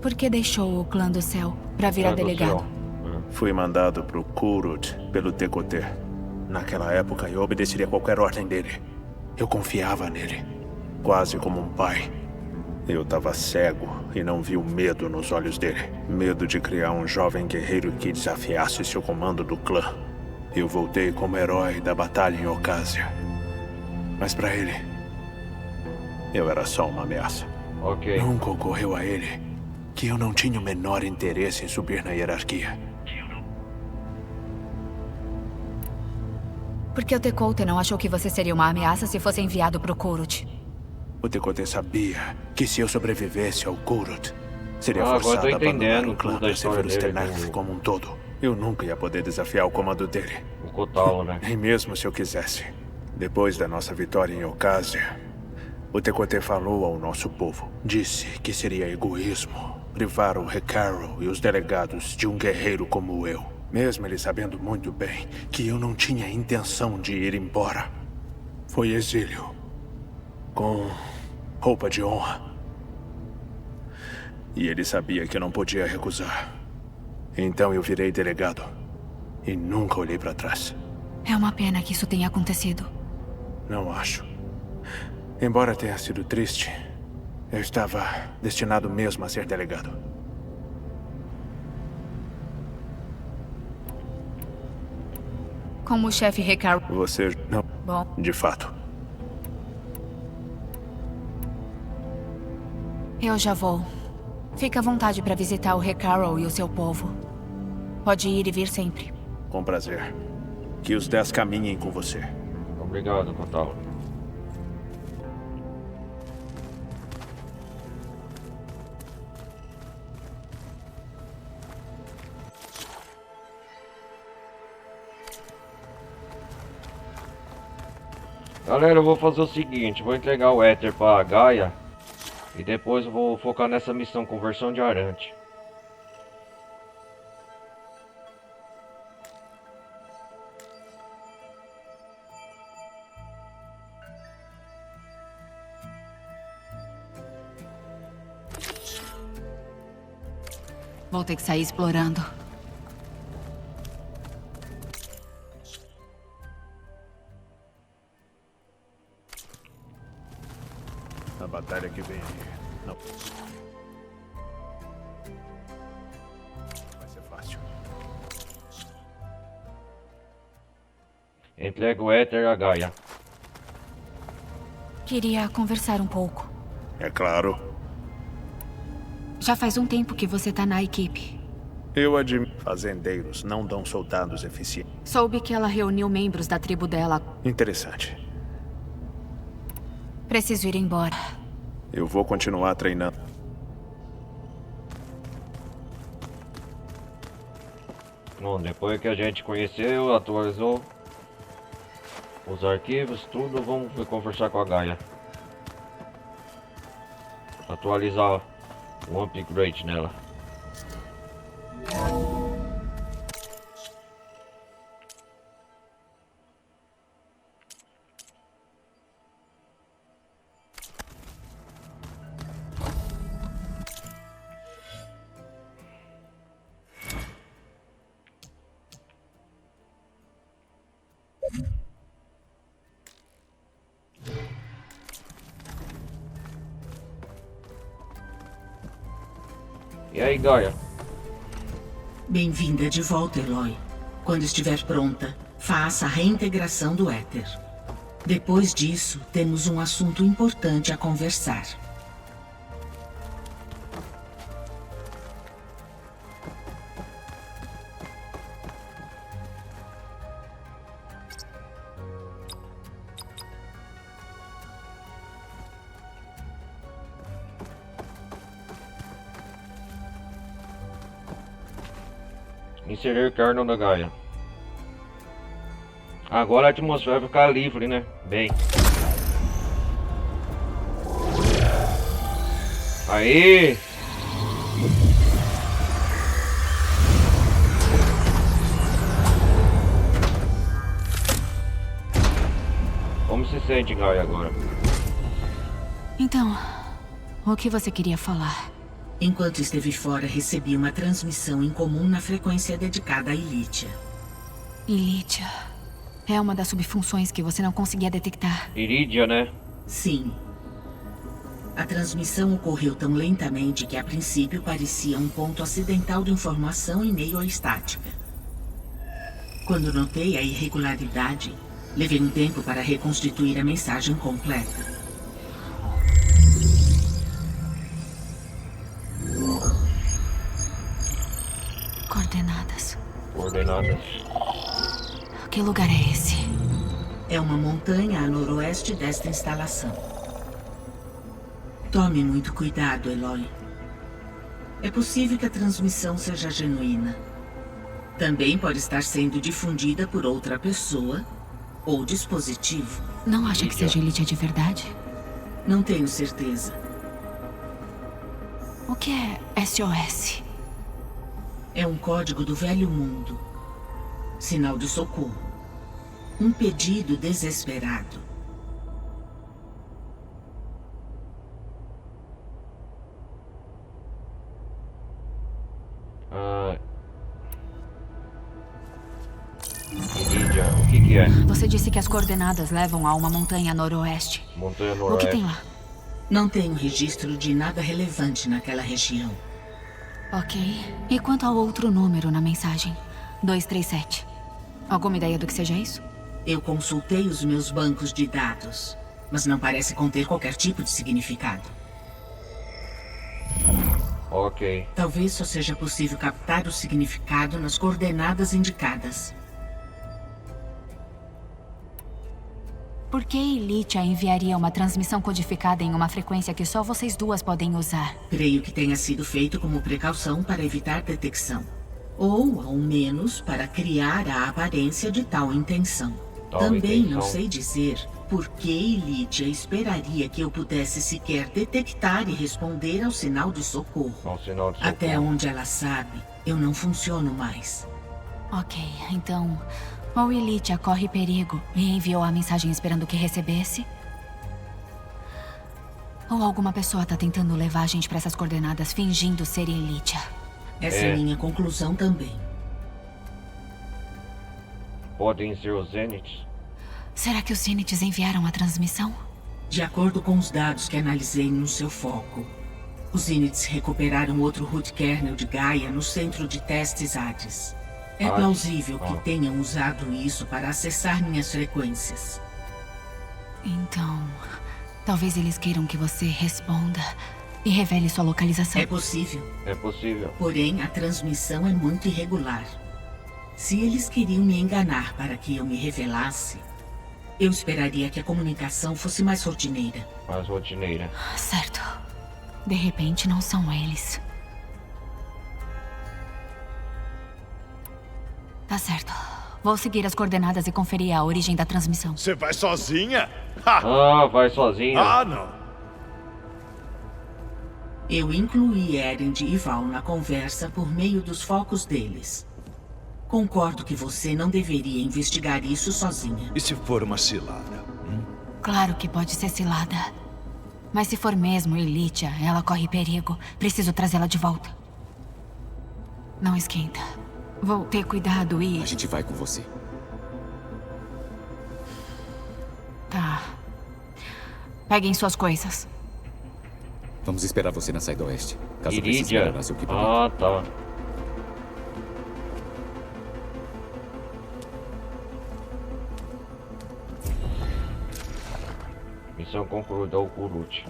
[SPEAKER 8] Por que deixou o clã do céu pra virar delegado?
[SPEAKER 5] Fui mandado pro Kurut pelo Tekote. Naquela época eu obedeceria qualquer ordem dele. Eu confiava nele. Quase como um pai. Eu estava cego e não vi o medo nos olhos dele. Medo de criar um jovem guerreiro que desafiasse seu comando do clã. Eu voltei como herói da batalha em Ocásia. Mas para ele, eu era só uma ameaça.
[SPEAKER 1] Ok.
[SPEAKER 5] Nunca ocorreu a ele que eu não tinha o menor interesse em subir na hierarquia.
[SPEAKER 8] Por que o Tekote não achou que você seria uma ameaça se fosse enviado pro Kurut?
[SPEAKER 5] O Tekote sabia que se eu sobrevivesse ao Kurut, seria
[SPEAKER 1] agora
[SPEAKER 5] forçado
[SPEAKER 1] tô
[SPEAKER 5] a abandonar
[SPEAKER 1] entendendo
[SPEAKER 5] o clã
[SPEAKER 1] tudo da
[SPEAKER 5] para
[SPEAKER 1] história
[SPEAKER 5] servir os
[SPEAKER 1] dele,
[SPEAKER 5] Tenakth como um todo. Eu nunca ia poder desafiar o comando dele.
[SPEAKER 1] O Kotalo, né?
[SPEAKER 5] Nem mesmo se eu quisesse. Depois da nossa vitória em Ocásia, o Tekote falou ao nosso povo. Disse que seria egoísmo privar o Hekarro e os delegados de um guerreiro como eu. Mesmo ele sabendo muito bem que eu não tinha intenção de ir embora. Foi exílio. Com roupa de honra. E ele sabia que eu não podia recusar. Então eu virei delegado. E nunca olhei para trás.
[SPEAKER 8] É uma pena que isso tenha acontecido.
[SPEAKER 5] Não acho. Embora tenha sido triste, eu estava destinado mesmo a ser delegado.
[SPEAKER 8] Como o chefe Hekarro...
[SPEAKER 5] Você não...
[SPEAKER 8] Bom.
[SPEAKER 5] De fato.
[SPEAKER 8] Eu já vou. Fica à vontade para visitar o Hekarro e o seu povo. Pode ir e vir sempre.
[SPEAKER 5] Com prazer. Que os 10 caminhem com você.
[SPEAKER 1] Obrigado, Kotalo. Galera, eu vou fazer o seguinte, vou entregar o éter pra Gaia e depois eu vou focar nessa missão conversão de Arante.
[SPEAKER 8] Vou ter que sair explorando.
[SPEAKER 5] A batalha que vem aí. Não. Vai ser fácil.
[SPEAKER 1] Entrega o éter a Gaia.
[SPEAKER 8] Queria conversar um pouco.
[SPEAKER 5] É claro.
[SPEAKER 8] Já faz um tempo que você tá na equipe.
[SPEAKER 5] Eu admito. Fazendeiros não dão soldados eficientes.
[SPEAKER 8] Soube que ela reuniu membros da tribo dela.
[SPEAKER 5] Interessante.
[SPEAKER 8] Preciso ir embora.
[SPEAKER 5] Eu vou continuar treinando.
[SPEAKER 1] Bom, depois que a gente conheceu, atualizou os arquivos, tudo, vamos conversar com a Gaia. Atualizar o upgrade nela. E aí, Gaia?
[SPEAKER 10] Bem-vinda de volta, Eloy. Quando estiver pronta, faça a reintegração do éter. Depois disso, temos um assunto importante a conversar.
[SPEAKER 1] Inserir kernel da Gaia. Agora a atmosfera vai ficar livre, né? Bem. Aí. Como se sente, Gaia, agora?
[SPEAKER 8] Então, o que você queria falar?
[SPEAKER 10] Enquanto esteve fora, recebi uma transmissão incomum na frequência dedicada a Ilitia.
[SPEAKER 8] Ilitia. É uma das subfunções que você não conseguia detectar.
[SPEAKER 1] Iridia, né?
[SPEAKER 10] Sim. A transmissão ocorreu tão lentamente que a princípio parecia um ponto acidental de informação em meio à estática. Quando notei a irregularidade, levei um tempo para reconstituir a mensagem completa.
[SPEAKER 8] Coordenadas.
[SPEAKER 1] Coordenadas.
[SPEAKER 8] Que lugar é esse?
[SPEAKER 10] É uma montanha a noroeste desta instalação. Tome muito cuidado, Eloy. É possível que a transmissão seja genuína. Também pode estar sendo difundida por outra pessoa ou dispositivo.
[SPEAKER 8] Não acha que seja Ilitia de verdade?
[SPEAKER 10] Não tenho certeza.
[SPEAKER 8] O que é SOS?
[SPEAKER 10] É um código do velho mundo. Sinal de socorro. Um pedido desesperado.
[SPEAKER 1] Iridia, o que é?
[SPEAKER 8] Você disse que as coordenadas levam a uma montanha noroeste.
[SPEAKER 1] Montanha noroeste.
[SPEAKER 8] O que tem lá?
[SPEAKER 10] Não tenho registro de nada relevante naquela região.
[SPEAKER 8] Ok. E quanto ao outro número na mensagem? 237. Alguma ideia do que seja isso?
[SPEAKER 10] Eu consultei os meus bancos de dados, mas não parece conter qualquer tipo de significado.
[SPEAKER 1] Ok.
[SPEAKER 10] Talvez só seja possível captar o significado nas coordenadas indicadas.
[SPEAKER 8] Por que Ilitia enviaria uma transmissão codificada em uma frequência que só vocês duas podem usar?
[SPEAKER 10] Creio que tenha sido feito como precaução para evitar detecção. Ou, ao menos, para criar a aparência de tal intenção. Também não sei dizer Por que Ilitia esperaria que eu pudesse sequer detectar e responder ao sinal de socorro?
[SPEAKER 1] Ao sinal de socorro.
[SPEAKER 10] Até onde ela sabe, eu não funciono mais.
[SPEAKER 8] Ok, então... Ou Ilitia corre perigo e enviou a mensagem esperando que recebesse... Ou alguma pessoa tá tentando levar a gente pra essas coordenadas fingindo ser Ilitia.
[SPEAKER 10] Essa é minha conclusão também.
[SPEAKER 1] Podem ser os Zeniths.
[SPEAKER 8] Será que os Zeniths enviaram a transmissão?
[SPEAKER 10] De acordo com os dados que analisei no seu foco, os Zeniths recuperaram outro root kernel de Gaia no centro de testes Hades. É plausível que tenham usado isso para acessar minhas frequências.
[SPEAKER 8] Então, talvez eles queiram que você responda e revele sua localização.
[SPEAKER 10] É possível.
[SPEAKER 1] É possível.
[SPEAKER 10] Porém, a transmissão é muito irregular. Se eles queriam me enganar para que eu me revelasse, eu esperaria que a comunicação fosse mais rotineira.
[SPEAKER 1] Mais rotineira.
[SPEAKER 8] Certo. De repente, não são eles. Tá certo. Vou seguir as coordenadas e conferir a origem da transmissão.
[SPEAKER 12] Você vai sozinha?
[SPEAKER 1] Vai sozinha.
[SPEAKER 12] Ah, não.
[SPEAKER 10] Eu incluí Erend e Val na conversa por meio dos focos deles. Concordo que você não deveria investigar isso sozinha.
[SPEAKER 12] E se for uma cilada?
[SPEAKER 8] Claro que pode ser cilada. Mas se for mesmo Ilitia, ela corre perigo. Preciso trazê-la de volta. Não esquenta. Vou ter cuidado e...
[SPEAKER 21] A gente vai com você.
[SPEAKER 8] Tá. Peguem suas coisas.
[SPEAKER 21] Vamos esperar você na saída oeste. Caso
[SPEAKER 1] Iridia.
[SPEAKER 21] precise melhorar seu equipamento.
[SPEAKER 1] Ah, tá. Missão concluída ao Kurut.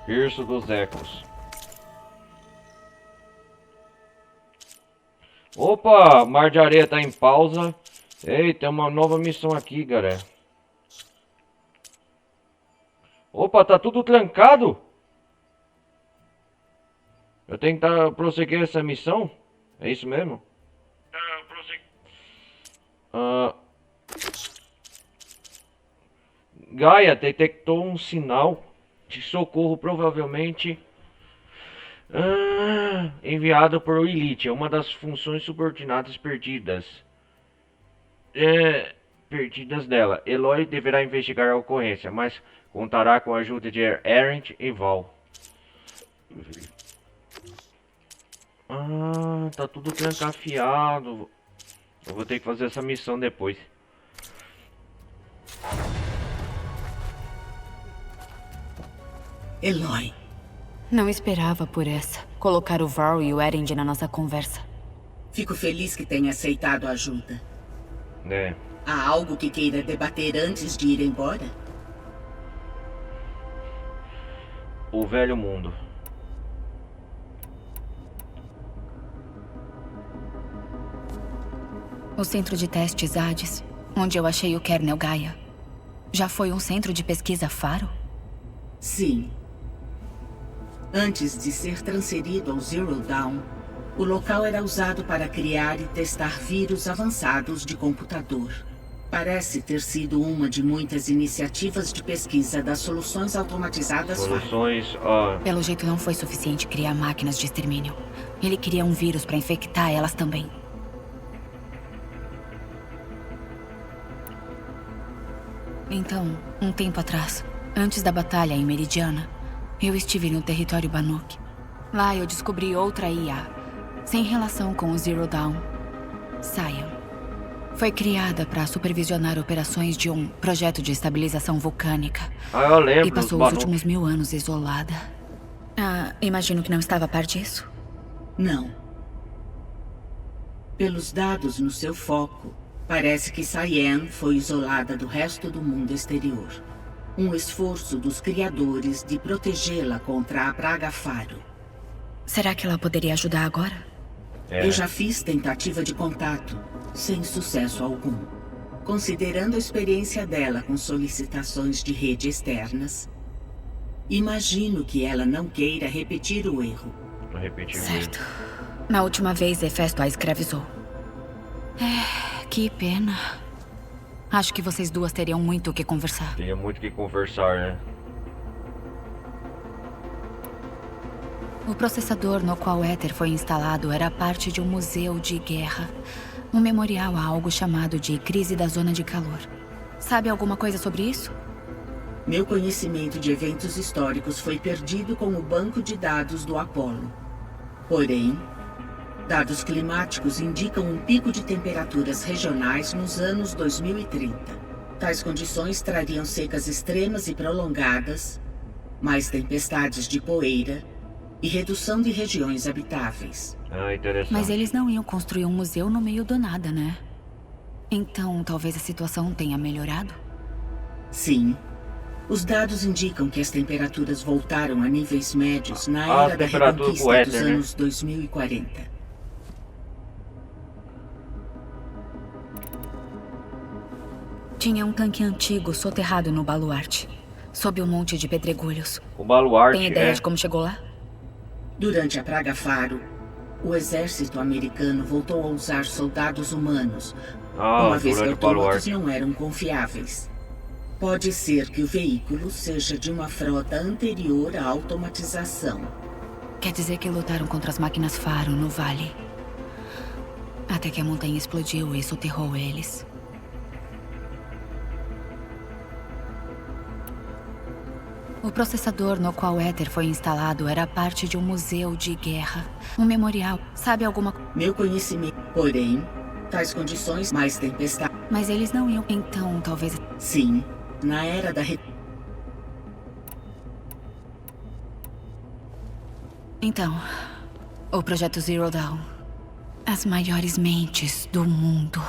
[SPEAKER 1] Berço dos Ecos. Opa, Mar de Areia tá em pausa. Ei, tem uma nova missão aqui, galera. Opa, tá tudo trancado. Eu tenho que prosseguir essa missão? É isso mesmo? Gaia detectou um sinal de socorro, provavelmente enviado por Ilitia, uma das funções subordinadas perdidas dela. Eloy deverá investigar a ocorrência, mas contará com a ajuda de Erend e Val. Tá tudo trancafiado. Eu vou ter que fazer essa missão depois.
[SPEAKER 10] Eloy.
[SPEAKER 8] Não esperava por essa. Colocar o Varl e o Erend na nossa conversa.
[SPEAKER 10] Fico feliz que tenha aceitado a ajuda. Há algo que queira debater antes de ir embora?
[SPEAKER 1] O velho mundo.
[SPEAKER 8] O centro de testes Hades, onde eu achei o kernel Gaia, já foi um centro de pesquisa Faro?
[SPEAKER 10] Sim. Antes de ser transferido ao Zero Dawn, o local era usado para criar e testar vírus avançados de computador. Parece ter sido uma de muitas iniciativas de pesquisa das soluções automatizadas Faro.
[SPEAKER 8] Pelo jeito não foi suficiente criar máquinas de extermínio. Ele queria um vírus para infectar elas também. Então, um tempo atrás, antes da batalha em Meridiana, eu estive no território Banuk. Lá eu descobri outra IA, sem relação com o Zero Dawn, Sion. Foi criada para supervisionar operações de um projeto de estabilização vulcânica.
[SPEAKER 1] Eu lembro.
[SPEAKER 8] E passou os últimos 1000 anos isolada. Imagino que não estava a par disso?
[SPEAKER 10] Não. Pelos dados no seu foco, parece que Cyan foi isolada do resto do mundo exterior. Um esforço dos criadores de protegê-la contra a praga Faro.
[SPEAKER 8] Será que ela poderia ajudar agora?
[SPEAKER 10] Eu já fiz tentativa de contato, sem sucesso algum. Considerando a experiência dela com solicitações de rede externas, Imagino que ela não queira repetir o erro.
[SPEAKER 8] Certo. Na última vez, Hefesto a escravizou. Que pena. Acho que vocês duas teriam muito o que conversar.
[SPEAKER 1] Teria muito o que conversar, né?
[SPEAKER 8] O processador no qual Éter foi instalado era parte de um museu de guerra. Um memorial a algo chamado de crise da zona de calor. Sabe alguma coisa sobre isso?
[SPEAKER 10] Meu conhecimento de eventos históricos foi perdido com o banco de dados do Apollo. Porém, dados climáticos indicam um pico de temperaturas regionais nos anos 2030. Tais condições trariam secas extremas e prolongadas, mais tempestades de poeira e redução de regiões habitáveis.
[SPEAKER 1] Interessante.
[SPEAKER 8] Mas eles não iam construir um museu no meio do nada, né? Então, talvez a situação tenha melhorado?
[SPEAKER 10] Sim. Os dados indicam que as temperaturas voltaram a níveis médios na era da Reconquista dos anos 2040.
[SPEAKER 8] Tinha um tanque antigo soterrado no baluarte, sob um monte de pedregulhos.
[SPEAKER 1] O baluarte,
[SPEAKER 8] tem ideia de como chegou lá?
[SPEAKER 10] Durante a Praga Faro, o exército americano voltou a usar soldados humanos, uma vez que autômatos não eram confiáveis. Pode ser que o veículo seja de uma frota anterior à automatização.
[SPEAKER 8] Quer dizer que lutaram contra as máquinas Faro no vale. Até que a montanha explodiu e soterrou eles. O processador no qual Éter foi instalado era parte de um museu de guerra. Um memorial. Sabe alguma coisa?
[SPEAKER 10] Meu conhecimento. Porém, tais condições mais tempestades.
[SPEAKER 8] Mas eles não iam. Então, talvez.
[SPEAKER 10] Sim. Na era da
[SPEAKER 8] Então, o projeto Zero Dawn. As maiores mentes do mundo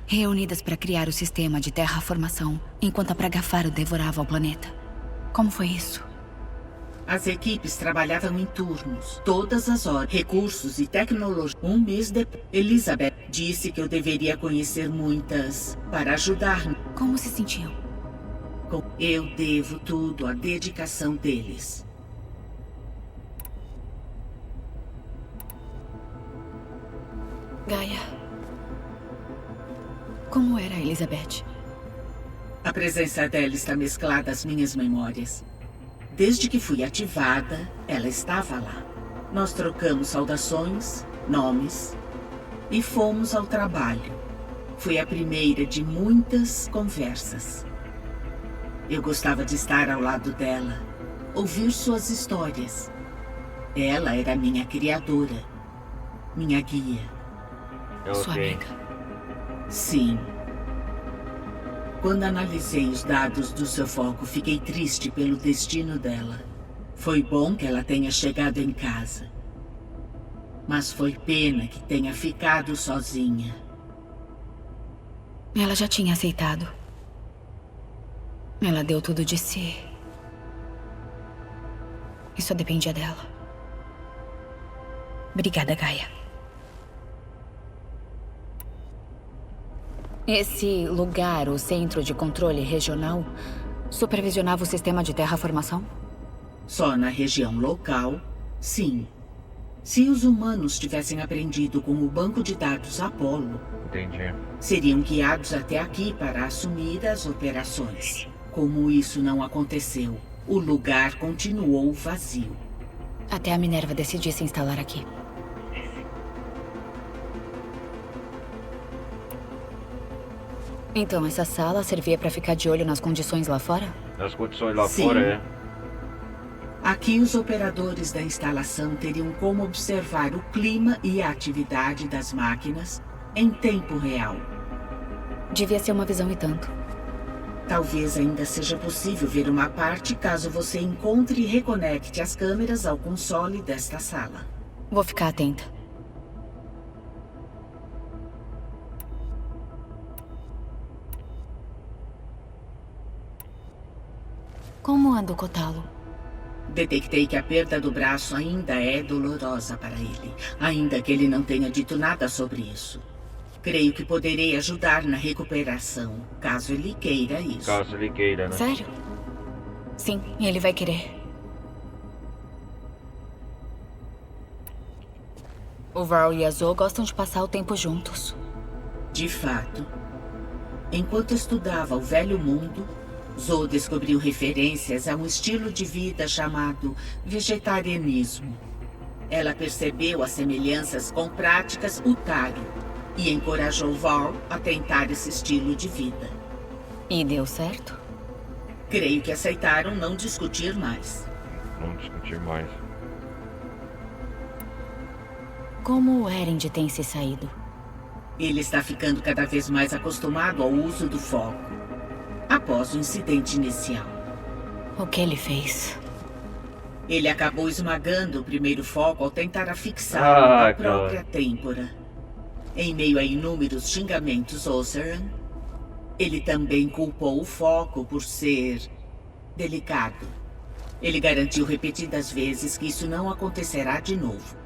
[SPEAKER 8] reunidas para criar o sistema de terraformação, enquanto a Praga Faro devorava o planeta. Como foi isso?
[SPEAKER 10] As equipes trabalhavam em turnos, todas as horas, recursos e tecnologia. Um mês depois, Elizabeth disse que eu deveria conhecer muitas para ajudar-me.
[SPEAKER 8] Como se sentiam?
[SPEAKER 10] Eu devo tudo à dedicação deles.
[SPEAKER 8] Gaia, como era a Elizabeth?
[SPEAKER 10] A presença dela está mesclada às minhas memórias. Desde que fui ativada, ela estava lá. Nós trocamos saudações, nomes e fomos ao trabalho. Foi a primeira de muitas conversas. Eu gostava de estar ao lado dela, ouvir suas histórias. Ela era minha criadora, minha guia.
[SPEAKER 8] Sua amiga?
[SPEAKER 10] Sim. Quando analisei os dados do seu foco, fiquei triste pelo destino dela. Foi bom que ela tenha chegado em casa. Mas foi pena que tenha ficado sozinha.
[SPEAKER 8] Ela já tinha aceitado. Ela deu tudo de si. Isso dependia dela. Obrigada, Gaia. Esse lugar, o Centro de Controle Regional, supervisionava o sistema de terraformação?
[SPEAKER 10] Só na região local, sim. Se os humanos tivessem aprendido com o banco de dados Apollo, seriam guiados até aqui para assumir as operações. Como isso não aconteceu, o lugar continuou vazio.
[SPEAKER 8] Até a Minerva decidir se instalar aqui. Então, essa sala servia para ficar de olho nas condições lá fora?
[SPEAKER 1] Nas condições lá
[SPEAKER 10] Sim.
[SPEAKER 1] fora, é.
[SPEAKER 10] Aqui os operadores da instalação teriam como observar o clima e a atividade das máquinas em tempo real.
[SPEAKER 8] Devia ser uma visão e tanto.
[SPEAKER 10] Talvez ainda seja possível ver uma parte caso você encontre e reconecte as câmeras ao console desta sala.
[SPEAKER 8] Vou ficar atenta. Como anda o Cotalo?
[SPEAKER 10] Detectei que a perda do braço ainda é dolorosa para ele, ainda que ele não tenha dito nada sobre isso. Creio que poderei ajudar na recuperação, caso ele queira isso.
[SPEAKER 1] Caso ele queira, né?
[SPEAKER 8] Sério? Sim, ele vai querer. O Varl e a Zoe gostam de passar o tempo juntos.
[SPEAKER 10] De fato. Enquanto estudava o Velho Mundo, Zoe descobriu referências a um estilo de vida chamado vegetarianismo. Ela percebeu as semelhanças com práticas Utaru e encorajou Varl a tentar esse estilo de vida.
[SPEAKER 8] E deu certo?
[SPEAKER 10] Creio que aceitaram não discutir mais.
[SPEAKER 1] Não discutir mais.
[SPEAKER 8] Como o Erend tem se saído?
[SPEAKER 10] Ele está ficando cada vez mais acostumado ao uso do foco, após o incidente inicial.
[SPEAKER 8] O que ele fez?
[SPEAKER 10] Ele acabou esmagando o primeiro foco ao tentar afixá-lo na própria têmpora. Em meio a inúmeros xingamentos Oseram, ele também culpou o foco por ser delicado. Ele garantiu repetidas vezes que isso não acontecerá de novo.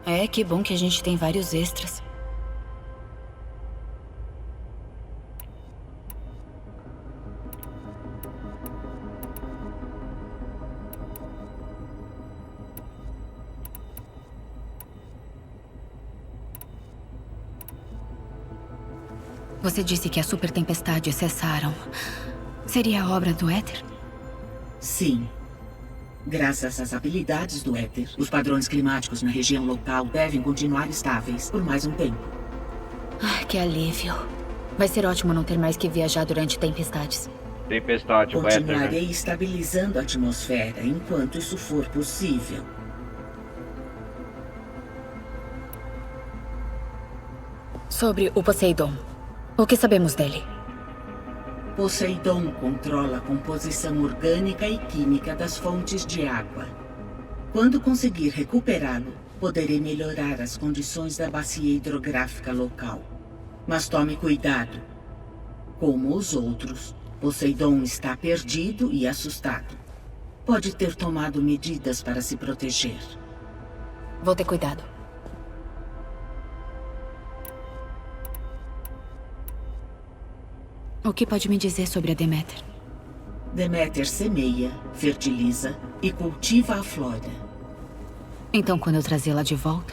[SPEAKER 8] É, que bom que a gente tem vários extras. Você disse que as super tempestades cessaram. Seria a obra do Éter?
[SPEAKER 10] Sim. Graças às habilidades do Éter, os padrões climáticos na região local devem continuar estáveis por mais um tempo.
[SPEAKER 8] Ah, que alívio. Vai ser ótimo não ter mais que viajar durante tempestades.
[SPEAKER 1] Tempestade, o Éter, né?
[SPEAKER 10] Continuarei estabilizando a atmosfera enquanto isso for possível.
[SPEAKER 8] Sobre o Poseidon. O que sabemos dele?
[SPEAKER 10] Poseidon controla a composição orgânica e química das fontes de água. Quando conseguir recuperá-lo, poderei melhorar as condições da bacia hidrográfica local. Mas tome cuidado. Como os outros, Poseidon está perdido e assustado. Pode ter tomado medidas para se proteger.
[SPEAKER 8] Vou ter cuidado. O que pode me dizer sobre a Deméter?
[SPEAKER 10] Deméter semeia, fertiliza e cultiva a flora.
[SPEAKER 8] Então, quando eu trazê-la de volta,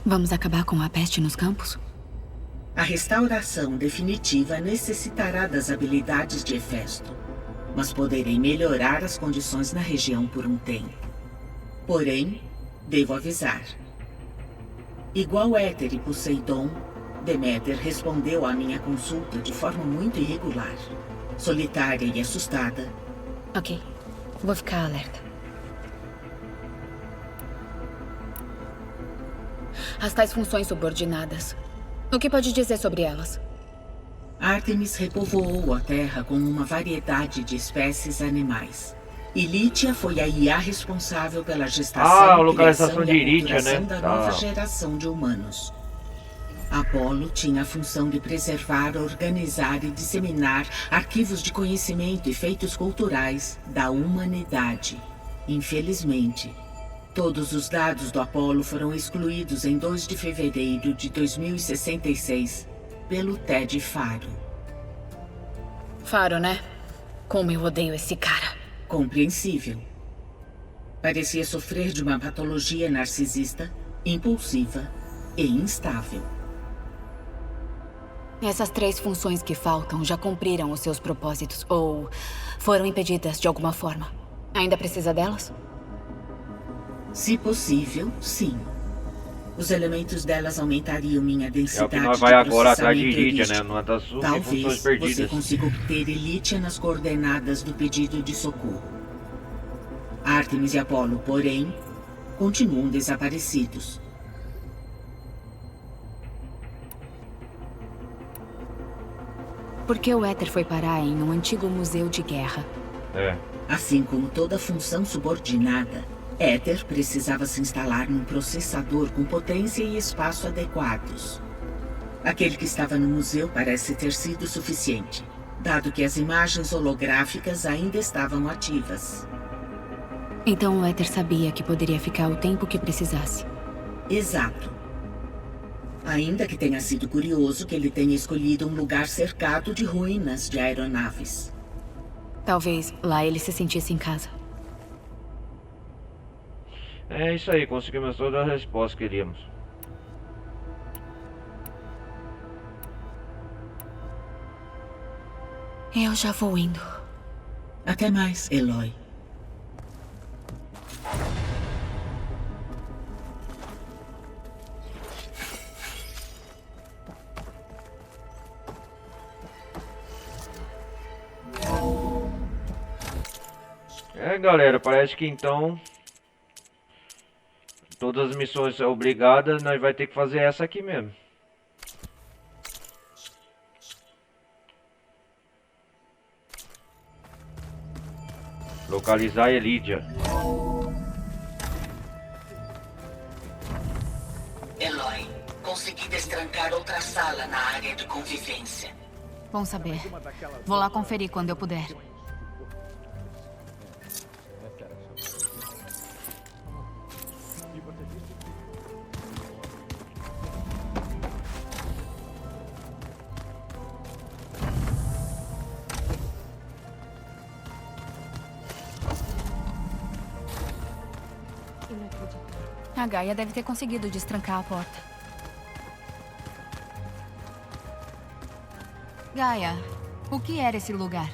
[SPEAKER 8] vamos acabar com a peste nos campos?
[SPEAKER 10] A restauração definitiva necessitará das habilidades de Hefesto, mas poderei melhorar as condições na região por um tempo. Porém, devo avisar. Igual Éter e Poseidon, Deméter respondeu à minha consulta de forma muito irregular, solitária e assustada.
[SPEAKER 8] Ok, vou ficar alerta. As tais funções subordinadas. O que pode dizer sobre elas?
[SPEAKER 10] Artemis repovoou a Terra com uma variedade de espécies animais. E Lítia foi a IA responsável pela gestação,
[SPEAKER 1] localização
[SPEAKER 10] criação
[SPEAKER 1] de
[SPEAKER 10] e
[SPEAKER 1] Lítia, né?
[SPEAKER 10] da nova geração de humanos. Apolo tinha a função de preservar, organizar e disseminar arquivos de conhecimento e feitos culturais da humanidade. Infelizmente, todos os dados do Apolo foram excluídos em 2 de fevereiro de 2066 pelo Ted Faro.
[SPEAKER 8] Faro, né? Como eu odeio esse cara.
[SPEAKER 10] Compreensível. Parecia sofrer de uma patologia narcisista, impulsiva e instável.
[SPEAKER 8] Essas 3 funções que faltam já cumpriram os seus propósitos ou foram impedidas de alguma forma. Ainda precisa delas?
[SPEAKER 10] Se possível, sim. Os elementos delas aumentariam minha densidade.
[SPEAKER 1] É o que nós vai agora atrás de Lítia, né? Numa das funções perdidas.
[SPEAKER 10] Talvez você consiga obter Lítia nas coordenadas do pedido de socorro. Artemis e Apolo, porém, continuam desaparecidos.
[SPEAKER 8] Por que o Éter foi parar em um antigo museu de guerra?
[SPEAKER 10] Assim como toda função subordinada, Éter precisava se instalar num processador com potência e espaço adequados. Aquele que estava no museu parece ter sido suficiente, dado que as imagens holográficas ainda estavam ativas.
[SPEAKER 8] Então o Éter sabia que poderia ficar o tempo que precisasse.
[SPEAKER 10] Exato. Ainda que tenha sido curioso que ele tenha escolhido um lugar cercado de ruínas de aeronaves.
[SPEAKER 8] Talvez lá ele se sentisse em casa.
[SPEAKER 1] É isso aí, conseguimos toda a resposta que queríamos.
[SPEAKER 8] Eu já vou indo.
[SPEAKER 10] Até mais, Eloy.
[SPEAKER 1] Galera, parece que então todas as missões obrigadas nós vai ter que fazer essa aqui mesmo. Localizar Elidia.
[SPEAKER 3] Eloy, consegui destrancar outra sala na área de convivência.
[SPEAKER 17] Bom saber. Vou lá conferir quando eu puder. A Gaia deve ter conseguido destrancar a porta. Gaia, o que era esse lugar?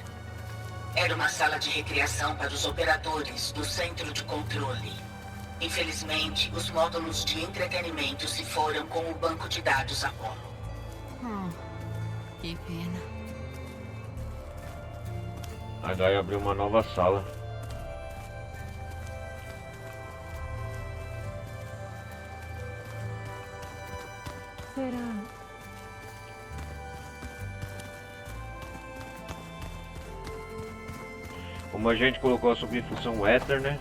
[SPEAKER 3] Era uma sala de recreação para os operadores do centro de controle. Infelizmente, os módulos de entretenimento se foram com o banco de dados Apollo.
[SPEAKER 17] Que pena.
[SPEAKER 1] A Gaia abriu uma nova sala.
[SPEAKER 17] Será?
[SPEAKER 1] Como a gente colocou a subfunção Ether, né?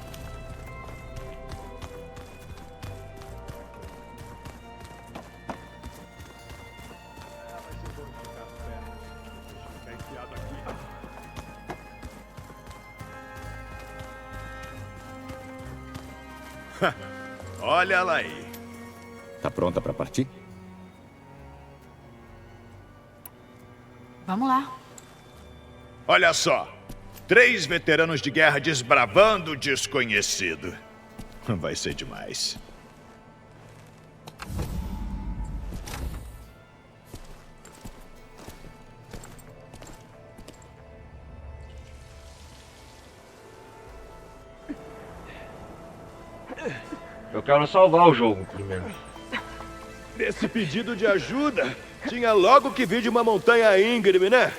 [SPEAKER 12] Olha ela aí.
[SPEAKER 21] Tá pronta pra partir?
[SPEAKER 17] Vamos lá.
[SPEAKER 12] Olha só. 3 veteranos de guerra desbravando o desconhecido. Vai ser demais.
[SPEAKER 1] Eu quero salvar o jogo primeiro.
[SPEAKER 14] Nesse pedido de ajuda, tinha logo que vir de uma montanha íngreme, né?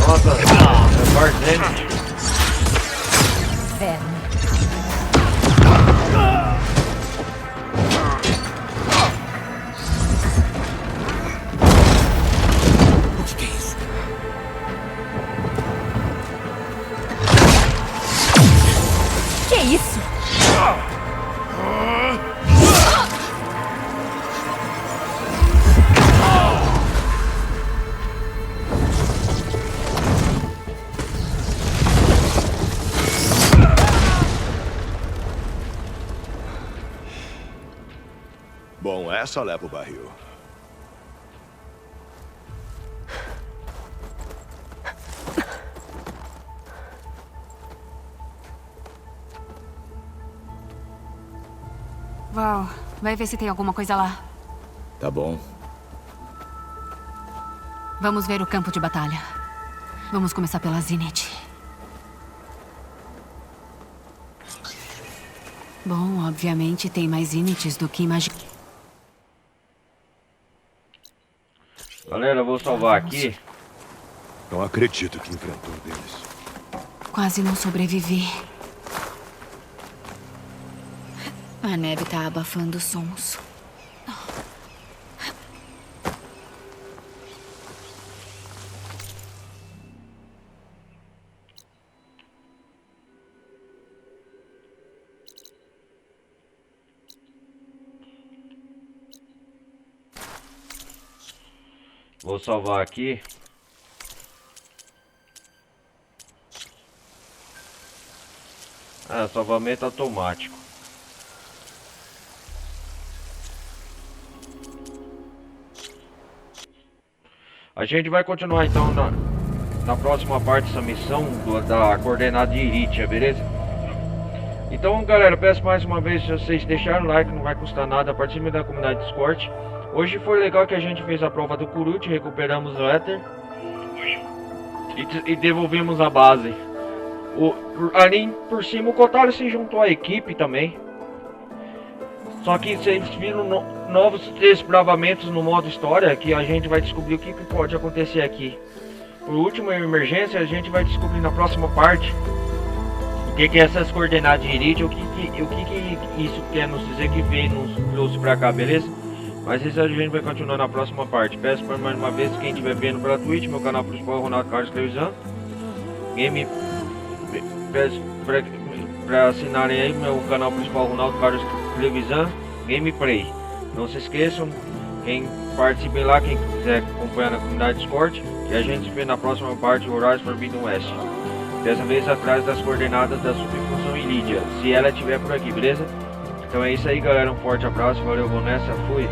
[SPEAKER 1] Nossa, é Bartender.
[SPEAKER 17] Verme.
[SPEAKER 7] O que é isso?
[SPEAKER 17] Que é isso?
[SPEAKER 14] Bom, essa leva o barril.
[SPEAKER 17] Val, vai ver se tem alguma coisa lá.
[SPEAKER 21] Tá bom.
[SPEAKER 17] Vamos ver o campo de batalha. Vamos começar pela Zenith. Bom, obviamente tem mais Zeniths do que imaginei.
[SPEAKER 1] Galera, eu vou salvar aqui.
[SPEAKER 14] Não acredito que enfrentou um deles.
[SPEAKER 17] Quase não sobrevivi. A neve tá abafando os sons.
[SPEAKER 1] Vou salvar aqui. Salvamento automático. A gente vai continuar então na próxima parte dessa missão da coordenada de Iritia, beleza? Então, galera, peço mais uma vez, se vocês deixarem o like, não vai custar nada, participem da comunidade Discord. Hoje foi legal que a gente fez a prova do Kurut, recuperamos o Éter e devolvemos a base. Ali por cima o Kotaro se juntou à equipe também. Só que vocês viram novos desbravamentos no modo história, que a gente vai descobrir o que pode acontecer aqui. Por último, em emergência, a gente vai descobrir na próxima parte o que é essas coordenadas de Iridia, o que isso quer nos dizer que veio nos trouxe pra cá, beleza? Mas isso a gente vai continuar na próxima parte. Peço por mais uma vez, quem estiver vendo pela Twitch, meu canal principal é Ronaldo Carlos Televisão. Peço pra assinarem aí meu canal principal Ronaldo Carlos Televisão Gameplay. Não se esqueçam, quem participe lá, quem quiser acompanhar na comunidade Discord, e a gente se vê na próxima parte do Horizon Forbidden West. Dessa vez atrás das coordenadas da subfunção Iridia, se ela estiver por aqui, beleza? Então é isso aí, galera, um forte abraço, valeu, vou nessa, fui!